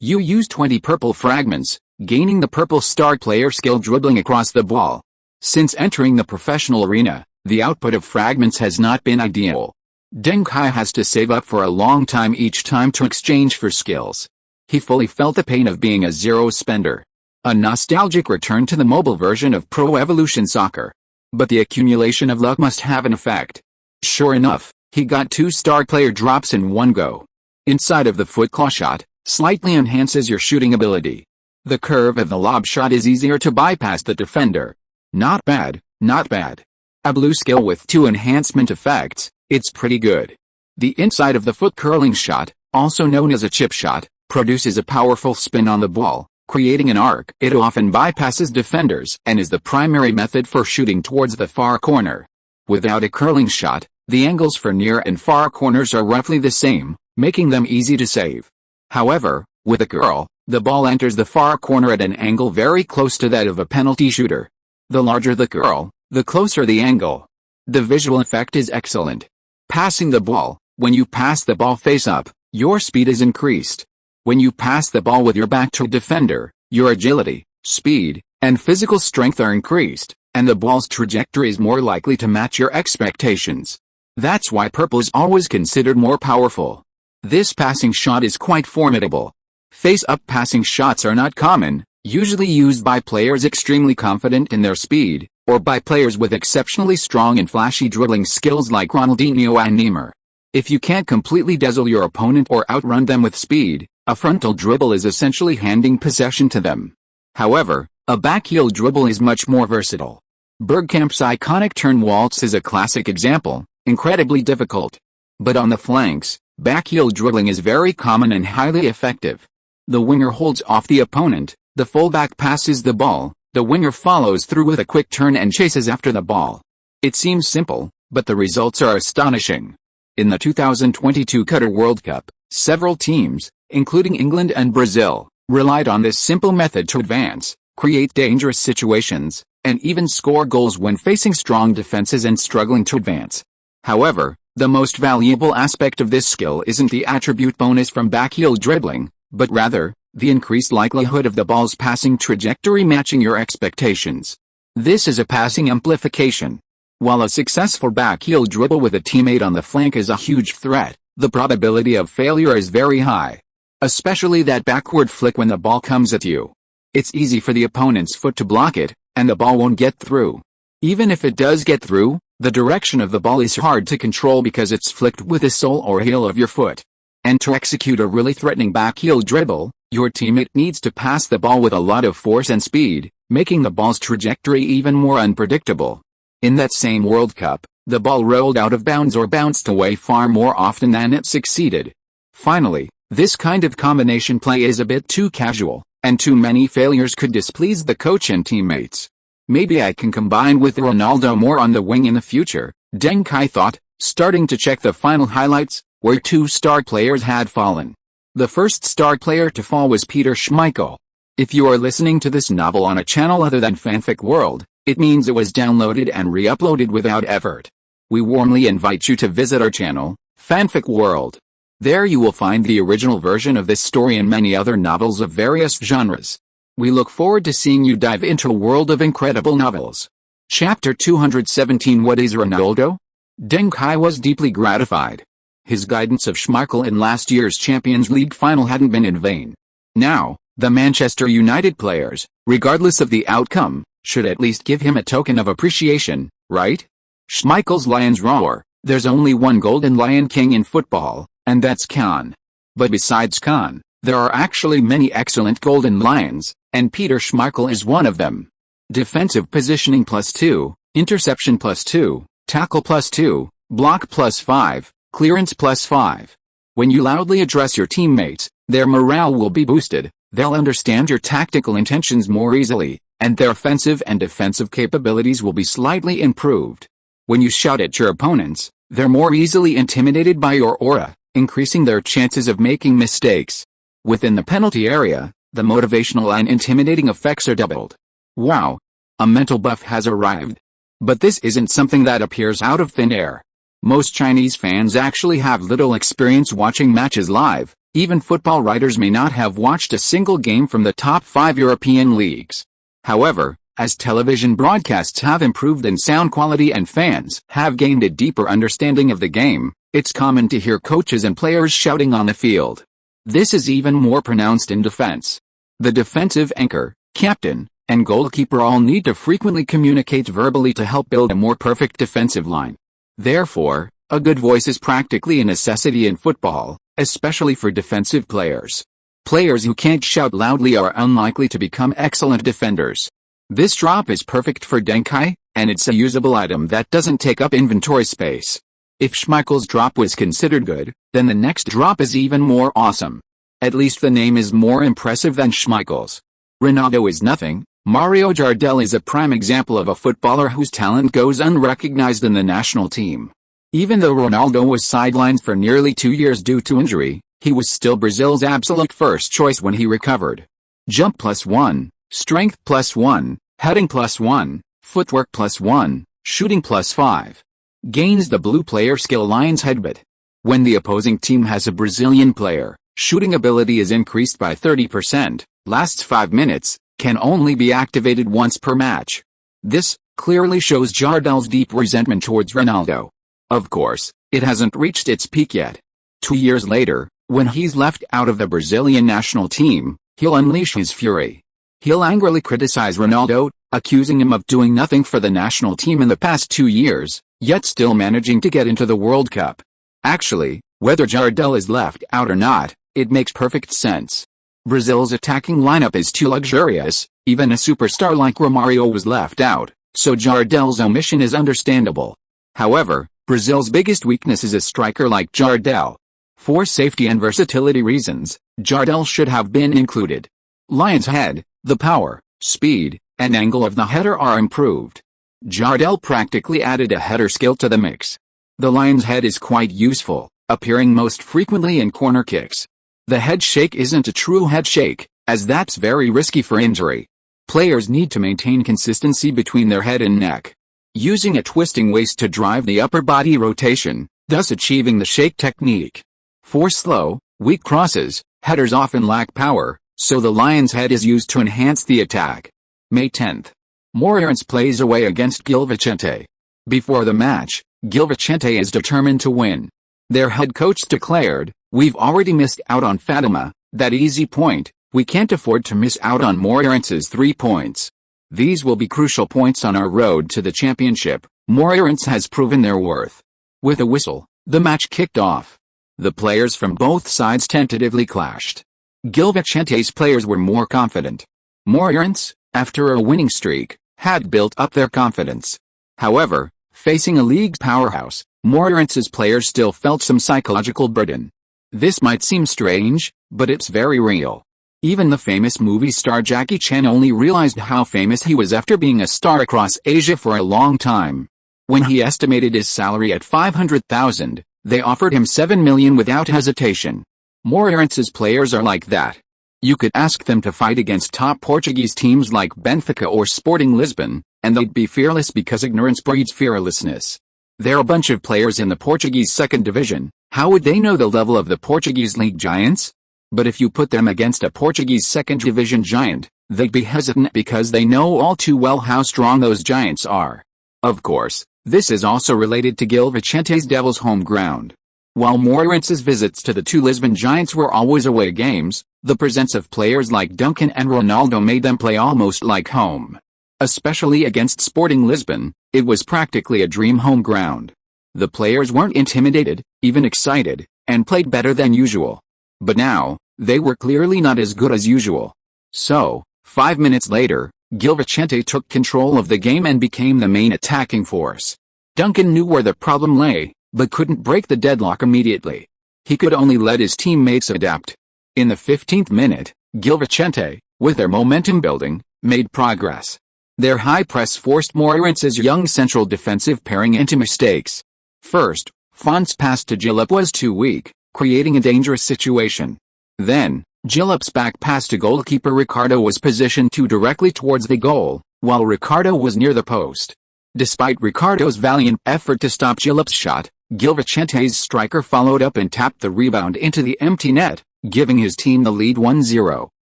You use 20 purple fragments, gaining the purple star player skill dribbling across the ball. Since entering the professional arena, the output of fragments has not been ideal. Deng Kai has to save up for a long time each time to exchange for skills. He fully felt the pain of being a zero spender. A nostalgic return to the mobile version of Pro Evolution Soccer. But the accumulation of luck must have an effect. Sure enough, he got 2 star player drops in one go. Inside of the foot claw shot, slightly enhances your shooting ability. The curve of the lob shot is easier to bypass the defender. Not bad, not bad. A blue skill with 2 enhancement effects, it's pretty good. The inside of the foot curling shot, also known as a chip shot, produces a powerful spin on the ball, creating an arc. It often bypasses defenders and is the primary method for shooting towards the far corner. Without a curling shot, the angles for near and far corners are roughly the same, making them easy to save. However, with a curl, the ball enters the far corner at an angle very close to that of a penalty shooter. The larger the curl, the closer the angle. The visual effect is excellent. Passing the ball: when you pass the ball face up, your speed is increased. When you pass the ball with your back to a defender, your agility, speed, and physical strength are increased, and the ball's trajectory is more likely to match your expectations. That's why purple is always considered more powerful. This passing shot is quite formidable. Face-up passing shots are not common, usually used by players extremely confident in their speed, or by players with exceptionally strong and flashy dribbling skills like Ronaldinho and Neymar. If you can't completely dazzle your opponent or outrun them with speed, a frontal dribble is essentially handing possession to them. However, a backheel dribble is much more versatile. Bergkamp's iconic turn waltz is a classic example, incredibly difficult. But on the flanks, backheel dribbling is very common and highly effective. The winger holds off the opponent, the fullback passes the ball, the winger follows through with a quick turn and chases after the ball. It seems simple, but the results are astonishing. In the 2022 Qatar World Cup, several teams, including England and Brazil, relied on this simple method to advance, create dangerous situations, and even score goals when facing strong defenses and struggling to advance. However, the most valuable aspect of this skill isn't the attribute bonus from backheel dribbling, but rather, the increased likelihood of the ball's passing trajectory matching your expectations. This is a passing amplification. While a successful backheel dribble with a teammate on the flank is a huge threat, the probability of failure is very high. Especially that backward flick when the ball comes at you. It's easy for the opponent's foot to block it, and the ball won't get through. Even if it does get through, the direction of the ball is hard to control because it's flicked with the sole or heel of your foot. And to execute a really threatening backheel dribble, your teammate needs to pass the ball with a lot of force and speed, making the ball's trajectory even more unpredictable. In that same World Cup, the ball rolled out of bounds or bounced away far more often than it succeeded. Finally, this kind of combination play is a bit too casual, and too many failures could displease the coach and teammates. Maybe I can combine with Ronaldo more on the wing in the future, Deng Kai thought, starting to check the final highlights, where 2 star players had fallen. The first star player to fall was Peter Schmeichel. If you are listening to this novel on a channel other than Fanfic World, it means it was downloaded and re-uploaded without effort. We warmly invite you to visit our channel, Fanfic World. There you will find the original version of this story and many other novels of various genres. We look forward to seeing you dive into a world of incredible novels. Chapter 217 What is Ronaldo? Deng Kai was deeply gratified. His guidance of Schmeichel in last year's Champions League final hadn't been in vain. Now, the Manchester United players, regardless of the outcome, should at least give him a token of appreciation, right? Schmeichel's Lions roar: there's only one golden lion king in football, and that's Khan. But besides Khan, there are actually many excellent golden lions, and Peter Schmeichel is one of them. defensive positioning +2, interception +2, tackle +2, block +5, clearance +5. When you loudly address your teammates, their morale will be boosted, they'll understand your tactical intentions more easily, and their offensive and defensive capabilities will be slightly improved. When you shout at your opponents, they're more easily intimidated by your aura, increasing their chances of making mistakes. Within the penalty area, the motivational and intimidating effects are doubled. Wow! A mental buff has arrived. But this isn't something that appears out of thin air. Most Chinese fans actually have little experience watching matches live. Even football writers may not have watched a single game from the top 5 European leagues. However, as television broadcasts have improved in sound quality and fans have gained a deeper understanding of the game, it's common to hear coaches and players shouting on the field. This is even more pronounced in defense. The defensive anchor, captain, and goalkeeper all need to frequently communicate verbally to help build a more perfect defensive line. Therefore, a good voice is practically a necessity in football, especially for defensive players. Players who can't shout loudly are unlikely to become excellent defenders. This drop is perfect for Deng Kai, and it's a usable item that doesn't take up inventory space. If Schmeichel's drop was considered good, then the next drop is even more awesome. At least the name is more impressive than Schmeichel's. Ronaldo is nothing. Mario Jardel is a prime example of a footballer whose talent goes unrecognized in the national team. Even though Ronaldo was sidelined for nearly 2 years due to injury, he was still Brazil's absolute first choice when he recovered. Jump +1, strength +1, heading +1, footwork +1, shooting +5. Gains the blue player skill Lions headbutt. When the opposing team has a Brazilian player, shooting ability is increased by 30%, lasts 5 minutes, can only be activated once per match. This clearly shows Jardel's deep resentment towards Ronaldo. Of course, it hasn't reached its peak yet. 2 years later, when he's left out of the Brazilian national team, he'll unleash his fury. He'll angrily criticize Ronaldo, accusing him of doing nothing for the national team in the past 2 years, yet still managing to get into the World Cup. Actually, whether Jardel is left out or not, it makes perfect sense. Brazil's attacking lineup is too luxurious, even a superstar like Romario was left out, so Jardel's omission is understandable. However, Brazil's biggest weakness is a striker like Jardel. For safety and versatility reasons, Jardel should have been included. Lion's head, the power, speed, and angle of the header are improved. Jardel practically added a header skill to the mix. The Lion's head is quite useful, appearing most frequently in corner kicks. The head shake isn't a true head shake, as that's very risky for injury. Players need to maintain consistency between their head and neck, using a twisting waist to drive the upper body rotation, thus achieving the shake technique. For slow, weak crosses, headers often lack power, so the Lion's head is used to enhance the attack. May 10th. Moreirense plays away against Gil Vicente. Before the match, Gil Vicente is determined to win. Their head coach declared, "We've already missed out on Fatima, that easy point, we can't afford to miss out on Moreirense's 3 points. These will be crucial points on our road to the championship." Moreirense has proven their worth. With a whistle, the match kicked off. The players from both sides tentatively clashed. Gil Vicente's players were more confident. Moreirense, after a winning streak, had built up their confidence. However, facing a league powerhouse, Moreirense's players still felt some psychological burden. This might seem strange, but it's very real. Even the famous movie star Jackie Chan only realized how famous he was after being a star across Asia for a long time. When he estimated his salary at 500,000, they offered him 7 million without hesitation. Moreirense's players are like that. You could ask them to fight against top Portuguese teams like Benfica or Sporting Lisbon, and they'd be fearless because ignorance breeds fearlessness. They're a bunch of players in the Portuguese second division. How would they know the level of the Portuguese league giants? But if you put them against a Portuguese second division giant, they'd be hesitant because they know all too well how strong those giants are. Of course, this is also related to Gil Vicente's Devils' home ground. While Moreirense's visits to the 2 Lisbon giants were always away games, the presence of players like Duncan and Ronaldo made them play almost like home. Especially against Sporting Lisbon, it was practically a dream home ground. The players weren't intimidated, even excited, and played better than usual. But now, they were clearly not as good as usual. So, 5 minutes later, Gil Vicente took control of the game and became the main attacking force. Duncan knew where the problem lay, but couldn't break the deadlock immediately. He could only let his teammates adapt. In the 15th minute, Gil Vicente, with their momentum building, made progress. Their high press forced Moreirense's young central defensive pairing into mistakes. First, Font's pass to Gillip was too weak, creating a dangerous situation. Then, Gillip's back pass to goalkeeper Ricardo was positioned too directly towards the goal, while Ricardo was near the post. Despite Ricardo's valiant effort to stop Gillip's shot, Gil Vicente's striker followed up and tapped the rebound into the empty net, giving his team the lead 1-0.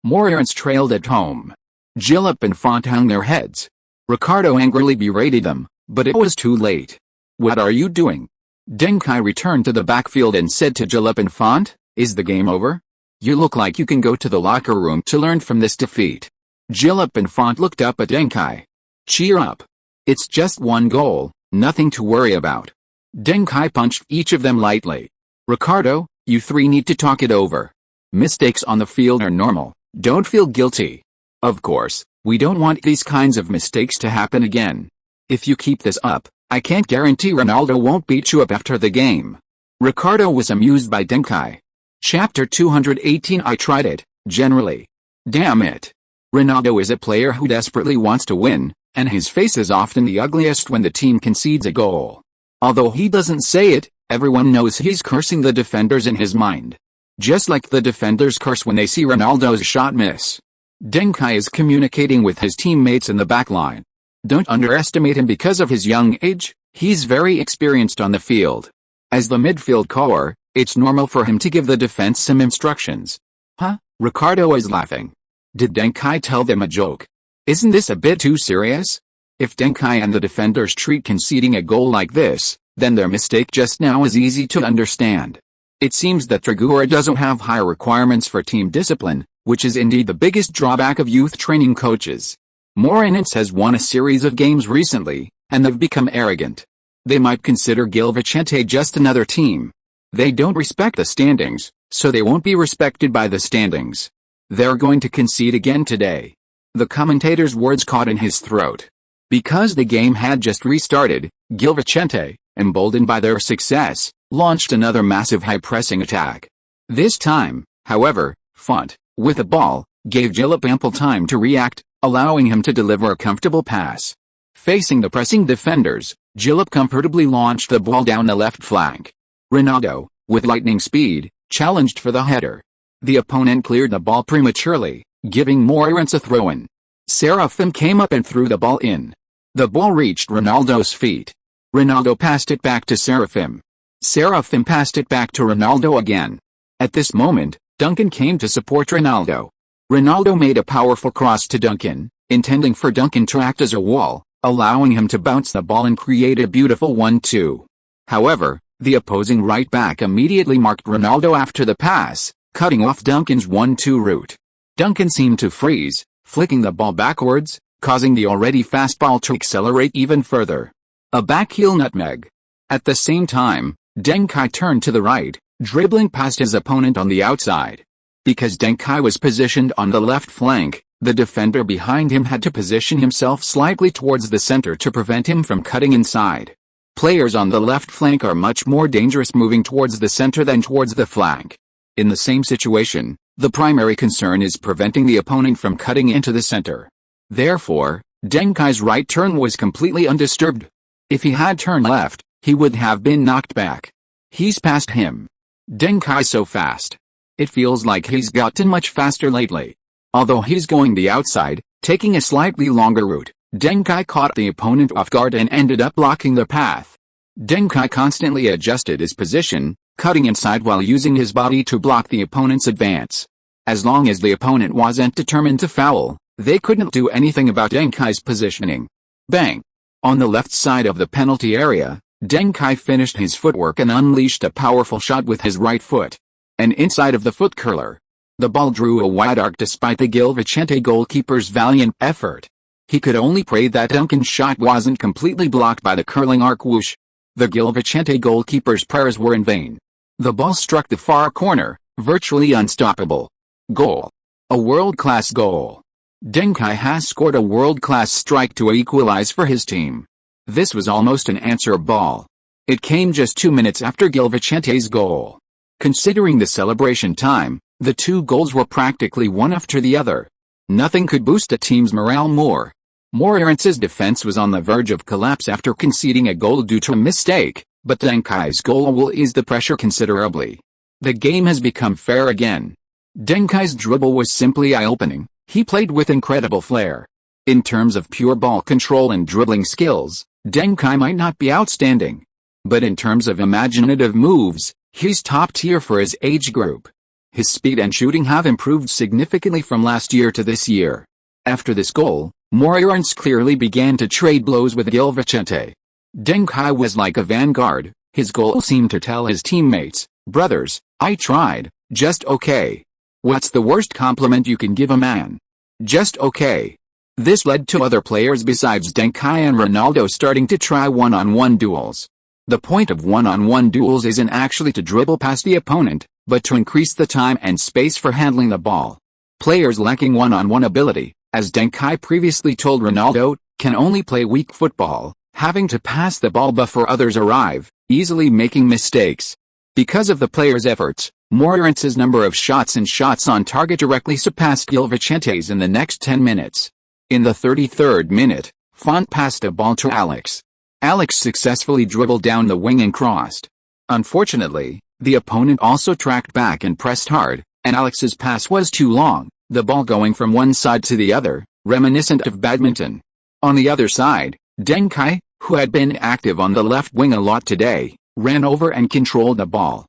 Moreirense trailed at home. Gillip and Font hung their heads. Ricardo angrily berated them, but it was too late. "What are you doing?" Deng Kai returned to the backfield and said to Gillip and Font, "Is the game over? You look like you can go to the locker room to learn from this defeat." Gillip and Font looked up at Deng Kai. "Cheer up. It's just one goal, nothing to worry about." Deng Kai punched each of them lightly. "Ricardo, you three need to talk it over. Mistakes on the field are normal, don't feel guilty. Of course, we don't want these kinds of mistakes to happen again. If you keep this up, I can't guarantee Ronaldo won't beat you up after the game." Ricardo was amused by Deng Kai. Chapter 218 I tried it, generally. Damn it. Ronaldo is a player who desperately wants to win, and his face is often the ugliest when the team concedes a goal. Although he doesn't say it, everyone knows he's cursing the defenders in his mind. Just like the defenders curse when they see Ronaldo's shot miss. Deng Kai is communicating with his teammates in the backline. Don't underestimate him because of his young age, he's very experienced on the field. As the midfield core, it's normal for him to give the defense some instructions. Huh? Ricardo is laughing. Did Deng Kai tell them a joke? Isn't this a bit too serious? If Deng Kai and the defenders treat conceding a goal like this, then their mistake just now is easy to understand. It seems that Tragura doesn't have high requirements for team discipline, which is indeed the biggest drawback of youth training coaches. Moreirense has won a series of games recently, and they've become arrogant. They might consider Gil Vicente just another team. They don't respect the standings, so they won't be respected by the standings. They're going to concede again today. The commentator's words caught in his throat. Because the game had just restarted, Gil Vicente, emboldened by their success, launched another massive high-pressing attack. This time, however, Font, with the ball, gave Gillip ample time to react, allowing him to deliver a comfortable pass. Facing the pressing defenders, Gillip comfortably launched the ball down the left flank. Ronaldo, with lightning speed, challenged for the header. The opponent cleared the ball prematurely, giving Moreirense a throw-in. Seraphim came up and threw the ball in. The ball reached Ronaldo's feet. Ronaldo passed it back to Seraphim. Seraphim passed it back to Ronaldo again. At this moment, Duncan came to support Ronaldo. Ronaldo made a powerful cross to Duncan, intending for Duncan to act as a wall, allowing him to bounce the ball and create a beautiful 1-2. However, the opposing right-back immediately marked Ronaldo after the pass, cutting off Duncan's 1-2 route. Duncan seemed to freeze, flicking the ball backwards, causing the already fast ball to accelerate even further. A backheel nutmeg. At the same time, Deng Kai turned to the right, dribbling past his opponent on the outside. Because Deng Kai was positioned on the left flank, the defender behind him had to position himself slightly towards the center to prevent him from cutting inside. Players on the left flank are much more dangerous moving towards the center than towards the flank. In the same situation, the primary concern is preventing the opponent from cutting into the center. Therefore, Deng Kai's right turn was completely undisturbed. If he had turned left, he would have been knocked back. He's past him. Deng Kai's so fast. It feels like he's gotten much faster lately. Although he's going the outside, taking a slightly longer route, Deng Kai caught the opponent off guard and ended up blocking the path. Deng Kai constantly adjusted his position, cutting inside while using his body to block the opponent's advance. As long as the opponent wasn't determined to foul, they couldn't do anything about Deng Kai's positioning. Bang! On the left side of the penalty area, Deng Kai finished his footwork and unleashed a powerful shot with his right foot. And inside of the foot curler. The ball drew a wide arc despite the Gil Vicente goalkeeper's valiant effort. He could only pray that Duncan's shot wasn't completely blocked by the curling arc whoosh. The Gil Vicente goalkeeper's prayers were in vain. The ball struck the far corner, virtually unstoppable. Goal. A world-class goal. Deng Kai has scored a world-class strike to equalize for his team. This was almost an answer ball. It came just 2 minutes after Gil Vicente's goal. Considering the celebration time, the two goals were practically one after the other. Nothing could boost a team's morale more. Moreirense's defense was on the verge of collapse after conceding a goal due to a mistake, but Deng Kai's goal will ease the pressure considerably. The game has become fair again. Deng Kai's dribble was simply eye-opening. He played with incredible flair. In terms of pure ball control and dribbling skills, Deng Kai might not be outstanding. But in terms of imaginative moves, he's top tier for his age group. His speed and shooting have improved significantly from last year to this year. After this goal, Moreirense clearly began to trade blows with Gil Vicente. Deng Kai was like a vanguard. His goal seemed to tell his teammates, "Brothers, I tried, just okay." What's the worst compliment you can give a man? Just okay. This led to other players besides Deng Kai and Ronaldo starting to try one-on-one duels. The point of one-on-one duels isn't actually to dribble past the opponent, but to increase the time and space for handling the ball. Players lacking one-on-one ability, as Deng Kai previously told Ronaldo, can only play weak football, having to pass the ball before others arrive, easily making mistakes. Because of the players' efforts, Moreirense's number of shots and shots on target directly surpassed Gil Vicente's in the next 10 minutes. In the 33rd minute, Font passed a ball to Alex. Alex successfully dribbled down the wing and crossed. Unfortunately, the opponent also tracked back and pressed hard, and Alex's pass was too long, the ball going from one side to the other, reminiscent of badminton. On the other side, Deng Kai, who had been active on the left wing a lot today, ran over and controlled the ball.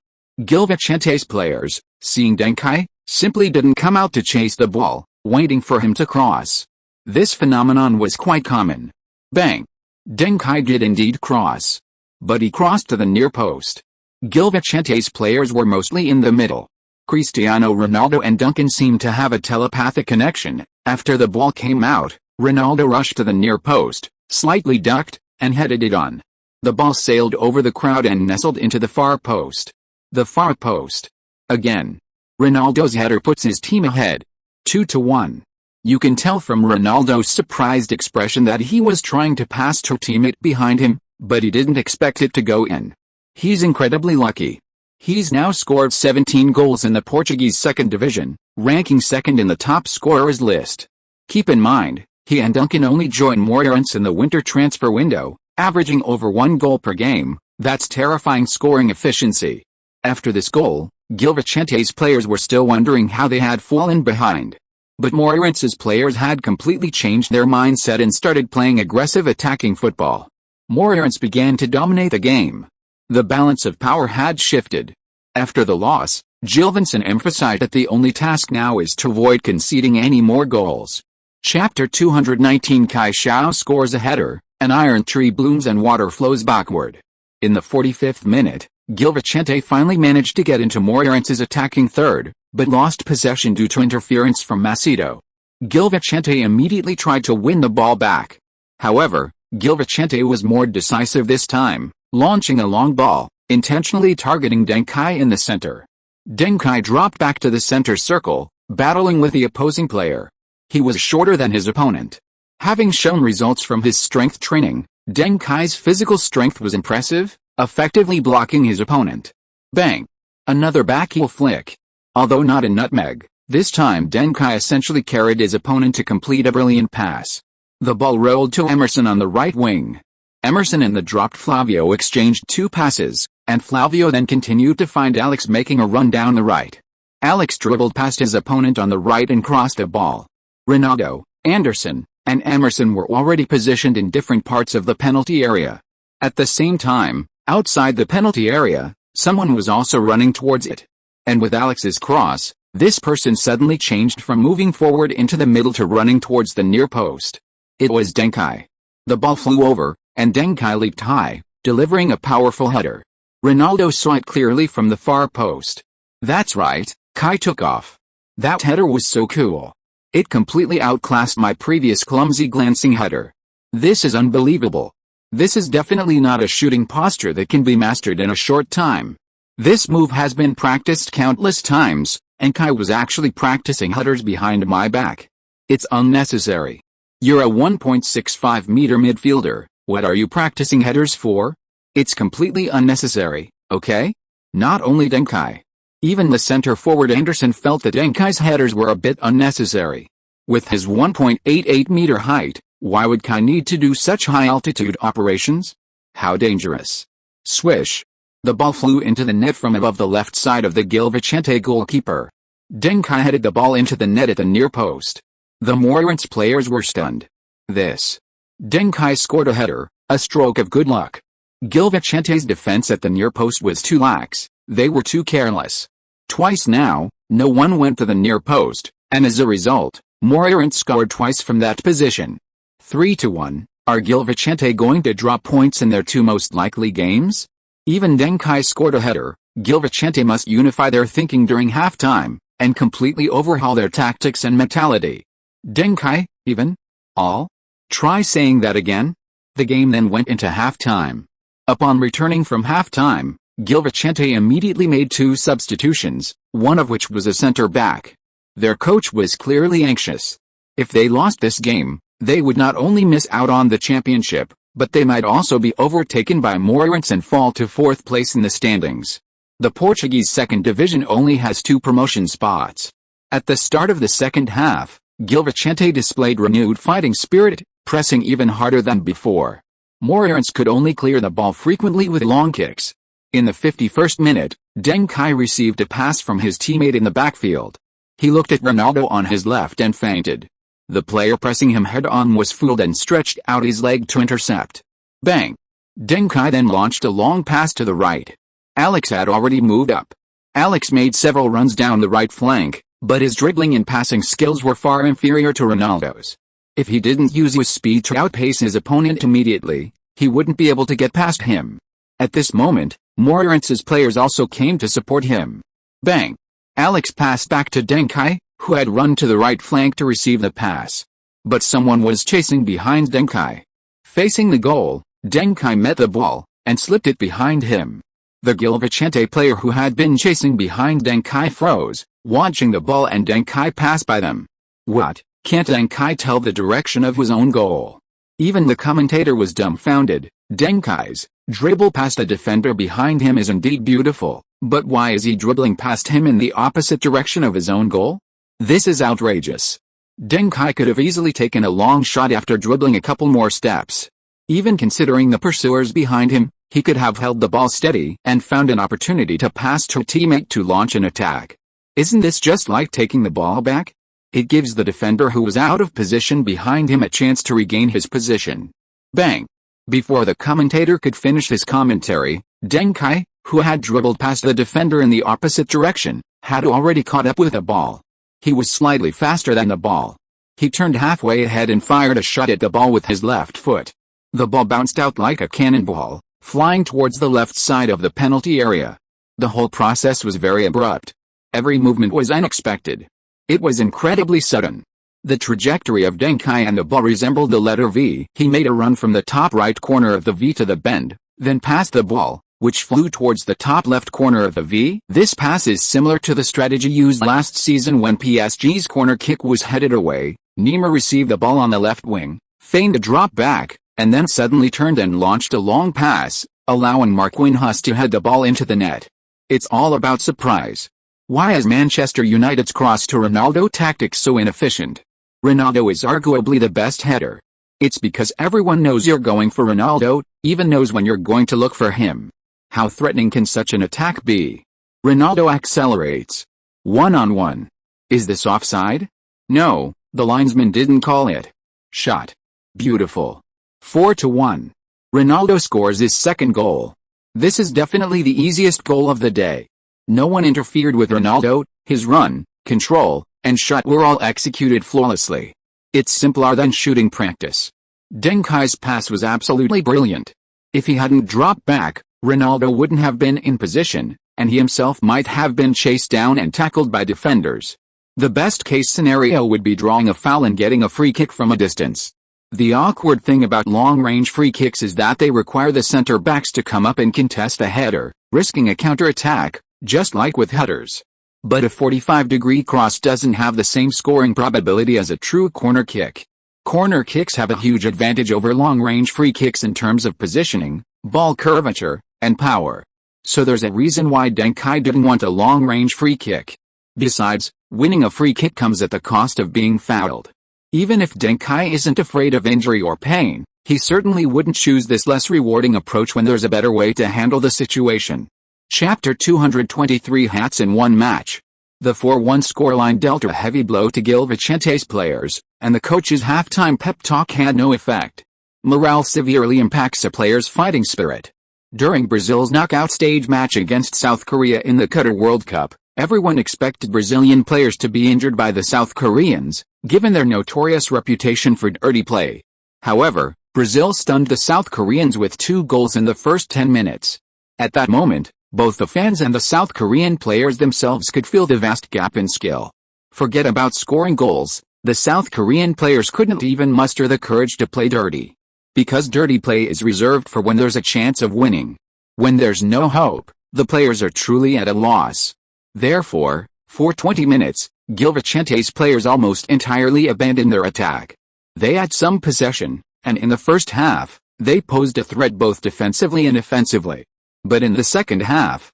Gil Vicente's players, seeing Deng Kai, simply didn't come out to chase the ball, waiting for him to cross. This phenomenon was quite common. Bang! Deng Kai did indeed cross. But he crossed to the near post. Gil Vicente's players were mostly in the middle. Cristiano Ronaldo and Duncan seemed to have a telepathic connection. After the ball came out, Ronaldo rushed to the near post, slightly ducked, and headed it on. The ball sailed over the crowd and nestled into the far post. The far post. Again. Ronaldo's header puts his team ahead. 2-1. You can tell from Ronaldo's surprised expression that he was trying to pass to a teammate behind him, but he didn't expect it to go in. He's incredibly lucky. He's now scored 17 goals in the Portuguese second division, ranking second in the top scorers list. Keep in mind, he and Duncan only joined Moreirense in the winter transfer window, averaging over 1 goal per game. That's terrifying scoring efficiency. After this goal, Gil Vicente's players were still wondering how they had fallen behind. But Moreirense's players had completely changed their mindset and started playing aggressive attacking football. Moreirense began to dominate the game. The balance of power had shifted. After the loss, Gil Vincent emphasized that the only task now is to avoid conceding any more goals. Chapter 219 Kai Xiao scores a header, an iron tree blooms and water flows backward. In the 45th minute, Gil Vicente finally managed to get into Moreirense's attacking third, but lost possession due to interference from Macedo. Gil Vicente immediately tried to win the ball back. However, Gil Vicente was more decisive this time, launching a long ball, intentionally targeting Deng Kai in the center. Deng Kai dropped back to the center circle, battling with the opposing player. He was shorter than his opponent. Having shown results from his strength training, Deng Kai's physical strength was impressive, effectively blocking his opponent. Bang! Another backheel flick. Although not a nutmeg, this time Deng Kai essentially carried his opponent to complete a brilliant pass. The ball rolled to Emerson on the right wing. Emerson and the dropped Flavio exchanged 2 passes, and Flavio then continued to find Alex making a run down the right. Alex dribbled past his opponent on the right and crossed a ball. Ronaldo, Anderson, and Emerson were already positioned in different parts of the penalty area. At the same time, outside the penalty area, someone was also running towards it. And with Alex's cross, this person suddenly changed from moving forward into the middle to running towards the near post. It was Deng Kai. The ball flew over, and Deng Kai leaped high, delivering a powerful header. Ronaldo saw it clearly from the far post. That's right, Kai took off. That header was so cool. It completely outclassed my previous clumsy glancing header. This is unbelievable. This is definitely not a shooting posture that can be mastered in a short time. This move has been practiced countless times, and Kai was actually practicing headers behind my back. It's unnecessary. You're a 1.65-meter midfielder, what are you practicing headers for? It's completely unnecessary, okay? Not only Deng Kai. Even the center forward Anderson felt that Deng Kai's headers were a bit unnecessary. With his 1.88-meter height, why would Kai need to do such high-altitude operations? How dangerous. Swish. The ball flew into the net from above the left side of the Gil Vicente goalkeeper. Deng Kai headed the ball into the net at the near post. The Moreirense players were stunned. Deng Kai scored a header, a stroke of good luck. Gil Vicente's defense at the near post was too lax, they were too careless. Twice now, no one went to the near post, and as a result, Moreirense scored twice from that position. 3-1, are Gil Vicente going to drop points in their two most likely games? Even Deng Kai scored a header, Gil Vicente must unify their thinking during halftime, and completely overhaul their tactics and mentality. Deng Kai, even? All? Try saying that again? The game then went into halftime. Upon returning from halftime, Gil Vicente immediately made two substitutions, one of which was a center-back. Their coach was clearly anxious. If they lost this game, they would not only miss out on the championship, but they might also be overtaken by Moreirense and fall to fourth place in the standings. The Portuguese second division only has 2 promotion spots. At the start of the second half, Gil Vicente displayed renewed fighting spirit, pressing even harder than before. Moreirense could only clear the ball frequently with long kicks. In the 51st minute, Deng Kai received a pass from his teammate in the backfield. He looked at Ronaldo on his left and feinted. The player pressing him head-on was fooled and stretched out his leg to intercept. Bang! Deng Kai then launched a long pass to the right. Alex had already moved up. Alex made several runs down the right flank, but his dribbling and passing skills were far inferior to Ronaldo's. If he didn't use his speed to outpace his opponent immediately, he wouldn't be able to get past him. At this moment, Moreirense's players also came to support him. Bang! Alex passed back to Deng Kai, who had run to the right flank to receive the pass. But someone was chasing behind Deng Kai. Facing the goal, Deng Kai met the ball, and slipped it behind him. The Gil Vicente player who had been chasing behind Deng Kai froze, watching the ball and Deng Kai pass by them. What? Can't Deng Kai tell the direction of his own goal? Even the commentator was dumbfounded. Deng Kai's dribble past a defender behind him is indeed beautiful, but why is he dribbling past him in the opposite direction of his own goal? This is outrageous. Deng Kai could have easily taken a long shot after dribbling a couple more steps. Even considering the pursuers behind him, he could have held the ball steady and found an opportunity to pass to a teammate to launch an attack. Isn't this just like taking the ball back? It gives the defender who was out of position behind him a chance to regain his position. Bang! Before the commentator could finish his commentary, Deng Kai, who had dribbled past the defender in the opposite direction, had already caught up with the ball. He was slightly faster than the ball. He turned halfway ahead and fired a shot at the ball with his left foot. The ball bounced out like a cannonball, flying towards the left side of the penalty area. The whole process was very abrupt. Every movement was unexpected. It was incredibly sudden. The trajectory of Deng Kai and the ball resembled the letter V. He made a run from the top right corner of the V to the bend, then passed the ball, which flew towards the top left corner of the V. This pass is similar to the strategy used last season when PSG's corner kick was headed away. Neymar received the ball on the left wing, feigned a drop back, and then suddenly turned and launched a long pass, allowing Marquinhos to head the ball into the net. It's all about surprise. Why is Manchester United's cross to Ronaldo tactics so inefficient? Ronaldo is arguably the best header. It's because everyone knows you're going for Ronaldo, even knows when you're going to look for him. How threatening can such an attack be? Ronaldo accelerates. 1-on-1. Is this offside? No, the linesman didn't call it. Shot. Beautiful. 4-1. Ronaldo scores his second goal. This is definitely the easiest goal of the day. No one interfered with Ronaldo, his run, control, and shot were all executed flawlessly. It's simpler than shooting practice. Deng Kai's pass was absolutely brilliant. If he hadn't dropped back, Ronaldo wouldn't have been in position, and he himself might have been chased down and tackled by defenders. The best case scenario would be drawing a foul and getting a free kick from a distance. The awkward thing about long-range free kicks is that they require the center-backs to come up and contest a header, risking a counter-attack, just like with headers. But a 45-degree cross doesn't have the same scoring probability as a true corner kick. Corner kicks have a huge advantage over long-range free kicks in terms of positioning, ball curvature, and power. So there's a reason why Deng Kai didn't want a long-range free kick. Besides, winning a free kick comes at the cost of being fouled. Even if Deng Kai isn't afraid of injury or pain, he certainly wouldn't choose this less rewarding approach when there's a better way to handle the situation. Chapter 223 Hats in one match. The 4-1 scoreline dealt a heavy blow to Gil Vicente's players, and the coach's halftime pep talk had no effect. Morale severely impacts a player's fighting spirit. During Brazil's knockout stage match against South Korea in the Qatar World Cup, everyone expected Brazilian players to be injured by the South Koreans, given their notorious reputation for dirty play. However, Brazil stunned the South Koreans with 2 goals in the first 10 minutes. At that moment, both the fans and the South Korean players themselves could feel the vast gap in skill. Forget about scoring goals, the South Korean players couldn't even muster the courage to play dirty. Because dirty play is reserved for when there's a chance of winning. When there's no hope, the players are truly at a loss. Therefore, for 20 minutes, Gil Vicente's players almost entirely abandoned their attack. They had some possession, and in the first half, they posed a threat both defensively and offensively. But in the second half,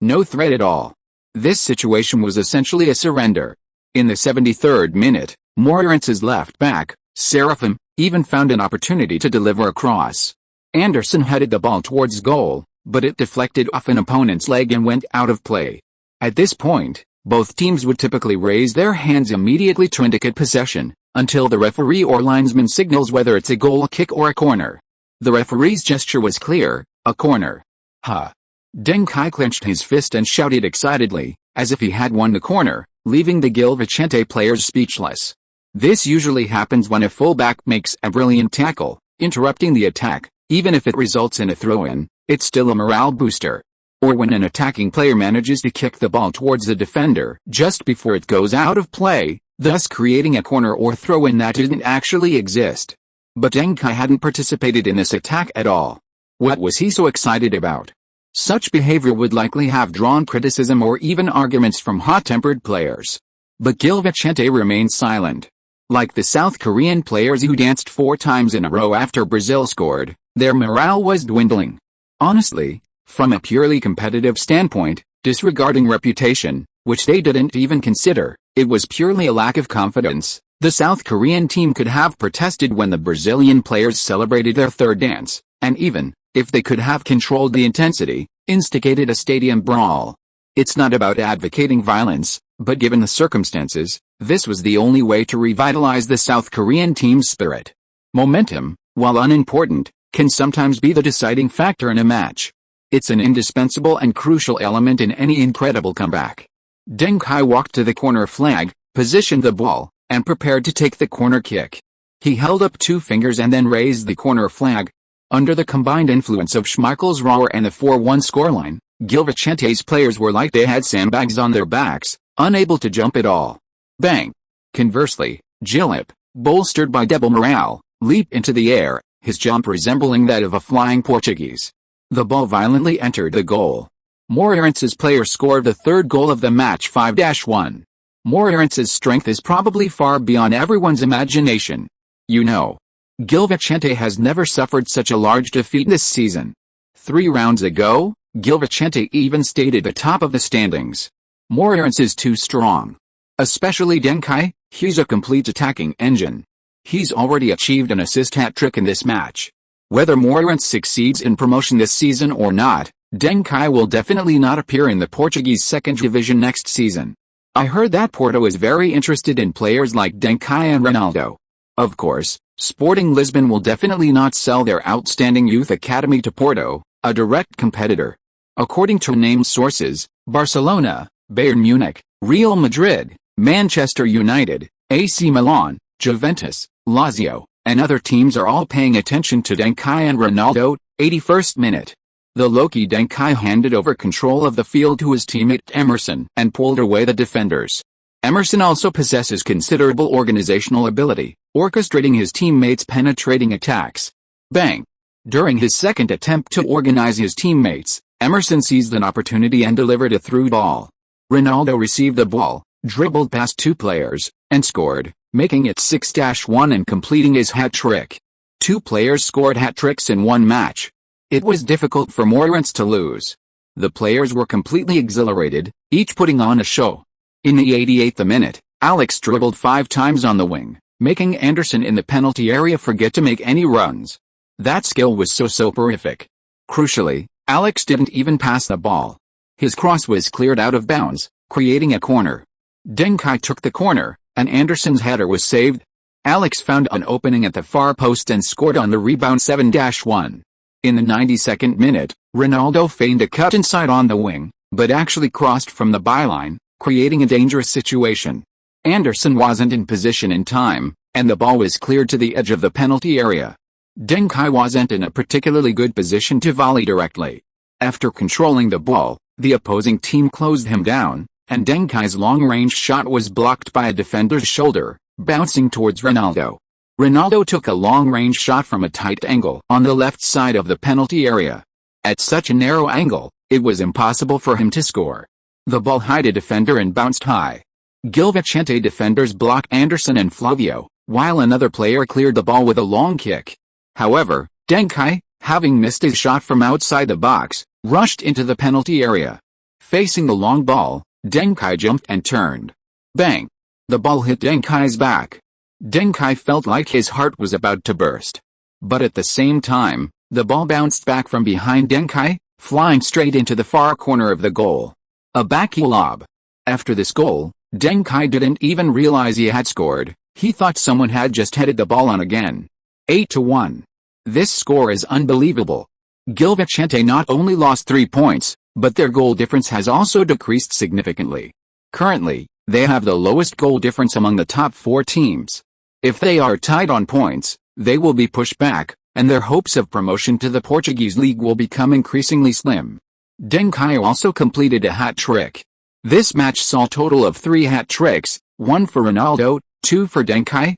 no threat at all. This situation was essentially a surrender. In the 73rd minute, Moreirense's left back, Seraphim, even found an opportunity to deliver a cross. Anderson headed the ball towards goal, but it deflected off an opponent's leg and went out of play. At this point, both teams would typically raise their hands immediately to indicate possession, until the referee or linesman signals whether it's a goal kick or a corner. The referee's gesture was clear, a corner. Deng Kai clenched his fist and shouted excitedly, as if he had won the corner, leaving the Gil Vicente players speechless. This usually happens when a fullback makes a brilliant tackle, interrupting the attack. Even if it results in a throw-in, it's still a morale booster. Or when an attacking player manages to kick the ball towards the defender just before it goes out of play, thus creating a corner or throw-in that didn't actually exist. But Deng Kai hadn't participated in this attack at all. What was he so excited about? Such behavior would likely have drawn criticism or even arguments from hot-tempered players. But Gil Vicente remained silent. Like the South Korean players who danced 4 times in a row after Brazil scored, their morale was dwindling. Honestly, from a purely competitive standpoint, disregarding reputation, which they didn't even consider, it was purely a lack of confidence. The South Korean team could have protested when the Brazilian players celebrated their third dance, and even, if they could have controlled the intensity, instigated a stadium brawl. It's not about advocating violence, but given the circumstances, this was the only way to revitalize the South Korean team's spirit. Momentum, while unimportant, can sometimes be the deciding factor in a match. It's an indispensable and crucial element in any incredible comeback. Deng Kai walked to the corner flag, positioned the ball, and prepared to take the corner kick. He held up 2 fingers and then raised the corner flag. Under the combined influence of Schmeichel's roar and the 4-1 scoreline, Gil Vicente's players were like they had sandbags on their backs, unable to jump at all. Bang! Conversely, Gilip, bolstered by double morale, leaped into the air, his jump resembling that of a flying Portuguese. The ball violently entered the goal. Moreirense's players scored the 3rd goal of the match 5-1. Moreirense's strength is probably far beyond everyone's imagination. Gil Vicente has never suffered such a large defeat this season. 3 rounds ago, Gil Vicente even stayed at the top of the standings. Moreirense is too strong. Especially Deng Kai, he's a complete attacking engine. He's already achieved an assist hat-trick in this match. Whether Moreirense succeeds in promotion this season or not, Deng Kai will definitely not appear in the Portuguese 2nd division next season. I heard that Porto is very interested in players like Deng Kai and Ronaldo. Of course, Sporting Lisbon will definitely not sell their outstanding youth academy to Porto, a direct competitor. According to named sources, Barcelona, Bayern Munich, Real Madrid, Manchester United, AC Milan, Juventus, Lazio, and other teams are all paying attention to Deng Kai and Ronaldo. 81st minute. The Loki Deng Kai handed over control of the field to his teammate Emerson and pulled away the defenders. Emerson also possesses considerable organizational ability, orchestrating his teammates' penetrating attacks. Bang! During his second attempt to organize his teammates, Emerson seized an opportunity and delivered a through ball. Ronaldo received the ball, dribbled past two players, and scored, making it 6-1 and completing his hat-trick. Two players scored hat-tricks in one match. It was difficult for Moirants to lose. The players were completely exhilarated, each putting on a show. In the 88th minute, Alex dribbled 5 times on the wing, making Anderson in the penalty area forget to make any runs. That skill was so soporific. Crucially, Alex didn't even pass the ball. His cross was cleared out of bounds, creating a corner. Deng Kai took the corner, and Anderson's header was saved. Alex found an opening at the far post and scored on the rebound 7-1. In the 92nd minute, Ronaldo feigned a cut inside on the wing, but actually crossed from the byline, creating a dangerous situation. Anderson wasn't in position in time, and the ball was cleared to the edge of the penalty area. Deng Kai wasn't in a particularly good position to volley directly. After controlling the ball, the opposing team closed him down, and Deng Kai's long-range shot was blocked by a defender's shoulder, bouncing towards Ronaldo. Ronaldo took a long-range shot from a tight angle on the left side of the penalty area. At such a narrow angle, it was impossible for him to score. The ball hit a defender and bounced high. Gil Vicente defenders blocked Anderson and Flavio, while another player cleared the ball with a long kick. However, Deng Kai, having missed his shot from outside the box, rushed into the penalty area. Facing the long ball, Deng Kai jumped and turned. Bang! The ball hit Deng Kai's back. Deng Kai felt like his heart was about to burst. But at the same time, the ball bounced back from behind Deng Kai, flying straight into the far corner of the goal. A backy lob. After this goal, Deng Kai didn't even realize he had scored. He thought someone had just headed the ball on again. 8-1. This score is unbelievable. Gil Vicente not only lost 3 points, but their goal difference has also decreased significantly. Currently, they have the lowest goal difference among the top 4 teams. If they are tied on points, they will be pushed back, and their hopes of promotion to the Portuguese league will become increasingly slim. Deng Kai also completed a hat-trick. This match saw a total of 3 hat-tricks, 1 for Ronaldo, 2 for Deng Kai.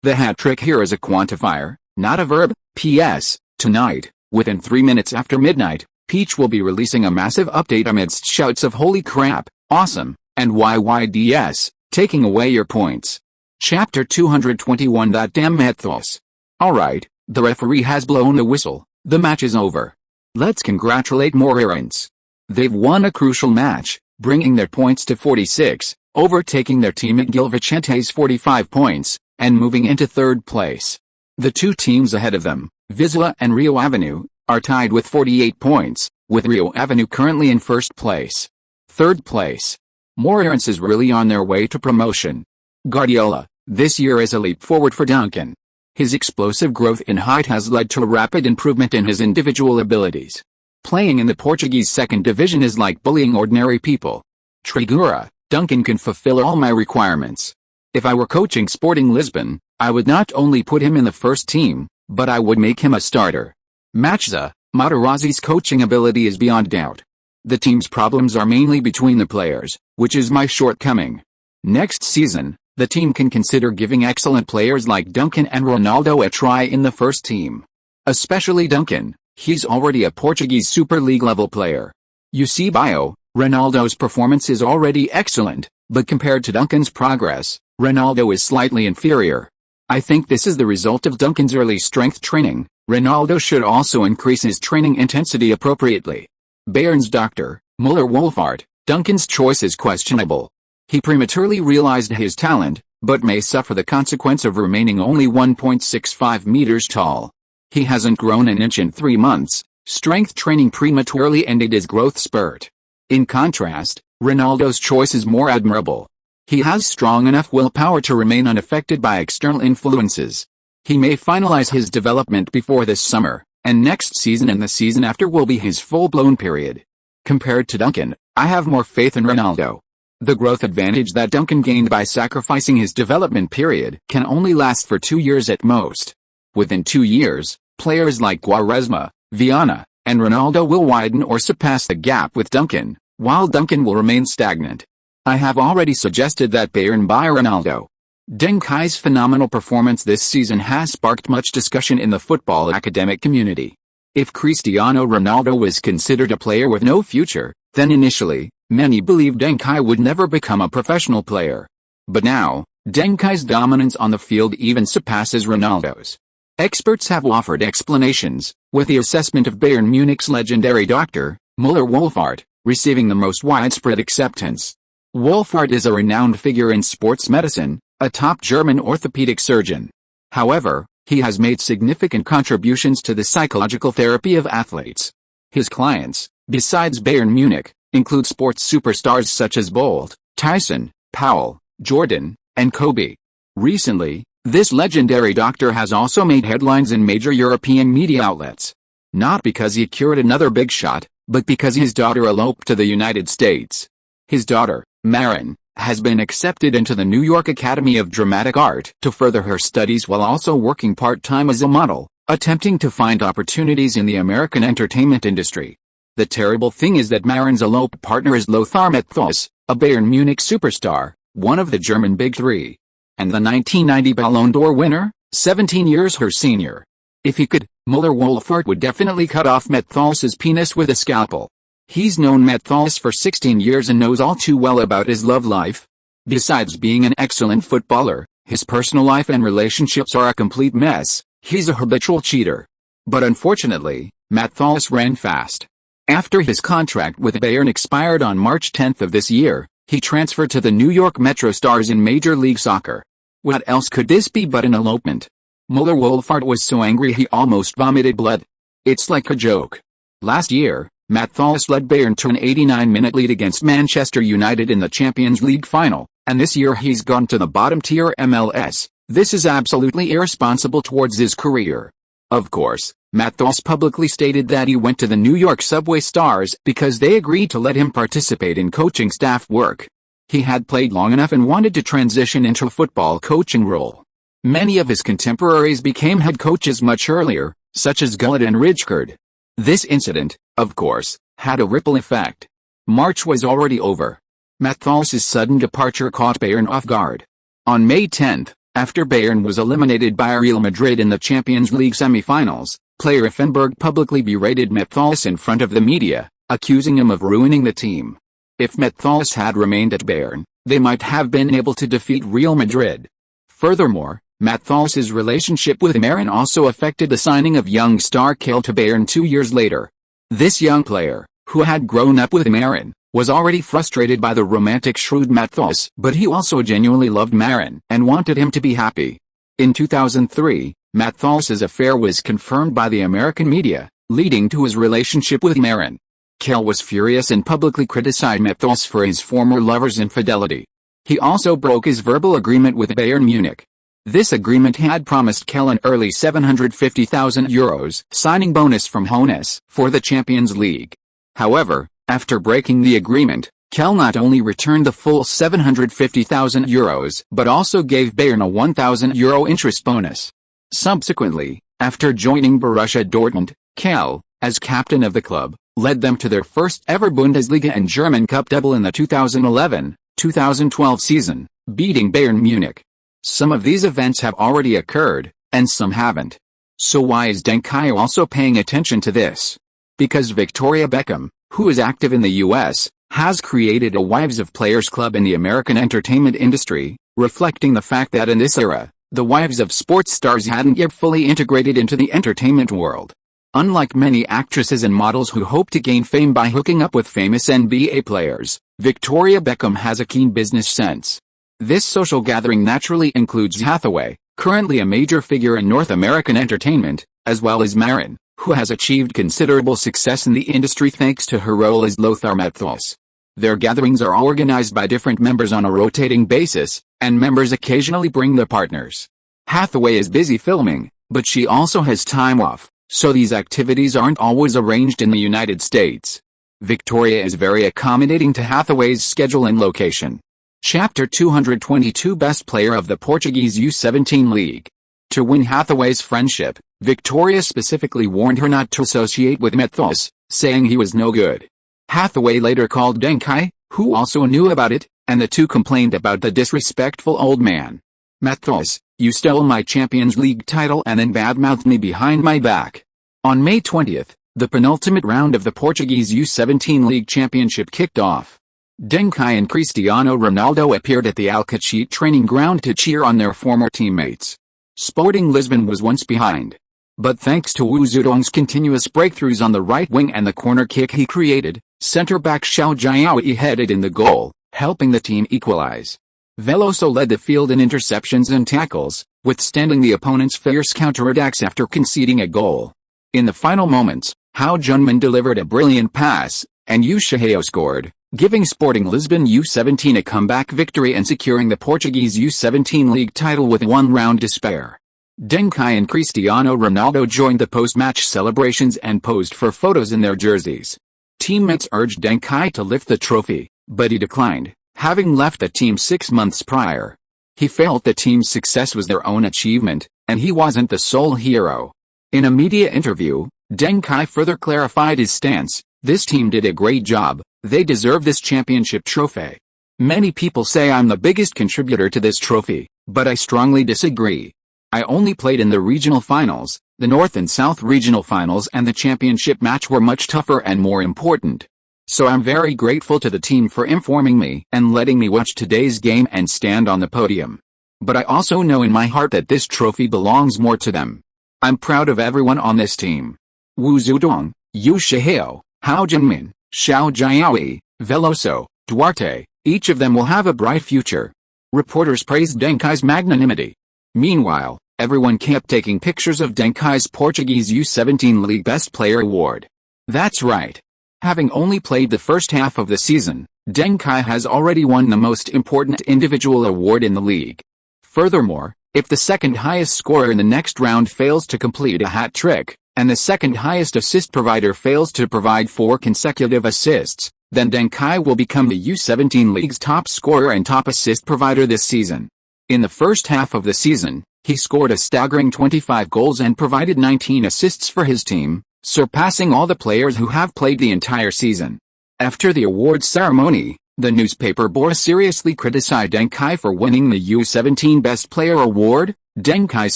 The hat-trick here is a quantifier, not a verb. P.S. Tonight, within 3 minutes after midnight, Peach will be releasing a massive update amidst shouts of "Holy crap, awesome," and "YYDS, taking away your points." Chapter 221. Damn mythos. Alright, the referee has blown the whistle, the match is over. Let's congratulate Moirants. They've won a crucial match, bringing their points to 46, overtaking their teammate Gil Vicente's 45 points, and moving into 3rd place. The 2 teams ahead of them, Vizela and Rio Avenue, are tied with 48 points, with Rio Avenue currently in 1st place. 3rd place. Moirants is really on their way to promotion. Guardiola, this year is a leap forward for Duncan. His explosive growth in height has led to a rapid improvement in his individual abilities. Playing in the Portuguese 2nd division is like bullying ordinary people. Trigura, Duncan can fulfill all my requirements. If I were coaching Sporting Lisbon, I would not only put him in the first team, but I would make him a starter. Matza, Materazzi's coaching ability is beyond doubt. The team's problems are mainly between the players, which is my shortcoming. Next season, the team can consider giving excellent players like Duncan and Ronaldo a try in the first team. Especially Duncan, he's already a Portuguese Super League level player. You see bio, Ronaldo's performance is already excellent, but compared to Duncan's progress, Ronaldo is slightly inferior. I think this is the result of Duncan's early strength training. Ronaldo should also increase his training intensity appropriately. Bayern's Dr. Müller-Wohlfahrt, Duncan's choice is questionable. He prematurely realized his talent, but may suffer the consequence of remaining only 1.65 meters tall. He hasn't grown an inch in 3 months. Strength training prematurely ended his growth spurt. In contrast, Ronaldo's choice is more admirable. He has strong enough willpower to remain unaffected by external influences. He may finalize his development before this summer, and next season and the season after will be his full-blown period. Compared to Duncan, I have more faith in Ronaldo. The growth advantage that Duncan gained by sacrificing his development period can only last for 2 years at most. Within 2 years, players like Quaresma, Viana, and Ronaldo will widen or surpass the gap with Duncan, while Duncan will remain stagnant. I have already suggested that Bayern buy Ronaldo. Deng Kai's phenomenal performance this season has sparked much discussion in the football academic community. If Cristiano Ronaldo was considered a player with no future, then initially, Many believed Deng Kai would never become a professional player. But now, Deng Kai's dominance on the field even surpasses Ronaldo's. Experts have offered explanations, with the assessment of Bayern Munich's legendary doctor, Müller-Wohlfahrt, receiving the most widespread acceptance. Wohlfahrt is a renowned figure in sports medicine, a top German orthopedic surgeon. However, he has made significant contributions to the psychological therapy of athletes. His clients, besides Bayern Munich, include sports superstars such as Bolt, Tyson, Powell, Jordan, and Kobe. Recently, this legendary doctor has also made headlines in major European media outlets. Not because he cured another big shot, but because his daughter eloped to the United States. His daughter, Maren, has been accepted into the New York Academy of Dramatic Art to further her studies while also working part-time as a model, attempting to find opportunities in the American entertainment industry. The terrible thing is that Maren's eloped partner is Lothar Matthäus, a Bayern Munich superstar, one of the German Big Three. And the 1990 Ballon d'Or winner, 17 years her senior. If he could, Müller-Wohlfahrt would definitely cut off Matthäus's penis with a scalpel. He's known Matthäus for 16 years and knows all too well about his love life. Besides being an excellent footballer, his personal life and relationships are a complete mess. He's a habitual cheater. But unfortunately, Matthäus ran fast. After his contract with Bayern expired on March 10 of this year, he transferred to the New York Metro Stars in Major League Soccer. What else could this be but an elopement? Müller-Wohlfahrt was so angry he almost vomited blood. It's like a joke. Last year, Matthäus led Bayern to an 89-minute lead against Manchester United in the Champions League final, and this year he's gone to the bottom-tier MLS. This is absolutely irresponsible towards his career. Of course, Matthäus publicly stated that he went to the New York Subway Stars because they agreed to let him participate in coaching staff work. He had played long enough and wanted to transition into a football coaching role. Many of his contemporaries became head coaches much earlier, such as Gullit and Rijkaard. This incident, of course, had a ripple effect. March was already over. Matthäus's sudden departure caught Bayern off guard. On May 10, after Bayern was eliminated by Real Madrid in the Champions League semi-finals, player Effenberg publicly berated Matthäus in front of the media, accusing him of ruining the team. If Matthäus had remained at Bayern, they might have been able to defeat Real Madrid. Furthermore, Matthäus's relationship with Maren also affected the signing of young star Kaká to Bayern 2 years later. This young player, who had grown up with Maren, was already frustrated by the romantic shrewd Matthäus, but he also genuinely loved Maren and wanted him to be happy. In 2003, Matthäus's affair was confirmed by the American media, leading to his relationship with Maren. Kaká was furious and publicly criticized Matthäus for his former lover's infidelity. He also broke his verbal agreement with Bayern Munich. This agreement had promised Kaká an early €750,000 signing bonus from Hoeneß for the Champions League. However, after breaking the agreement, Kaká not only returned the full €750,000 but also gave Bayern a €1,000 interest bonus. Subsequently, after joining Borussia Dortmund, Kaká, as captain of the club, led them to their first ever Bundesliga and German Cup double in the 2011-2012 season, beating Bayern Munich. Some of these events have already occurred, and some haven't. So why is Deng Kai also paying attention to this? Because Victoria Beckham, who is active in the US, has created a Wives of Players club in the American entertainment industry, reflecting the fact that in this era, the wives of sports stars hadn't yet fully integrated into the entertainment world. Unlike many actresses and models who hope to gain fame by hooking up with famous NBA players, Victoria Beckham has a keen business sense. This social gathering naturally includes Hathaway, currently a major figure in North American entertainment, as well as Maren, who has achieved considerable success in the industry thanks to her role as Lothar Matthäus. Their gatherings are organized by different members on a rotating basis, and members occasionally bring their partners. Hathaway is busy filming, but she also has time off, so these activities aren't always arranged in the United States. Victoria is very accommodating to Hathaway's schedule and location. Chapter 222 Best Player of the Portuguese U17 League. To win Hathaway's friendship, Victoria specifically warned her not to associate with Matthäus, saying he was no good. Hathaway later called Deng Kai, who also knew about it, and the two complained about the disrespectful old man. Matthäus, you stole my Champions League title and then badmouthed me behind my back. On May 20th, the penultimate round of the Portuguese U17 League Championship kicked off. Deng Kai and Cristiano Ronaldo appeared at the Alcachete training ground to cheer on their former teammates. Sporting Lisbon was once behind. But thanks to Wu Zedong's continuous breakthroughs on the right wing and the corner kick he created, centre-back Xiao Jiaoyi headed in the goal, helping the team equalize. Veloso led the field in interceptions and tackles, withstanding the opponent's fierce counterattacks after conceding a goal. In the final moments, Hao Junmin delivered a brilliant pass, and Yu Shihao scored, giving Sporting Lisbon U17 a comeback victory and securing the Portuguese U17 league title with one round to spare. Deng Kai and Cristiano Ronaldo joined the post-match celebrations and posed for photos in their jerseys. Teammates urged Deng Kai to lift the trophy, but he declined, having left the team 6 months prior. He felt the team's success was their own achievement, and he wasn't the sole hero. In a media interview, Deng Kai further clarified his stance: "This team did a great job, they deserve this championship trophy. Many people say I'm the biggest contributor to this trophy, but I strongly disagree. I only played in the regional finals, the North and South regional finals, and the championship match were much tougher and more important. So I'm very grateful to the team for informing me and letting me watch today's game and stand on the podium. But I also know in my heart that this trophy belongs more to them. I'm proud of everyone on this team. Wu Zedong, Yu Shihao, Hao Junmin, Xiao Jiaoyi, Veloso, Duarte, each of them will have a bright future." Reporters praised Deng Kai's magnanimity. Meanwhile, everyone kept taking pictures of Deng Kai's Portuguese U17 League Best Player award. That's right. Having only played the first half of the season, Deng Kai has already won the most important individual award in the league. Furthermore, if the second highest scorer in the next round fails to complete a hat-trick, and the second highest assist provider fails to provide 4 consecutive assists, then Deng Kai will become the U17 League's top scorer and top assist provider this season. In the first half of the season, he scored a staggering 25 goals and provided 19 assists for his team, surpassing all the players who have played the entire season. After the awards ceremony, the newspaper Bora seriously criticized Deng Kai for winning the U17 Best Player award. Deng Kai's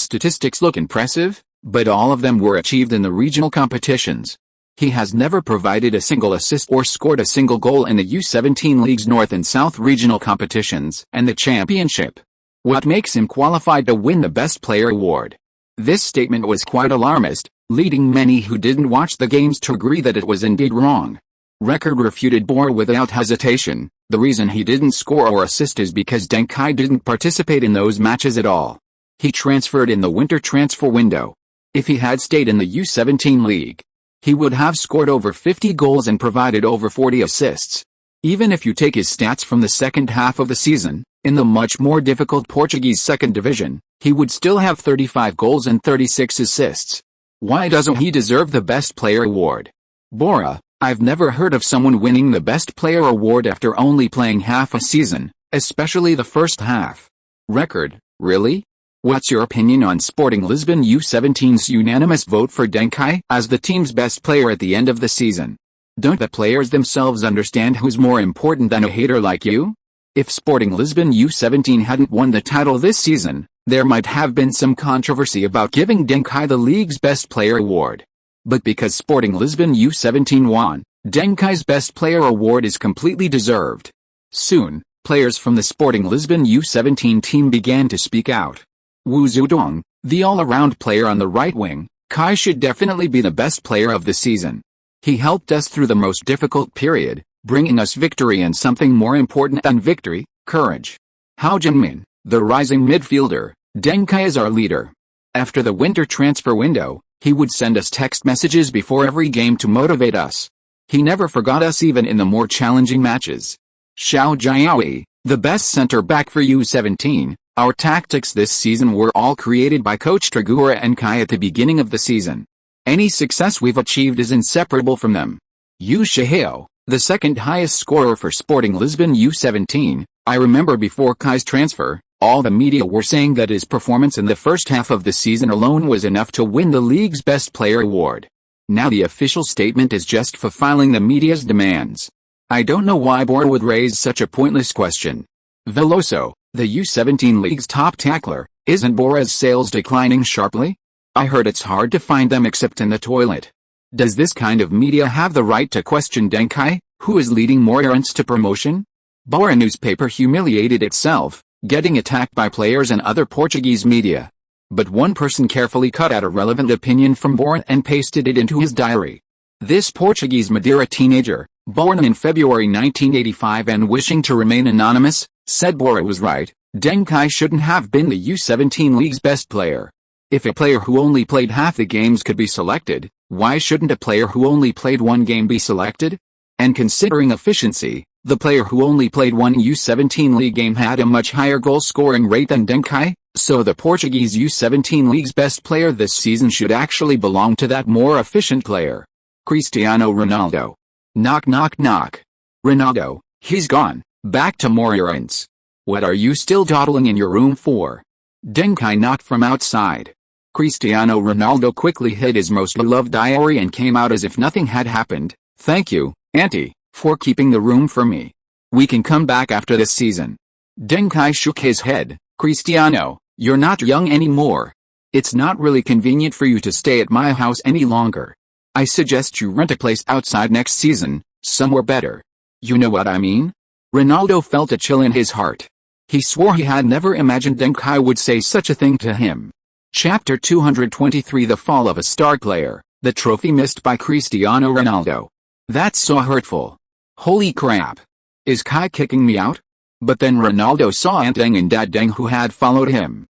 statistics look impressive, but all of them were achieved in the regional competitions. He has never provided a single assist or scored a single goal in the U17 League's North and South regional competitions and the championship. What makes him qualified to win the Best Player award? This statement was quite alarmist, leading many who didn't watch the games to agree that it was indeed wrong. Record refuted Bora without hesitation. The reason he didn't score or assist is because Deng Kai didn't participate in those matches at all. He transferred in the winter transfer window. If he had stayed in the U17 league, he would have scored over 50 goals and provided over 40 assists. Even if you take his stats from the second half of the season, in the much more difficult Portuguese second division, he would still have 35 goals and 36 assists. Why doesn't he deserve the Best Player award? Bora, I've never heard of someone winning the Best Player award after only playing half a season, especially the first half. Record, really? What's your opinion on Sporting Lisbon U17's unanimous vote for Deng Kai as the team's best player at the end of the season? Don't the players themselves understand who's more important than a hater like you? If Sporting Lisbon U17 hadn't won the title this season, there might have been some controversy about giving Deng Kai the league's Best Player award. But because Sporting Lisbon U17 won, Deng Kai's Best Player award is completely deserved. Soon, players from the Sporting Lisbon U17 team began to speak out. Wu Zedong, the all-around player on the right wing, Kai should definitely be the best player of the season. He helped us through the most difficult period, bringing us victory and something more important than victory, courage. Hao Junmin, the rising midfielder, Deng Kai is our leader. After the winter transfer window, he would send us text messages before every game to motivate us. He never forgot us even in the more challenging matches. Xiao Jiaoyi, the best center-back for U17, our tactics this season were all created by Coach Tragura and Kai at the beginning of the season. Any success we've achieved is inseparable from them. Yu Shihao, the second highest scorer for Sporting Lisbon U17, I remember before Kai's transfer, all the media were saying that his performance in the first half of the season alone was enough to win the league's Best Player award. Now the official statement is just fulfilling the media's demands. I don't know why Bora would raise such a pointless question. Veloso, the U17 league's top tackler, isn't Bora's sales declining sharply? I heard it's hard to find them except in the toilet. Does this kind of media have the right to question Deng Kai, who is leading more errands to promotion? Bora newspaper humiliated itself, getting attacked by players and other Portuguese media. But one person carefully cut out a relevant opinion from Bora and pasted it into his diary. This Portuguese Madeira teenager, born in February 1985 and wishing to remain anonymous, said Bora was right. Deng Kai shouldn't have been the U17 league's best player. If a player who only played half the games could be selected, why shouldn't a player who only played one game be selected? And considering efficiency, the player who only played one U17 league game had a much higher goal-scoring rate than Deng Kai, so the Portuguese U17 league's best player this season should actually belong to that more efficient player. Cristiano Ronaldo. Knock knock knock. Ronaldo, he's gone, back to Moreirense. What are you still dawdling in your room for? Deng Kai knocked from outside. Cristiano Ronaldo quickly hid his most beloved diary and came out as if nothing had happened. Thank you, Auntie, for keeping the room for me. We can come back after this season. Deng Kai shook his head. Cristiano, you're not young anymore. It's not really convenient for you to stay at my house any longer. I suggest you rent a place outside next season, somewhere better. You know what I mean? Ronaldo felt a chill in his heart. He swore he had never imagined Deng Kai would say such a thing to him. Chapter 223 The Fall of a Star Player, the trophy missed by Cristiano Ronaldo. That's so hurtful. Holy crap. Is Kai kicking me out? But then Ronaldo saw Aunt Deng and Dad Deng who had followed him.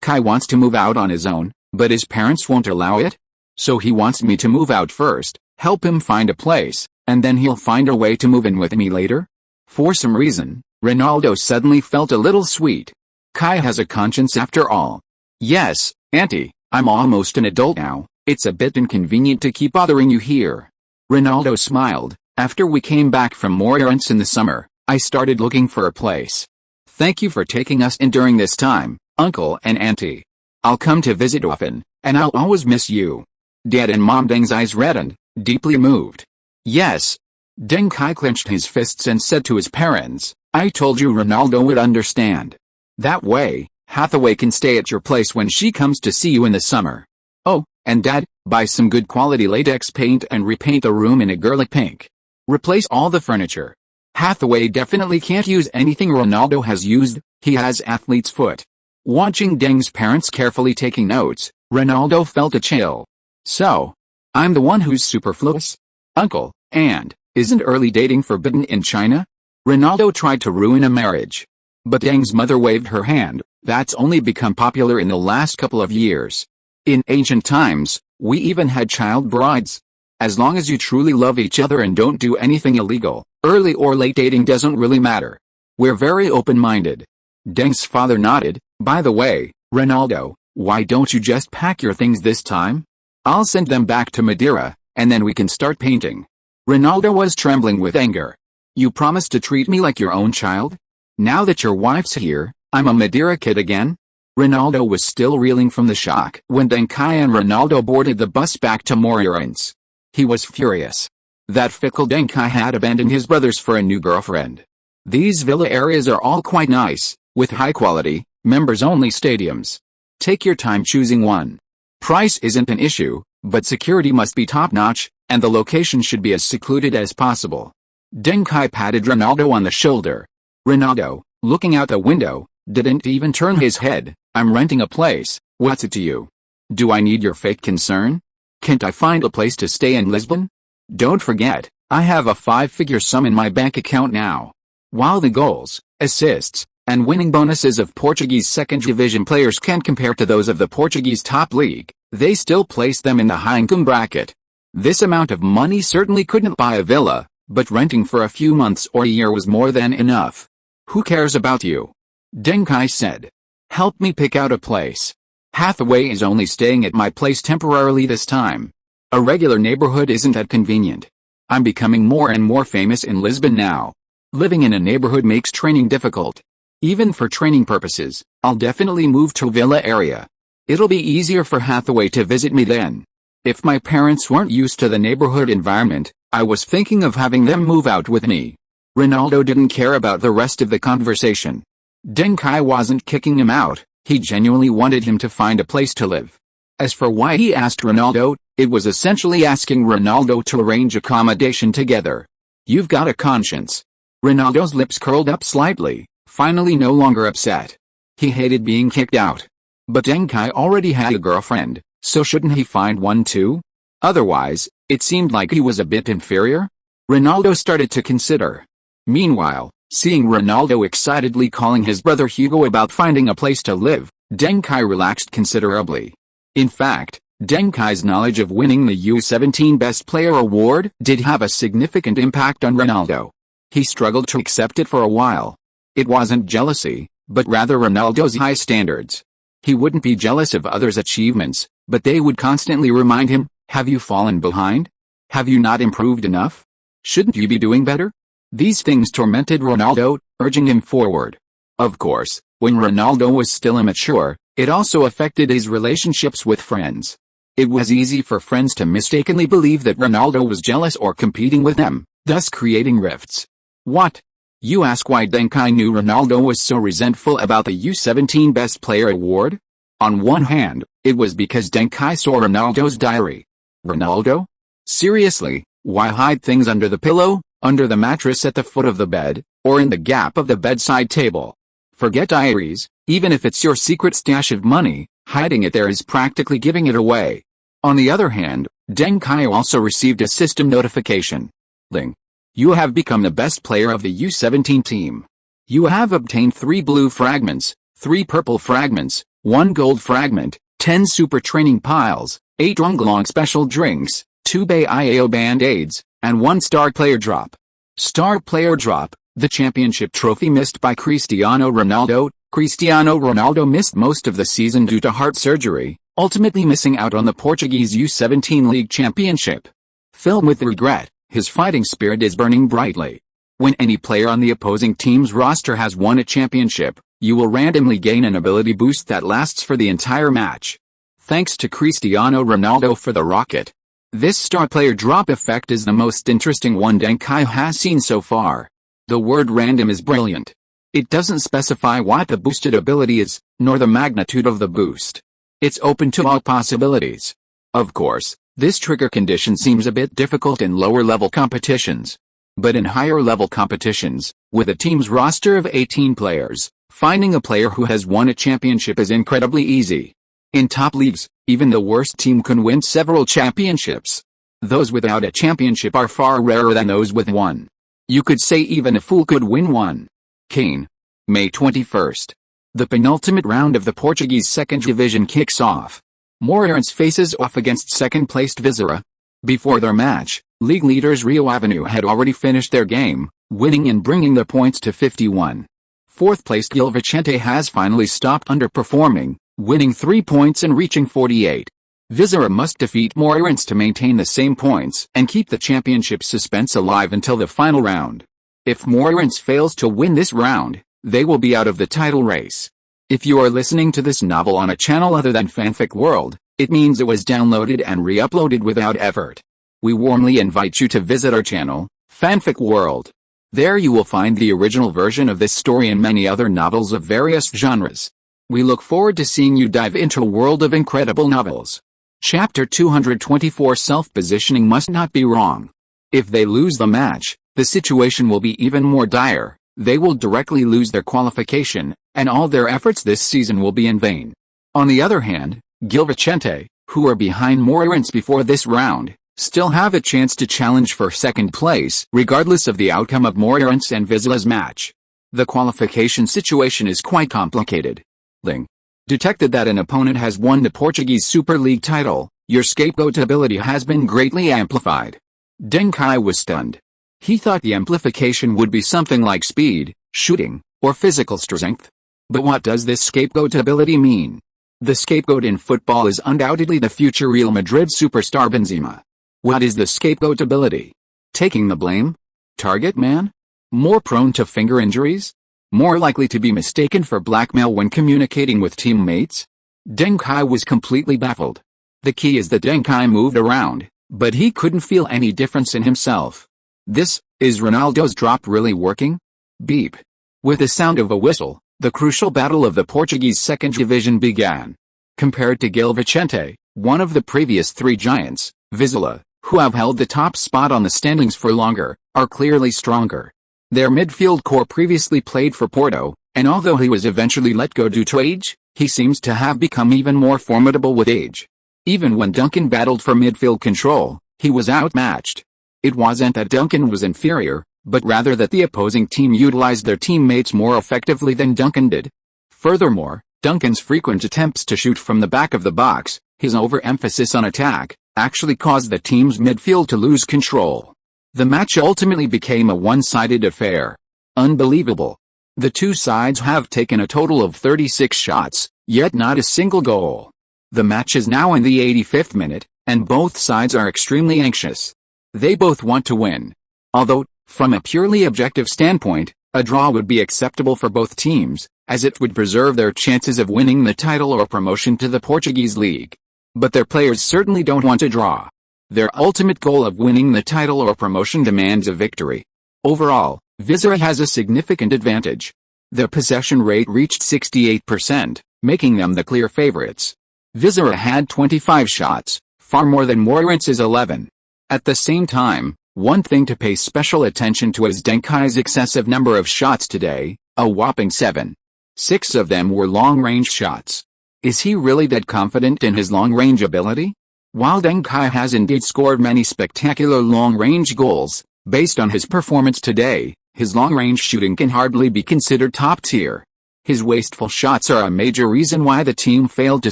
Kai wants to move out on his own, but his parents won't allow it? So he wants me to move out first, help him find a place, and then he'll find a way to move in with me later? For some reason, Ronaldo suddenly felt a little sweet. Kai has a conscience after all. Yes, Auntie, I'm almost an adult now, it's a bit inconvenient to keep bothering you here. Ronaldo smiled. After we came back from Moreirense in the summer, I started looking for a place. Thank you for taking us in during this time, Uncle and Auntie. I'll come to visit often, and I'll always miss you. Dad and Mom Deng's eyes reddened, deeply moved. Yes. Deng Kai clenched his fists and said to his parents, I told you Ronaldo would understand. That way, Hathaway can stay at your place when she comes to see you in the summer. Oh, and Dad, buy some good quality latex paint and repaint the room in a girlic pink. Replace all the furniture. Hathaway definitely can't use anything Ronaldo has used, he has athlete's foot. Watching Deng's parents carefully taking notes, Ronaldo felt a chill. So, I'm the one who's superfluous? Uncle, and, isn't early dating forbidden in China? Ronaldo tried to ruin a marriage. But Deng's mother waved her hand, that's only become popular in the last couple of years. In ancient times, we even had child brides. As long as you truly love each other and don't do anything illegal, early or late dating doesn't really matter. We're very open-minded. Deng's father nodded. By the way, Ronaldo, why don't you just pack your things this time? I'll send them back to Madeira, and then we can start painting. Ronaldo was trembling with anger. You promised to treat me like your own child? Now that your wife's here, I'm a Madeira kid again? Ronaldo was still reeling from the shock when Deng Kai and Ronaldo boarded the bus back to Moreirense. He was furious. That fickle Deng Kai had abandoned his brothers for a new girlfriend. These villa areas are all quite nice, with high-quality, members-only stadiums. Take your time choosing one. Price isn't an issue, but security must be top-notch, and the location should be as secluded as possible. Deng Kai patted Ronaldo on the shoulder. Ronaldo, looking out the window, didn't even turn his head. I'm renting a place, what's it to you? Do I need your fake concern? Can't I find a place to stay in Lisbon? Don't forget, I have a 5-figure sum in my bank account now. While the goals, assists, and winning bonuses of Portuguese second division players can't compare to those of the Portuguese top league, they still place them in the high-income bracket. This amount of money certainly couldn't buy a villa, but renting for a few months or a year was more than enough. Who cares about you? Deng Kai said. Help me pick out a place. Hathaway is only staying at my place temporarily this time. A regular neighborhood isn't that convenient. I'm becoming more and more famous in Lisbon now. Living in a neighborhood makes training difficult. Even for training purposes, I'll definitely move to a villa area. It'll be easier for Hathaway to visit me then. If my parents weren't used to the neighborhood environment, I was thinking of having them move out with me. Ronaldo didn't care about the rest of the conversation. Deng Kai wasn't kicking him out, he genuinely wanted him to find a place to live. As for why he asked Ronaldo, it was essentially asking Ronaldo to arrange accommodation together. You've got a conscience. Ronaldo's lips curled up slightly, finally no longer upset. He hated being kicked out. But Deng Kai already had a girlfriend, so shouldn't he find one too? Otherwise, it seemed like he was a bit inferior. Ronaldo started to consider. Meanwhile, seeing Ronaldo excitedly calling his brother Hugo about finding a place to live, Deng Kai relaxed considerably. In fact, Deng Kai's knowledge of winning the U17 Best Player award did have a significant impact on Ronaldo. He struggled to accept it for a while. It wasn't jealousy, but rather Ronaldo's high standards. He wouldn't be jealous of others' achievements, but they would constantly remind him, "Have you fallen behind? Have you not improved enough? Shouldn't you be doing better?" These things tormented Ronaldo, urging him forward. Of course, when Ronaldo was still immature, it also affected his relationships with friends. It was easy for friends to mistakenly believe that Ronaldo was jealous or competing with them, thus creating rifts. What? You ask why Deng Kai knew Ronaldo was so resentful about the U17 Best Player award? On one hand, it was because Deng Kai saw Ronaldo's diary. Ronaldo? Seriously, why hide things under the pillow, under the mattress at the foot of the bed, or in the gap of the bedside table? Forget diaries, even if it's your secret stash of money, hiding it there is practically giving it away. On the other hand, Deng Kai also received a system notification. Ling. You have become the best player of the U17 team. You have obtained 3 blue fragments, 3 purple fragments, 1 gold fragment, 10 super training piles, 8 Runglong special drinks, 2 Bay IAO band-aids, and 1 star player drop. Star player drop, the championship trophy missed by Cristiano Ronaldo. Cristiano Ronaldo missed most of the season due to heart surgery, ultimately missing out on the Portuguese U17 League Championship. Filled with regret, his fighting spirit is burning brightly. When any player on the opposing team's roster has won a championship, you will randomly gain an ability boost that lasts for the entire match. Thanks to Cristiano Ronaldo for the rocket. This star player drop effect is the most interesting one Deng Kai has seen so far. The word random is brilliant. It doesn't specify what the boosted ability is, nor the magnitude of the boost. It's open to all possibilities. Of course, this trigger condition seems a bit difficult in lower-level competitions. But in higher-level competitions, with a team's roster of 18 players, finding a player who has won a championship is incredibly easy. In top leagues, even the worst team can win several championships. Those without a championship are far rarer than those with one. You could say even a fool could win one. Kane. May 21st. The penultimate round of the Portuguese second division kicks off. Moreirense faces off against second-placed Vizela. Before their match, league leaders Rio Ave had already finished their game, winning and bringing their points to 51. Fourth-placed Gil Vicente has finally stopped underperforming, winning 3 points and reaching 48. Vizela must defeat Moreirense to maintain the same points and keep the championship suspense alive until the final round. If Moreirense fails to win this round, they will be out of the title race. If you are listening to this novel on a channel other than Fanfic World, it means it was downloaded and re-uploaded without effort. We warmly invite you to visit our channel, Fanfic World. There you will find the original version of this story and many other novels of various genres. We look forward to seeing you dive into a world of incredible novels. Chapter 224 Self-positioning must not be wrong. If they lose the match, the situation will be even more dire. They will directly lose their qualification, and all their efforts this season will be in vain. On the other hand, Gil Vicente, who are behind Moreirense before this round, still have a chance to challenge for second place regardless of the outcome of Moreirense and Vizela's match. The qualification situation is quite complicated. Ling. Detected that an opponent has won the Portuguese Super League title, your scapegoat ability has been greatly amplified. Deng Kai was stunned. He thought the amplification would be something like speed, shooting, or physical strength. But what does this scapegoat ability mean? The scapegoat in football is undoubtedly the future Real Madrid superstar Benzema. What is the scapegoat ability? Taking the blame? Target man? More prone to finger injuries? More likely to be mistaken for blackmail when communicating with teammates? Deng Kai was completely baffled. The key is that Deng Kai moved around, but he couldn't feel any difference in himself. Is Ronaldo's drop really working? Beep. With the sound of a whistle, the crucial battle of the Portuguese second division began. Compared to Gil Vicente, one of the previous 3 giants, Vizela, who have held the top spot on the standings for longer, are clearly stronger. Their midfield core previously played for Porto, and although he was eventually let go due to age, he seems to have become even more formidable with age. Even when Duncan battled for midfield control, he was outmatched. It wasn't that Duncan was inferior, but rather that the opposing team utilized their teammates more effectively than Duncan did. Furthermore, Duncan's frequent attempts to shoot from the back of the box, his overemphasis on attack, actually caused the team's midfield to lose control. The match ultimately became a one-sided affair. Unbelievable. The two sides have taken a total of 36 shots, yet not a single goal. The match is now in the 85th minute, and both sides are extremely anxious. They both want to win. Although, from a purely objective standpoint, a draw would be acceptable for both teams, as it would preserve their chances of winning the title or promotion to the Portuguese league. But their players certainly don't want a draw. Their ultimate goal of winning the title or promotion demands a victory. Overall, Vizela has a significant advantage. Their possession rate reached 68%, making them the clear favorites. Vizela had 25 shots, far more than Moreirense's 11. At the same time, one thing to pay special attention to is Deng Kai's excessive number of shots today, a whopping 7. 6 of them were long-range shots. Is he really that confident in his long-range ability? While Deng Kai has indeed scored many spectacular long-range goals, based on his performance today, his long-range shooting can hardly be considered top-tier. His wasteful shots are a major reason why the team failed to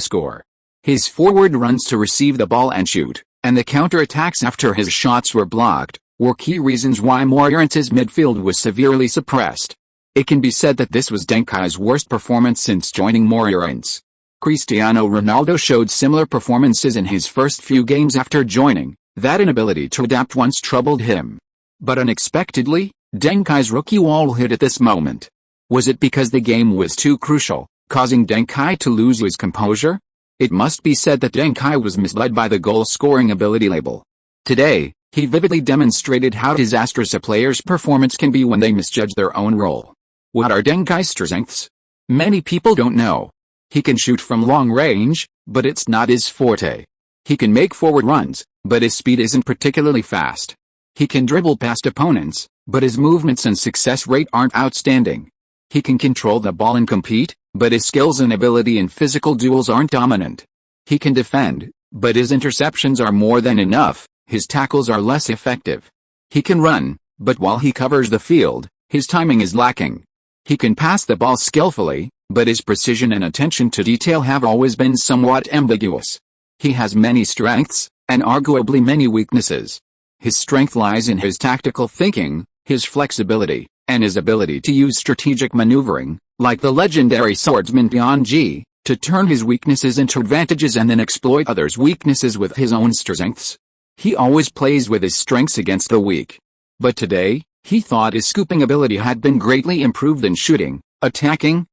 score. His forward runs to receive the ball and shoot, and the counter-attacks after his shots were blocked, were key reasons why Moreirense's midfield was severely suppressed. It can be said that this was Deng Kai's worst performance since joining Moreirense. Cristiano Ronaldo showed similar performances in his first few games after joining. That inability to adapt once troubled him. But unexpectedly, Deng Kai's rookie wall hit at this moment. Was it because the game was too crucial, causing Deng Kai to lose his composure? It must be said that Deng Kai was misled by the goal-scoring ability label. Today, he vividly demonstrated how disastrous a player's performance can be when they misjudge their own role. What are Deng Kai's strengths? Many people don't know. He can shoot from long range, but it's not his forte. He can make forward runs, but his speed isn't particularly fast. He can dribble past opponents, but his movements and success rate aren't outstanding. He can control the ball and compete, but his skills and ability in physical duels aren't dominant. He can defend, but his interceptions are more than enough, his tackles are less effective. He can run, but while he covers the field, his timing is lacking. He can pass the ball skillfully, but his precision and attention to detail have always been somewhat ambiguous. He has many strengths, and arguably many weaknesses. His strength lies in his tactical thinking, his flexibility, and his ability to use strategic maneuvering, like the legendary swordsman Deng Kai, to turn his weaknesses into advantages and then exploit others' weaknesses with his own strengths. He always plays with his strengths against the weak. But today, he thought his scooping ability had been greatly improved in shooting, attacking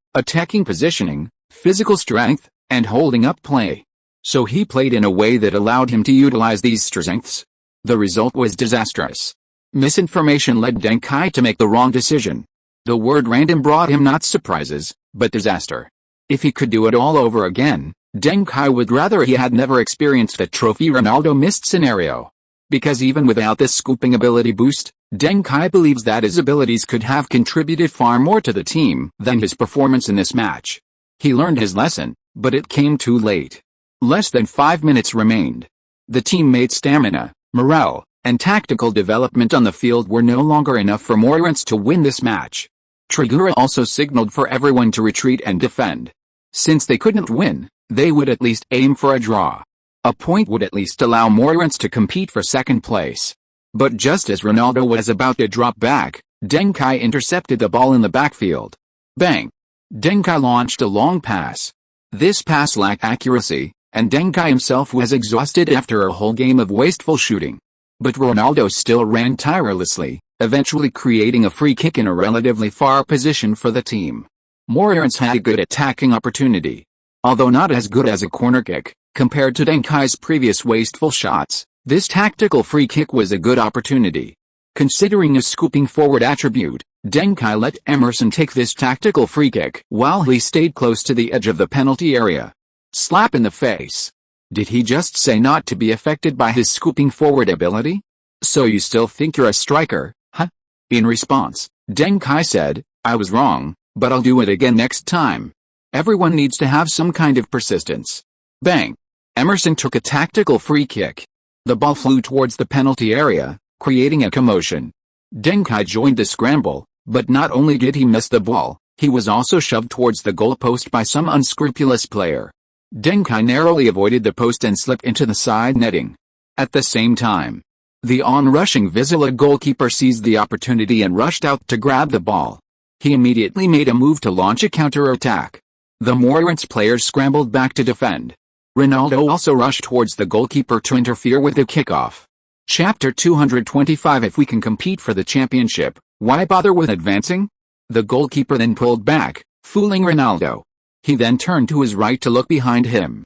positioning, physical strength, and holding up play. So he played in a way that allowed him to utilize these strengths. The result was disastrous. Misinformation led Deng Kai to make the wrong decision. The word random brought him not surprises, but disaster. If he could do it all over again, Deng Kai would rather he had never experienced the trophy Ronaldo missed scenario. Because even without this scooping ability boost, Deng Kai believes that his abilities could have contributed far more to the team than his performance in this match. He learned his lesson, but it came too late. Less than 5 minutes remained. The teammates' stamina, morale, and tactical development on the field were no longer enough for Moreirense to win this match. Trigura also signaled for everyone to retreat and defend. Since they couldn't win, they would at least aim for a draw. A point would at least allow Moreirense to compete for second place. But just as Ronaldo was about to drop back, Deng Kai intercepted the ball in the backfield. Bang! Deng Kai launched a long pass. This pass lacked accuracy, and Deng Kai himself was exhausted after a whole game of wasteful shooting. But Ronaldo still ran tirelessly, eventually creating a free kick in a relatively far position for the team. Moreirense had a good attacking opportunity. Although not as good as a corner kick, compared to Deng Kai's previous wasteful shots, this tactical free kick was a good opportunity. Considering a scooping forward attribute, Deng Kai let Emerson take this tactical free kick while he stayed close to the edge of the penalty area. Slap in the face. Did he just say not to be affected by his scooping forward ability? So you still think you're a striker, huh? In response, Deng Kai said, "I was wrong, but I'll do it again next time." Everyone needs to have some kind of persistence. Bang! Emerson took a tactical free kick. The ball flew towards the penalty area, creating a commotion. Deng Kai joined the scramble, but not only did he miss the ball, he was also shoved towards the goalpost by some unscrupulous player. Deng Kai narrowly avoided the post and slipped into the side netting. At the same time, the on-rushing Vizela goalkeeper seized the opportunity and rushed out to grab the ball. He immediately made a move to launch a counter-attack. The Moreirense players scrambled back to defend. Ronaldo also rushed towards the goalkeeper to interfere with the kickoff. Chapter 225. If we can compete for the championship, why bother with advancing? The goalkeeper then pulled back, fooling Ronaldo. He then turned to his right to look behind him.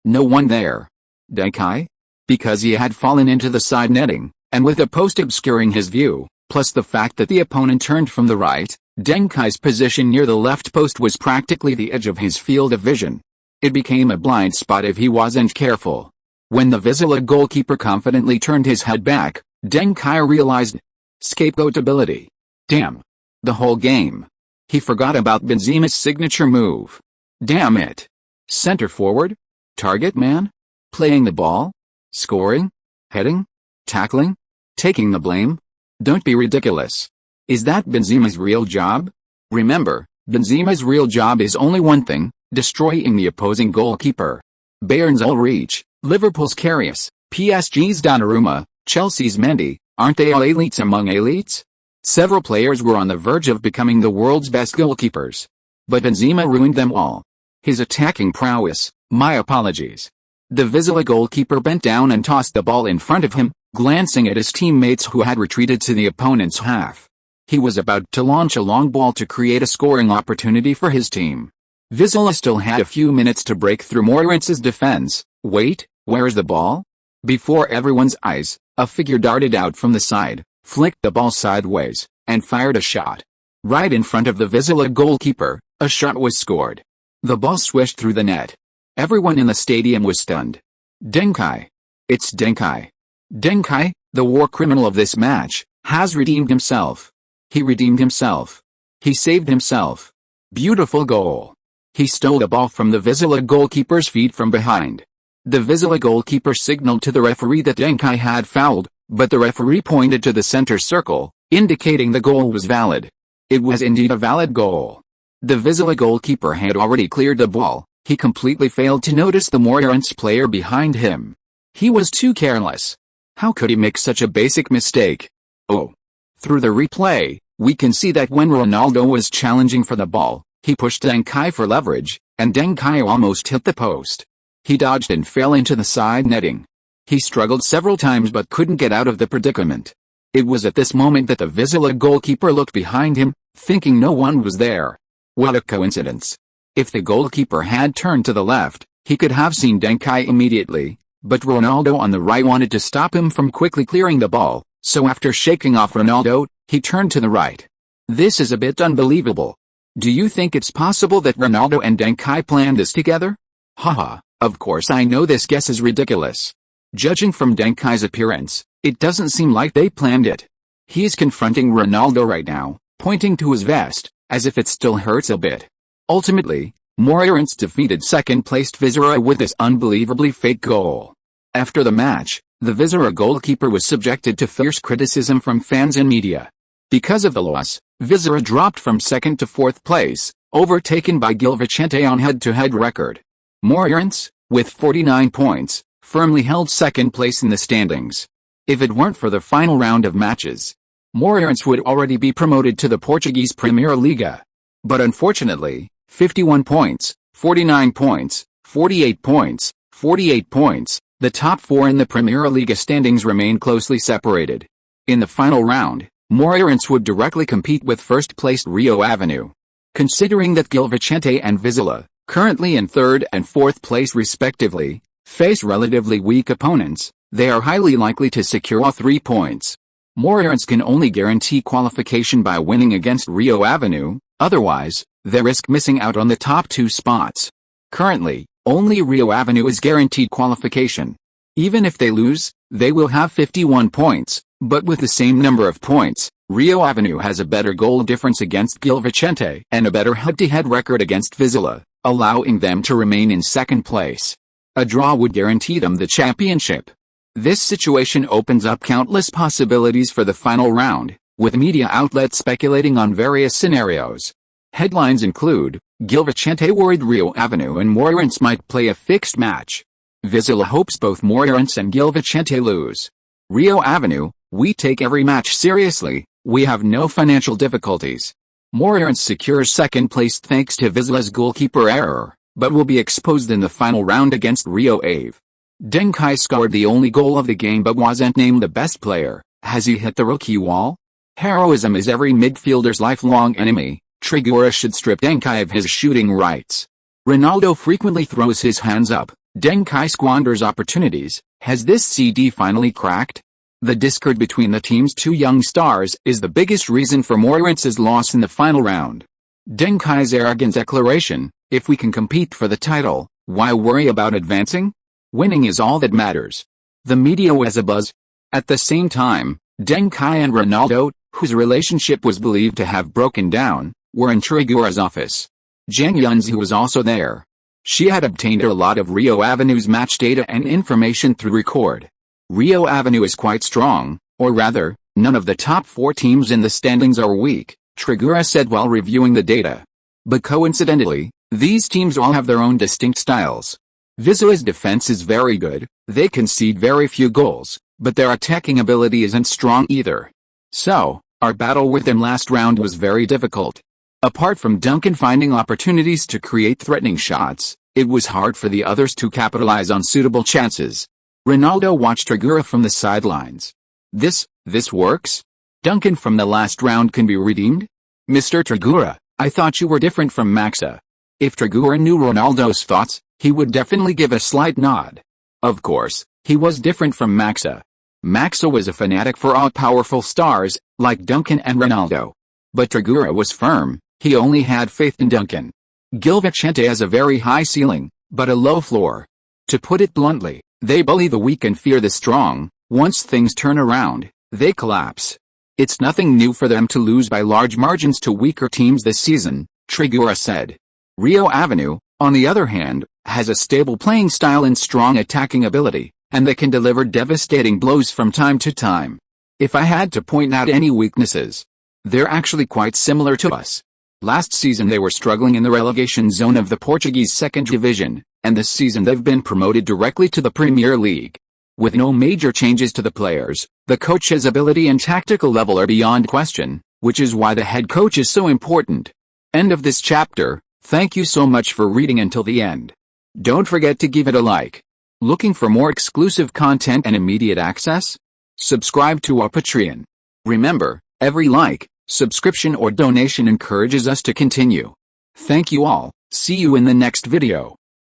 No one there. Deng Kai? Because he had fallen into the side netting, and with a post obscuring his view, plus the fact that the opponent turned from the right, Deng Kai's position near the left post was practically the edge of his field of vision. It became a blind spot if he wasn't careful. When the Vizela goalkeeper confidently turned his head back, Deng Kai realized scapegoatability. Damn. The whole game. He forgot about Benzema's signature move. Damn it. Center forward? Target man? Playing the ball? Scoring? Heading? Tackling? Taking the blame? Don't be ridiculous. Is that Benzema's real job? Remember, Benzema's real job is only one thing, destroying the opposing goalkeeper. Bayern's Ulreich, Liverpool's Karius, PSG's Donnarumma, Chelsea's Mendy, aren't they all elites among elites? Several players were on the verge of becoming the world's best goalkeepers. But Benzema ruined them all. His attacking prowess, my apologies. The Vizela goalkeeper bent down and tossed the ball in front of him, glancing at his teammates who had retreated to the opponent's half. He was about to launch a long ball to create a scoring opportunity for his team. Vizela still had a few minutes to break through Moreirense's defense. Wait, where's the ball? Before everyone's eyes, a figure darted out from the side, flicked the ball sideways, and fired a shot. Right in front of the Vizela goalkeeper, a shot was scored. The ball swished through the net. Everyone in the stadium was stunned. Deng Kai. It's Deng Kai. Deng Kai, the war criminal of this match, has redeemed himself. He redeemed himself. He saved himself. Beautiful goal. He stole the ball from the Vizela goalkeeper's feet from behind. The Vizela goalkeeper signaled to the referee that Deng Kai had fouled, but the referee pointed to the center circle, indicating the goal was valid. It was indeed a valid goal. The Vizela goalkeeper had already cleared the ball. He completely failed to notice the Moreirense player behind him. He was too careless. How could he make such a basic mistake? Oh. Through the replay, we can see that when Ronaldo was challenging for the ball, he pushed Deng Kai for leverage, and Deng Kai almost hit the post. He dodged and fell into the side netting. He struggled several times but couldn't get out of the predicament. It was at this moment that the Vizela goalkeeper looked behind him, thinking no one was there. What a coincidence. If the goalkeeper had turned to the left, he could have seen Deng Kai immediately, but Ronaldo on the right wanted to stop him from quickly clearing the ball, so after shaking off Ronaldo, he turned to the right. This is a bit unbelievable. Do you think it's possible that Ronaldo and Deng Kai planned this together? Haha, of course I know this guess is ridiculous. Judging from Deng Kai's appearance, it doesn't seem like they planned it. He is confronting Ronaldo right now, pointing to his vest, as if it still hurts a bit. Ultimately, Moreirense defeated second-placed Vizela with this unbelievably fake goal. After the match, the Vizela goalkeeper was subjected to fierce criticism from fans and media. Because of the loss, Vizela dropped from second to fourth place, overtaken by Gil Vicente on head-to-head record. Moreirense, with 49 points, firmly held second place in the standings. If it weren't for the final round of matches, Moreirense would already be promoted to the Portuguese Primeira Liga. But unfortunately, 51 points, 49 points, 48 points, 48 points, the top four in the Primeira Liga standings remain closely separated. In the final round, Moreirense would directly compete with first-placed Rio Avenue. Considering that Gil Vicente and Vizela, currently in third and fourth place respectively, face relatively weak opponents, they are highly likely to secure all 3 points. Moreirense can only guarantee qualification by winning against Rio Avenue, otherwise, they risk missing out on the top 2 spots. Currently, only Rio Avenue is guaranteed qualification. Even if they lose, they will have 51 points, but with the same number of points, Rio Avenue has a better goal difference against Gil Vicente and a better head-to-head record against Vizela, allowing them to remain in second place. A draw would guarantee them the championship. This situation opens up countless possibilities for the final round, with media outlets speculating on various scenarios. Headlines include, Gil Vicente worried Rio Avenue and Moreirense might play a fixed match. Vizela hopes both Moreirense and Gil Vicente lose. Rio Avenue, we take every match seriously, we have no financial difficulties. Moreirense secures second place thanks to Vizela's goalkeeper error, but will be exposed in the final round against Rio Ave. Deng Kai scored the only goal of the game but wasn't named the best player. Has he hit the rookie wall? Heroism is every midfielder's lifelong enemy. Trigura should strip Deng Kai of his shooting rights. Ronaldo frequently throws his hands up. Deng Kai squanders opportunities. Has this CD finally cracked? The discord between the team's two young stars is the biggest reason for Moreirense's loss in the final round. Deng Kai's arrogant declaration, if we can compete for the title, why worry about advancing? Winning is all that matters. The media was abuzz. At the same time, Deng Kai and Ronaldo, whose relationship was believed to have broken down, were in Trigura's office. Jan Yunzi was also there. She had obtained a lot of Rio Avenue's match data and information through Record. Rio Avenue is quite strong, or rather, none of the top 4 teams in the standings are weak, Trigura said while reviewing the data. But coincidentally, these teams all have their own distinct styles. Vizela's defense is very good, they concede very few goals, but their attacking ability isn't strong either. So, our battle with them last round was very difficult. Apart from Duncan finding opportunities to create threatening shots, it was hard for the others to capitalize on suitable chances. Ronaldo watched Trigura from the sidelines. This works? Duncan from the last round can be redeemed? Mr. Trigura, I thought you were different from Maxa. If Trigura knew Ronaldo's thoughts, he would definitely give a slight nod. Of course, he was different from Maxa. Maxa was a fanatic for all-powerful stars, like Duncan and Ronaldo. But Trigura was firm, he only had faith in Duncan. Gil Vicente has a very high ceiling, but a low floor. To put it bluntly, they bully the weak and fear the strong. Once things turn around, they collapse. It's nothing new for them to lose by large margins to weaker teams this season, Trigura said. Rio Avenue, on the other hand, has a stable playing style and strong attacking ability, and they can deliver devastating blows from time to time. If I had to point out any weaknesses, they're actually quite similar to us. Last season they were struggling in the relegation zone of the Portuguese second division, and this season they've been promoted directly to the Premier League. With no major changes to the players, the coach's ability and tactical level are beyond question, which is why the head coach is so important. End of this chapter. Thank you so much for reading until the end. Don't forget to give it a like. Looking for more exclusive content and immediate access? Subscribe to our Patreon. Remember, every like, subscription or donation encourages us to continue. Thank you all, see you in the next video.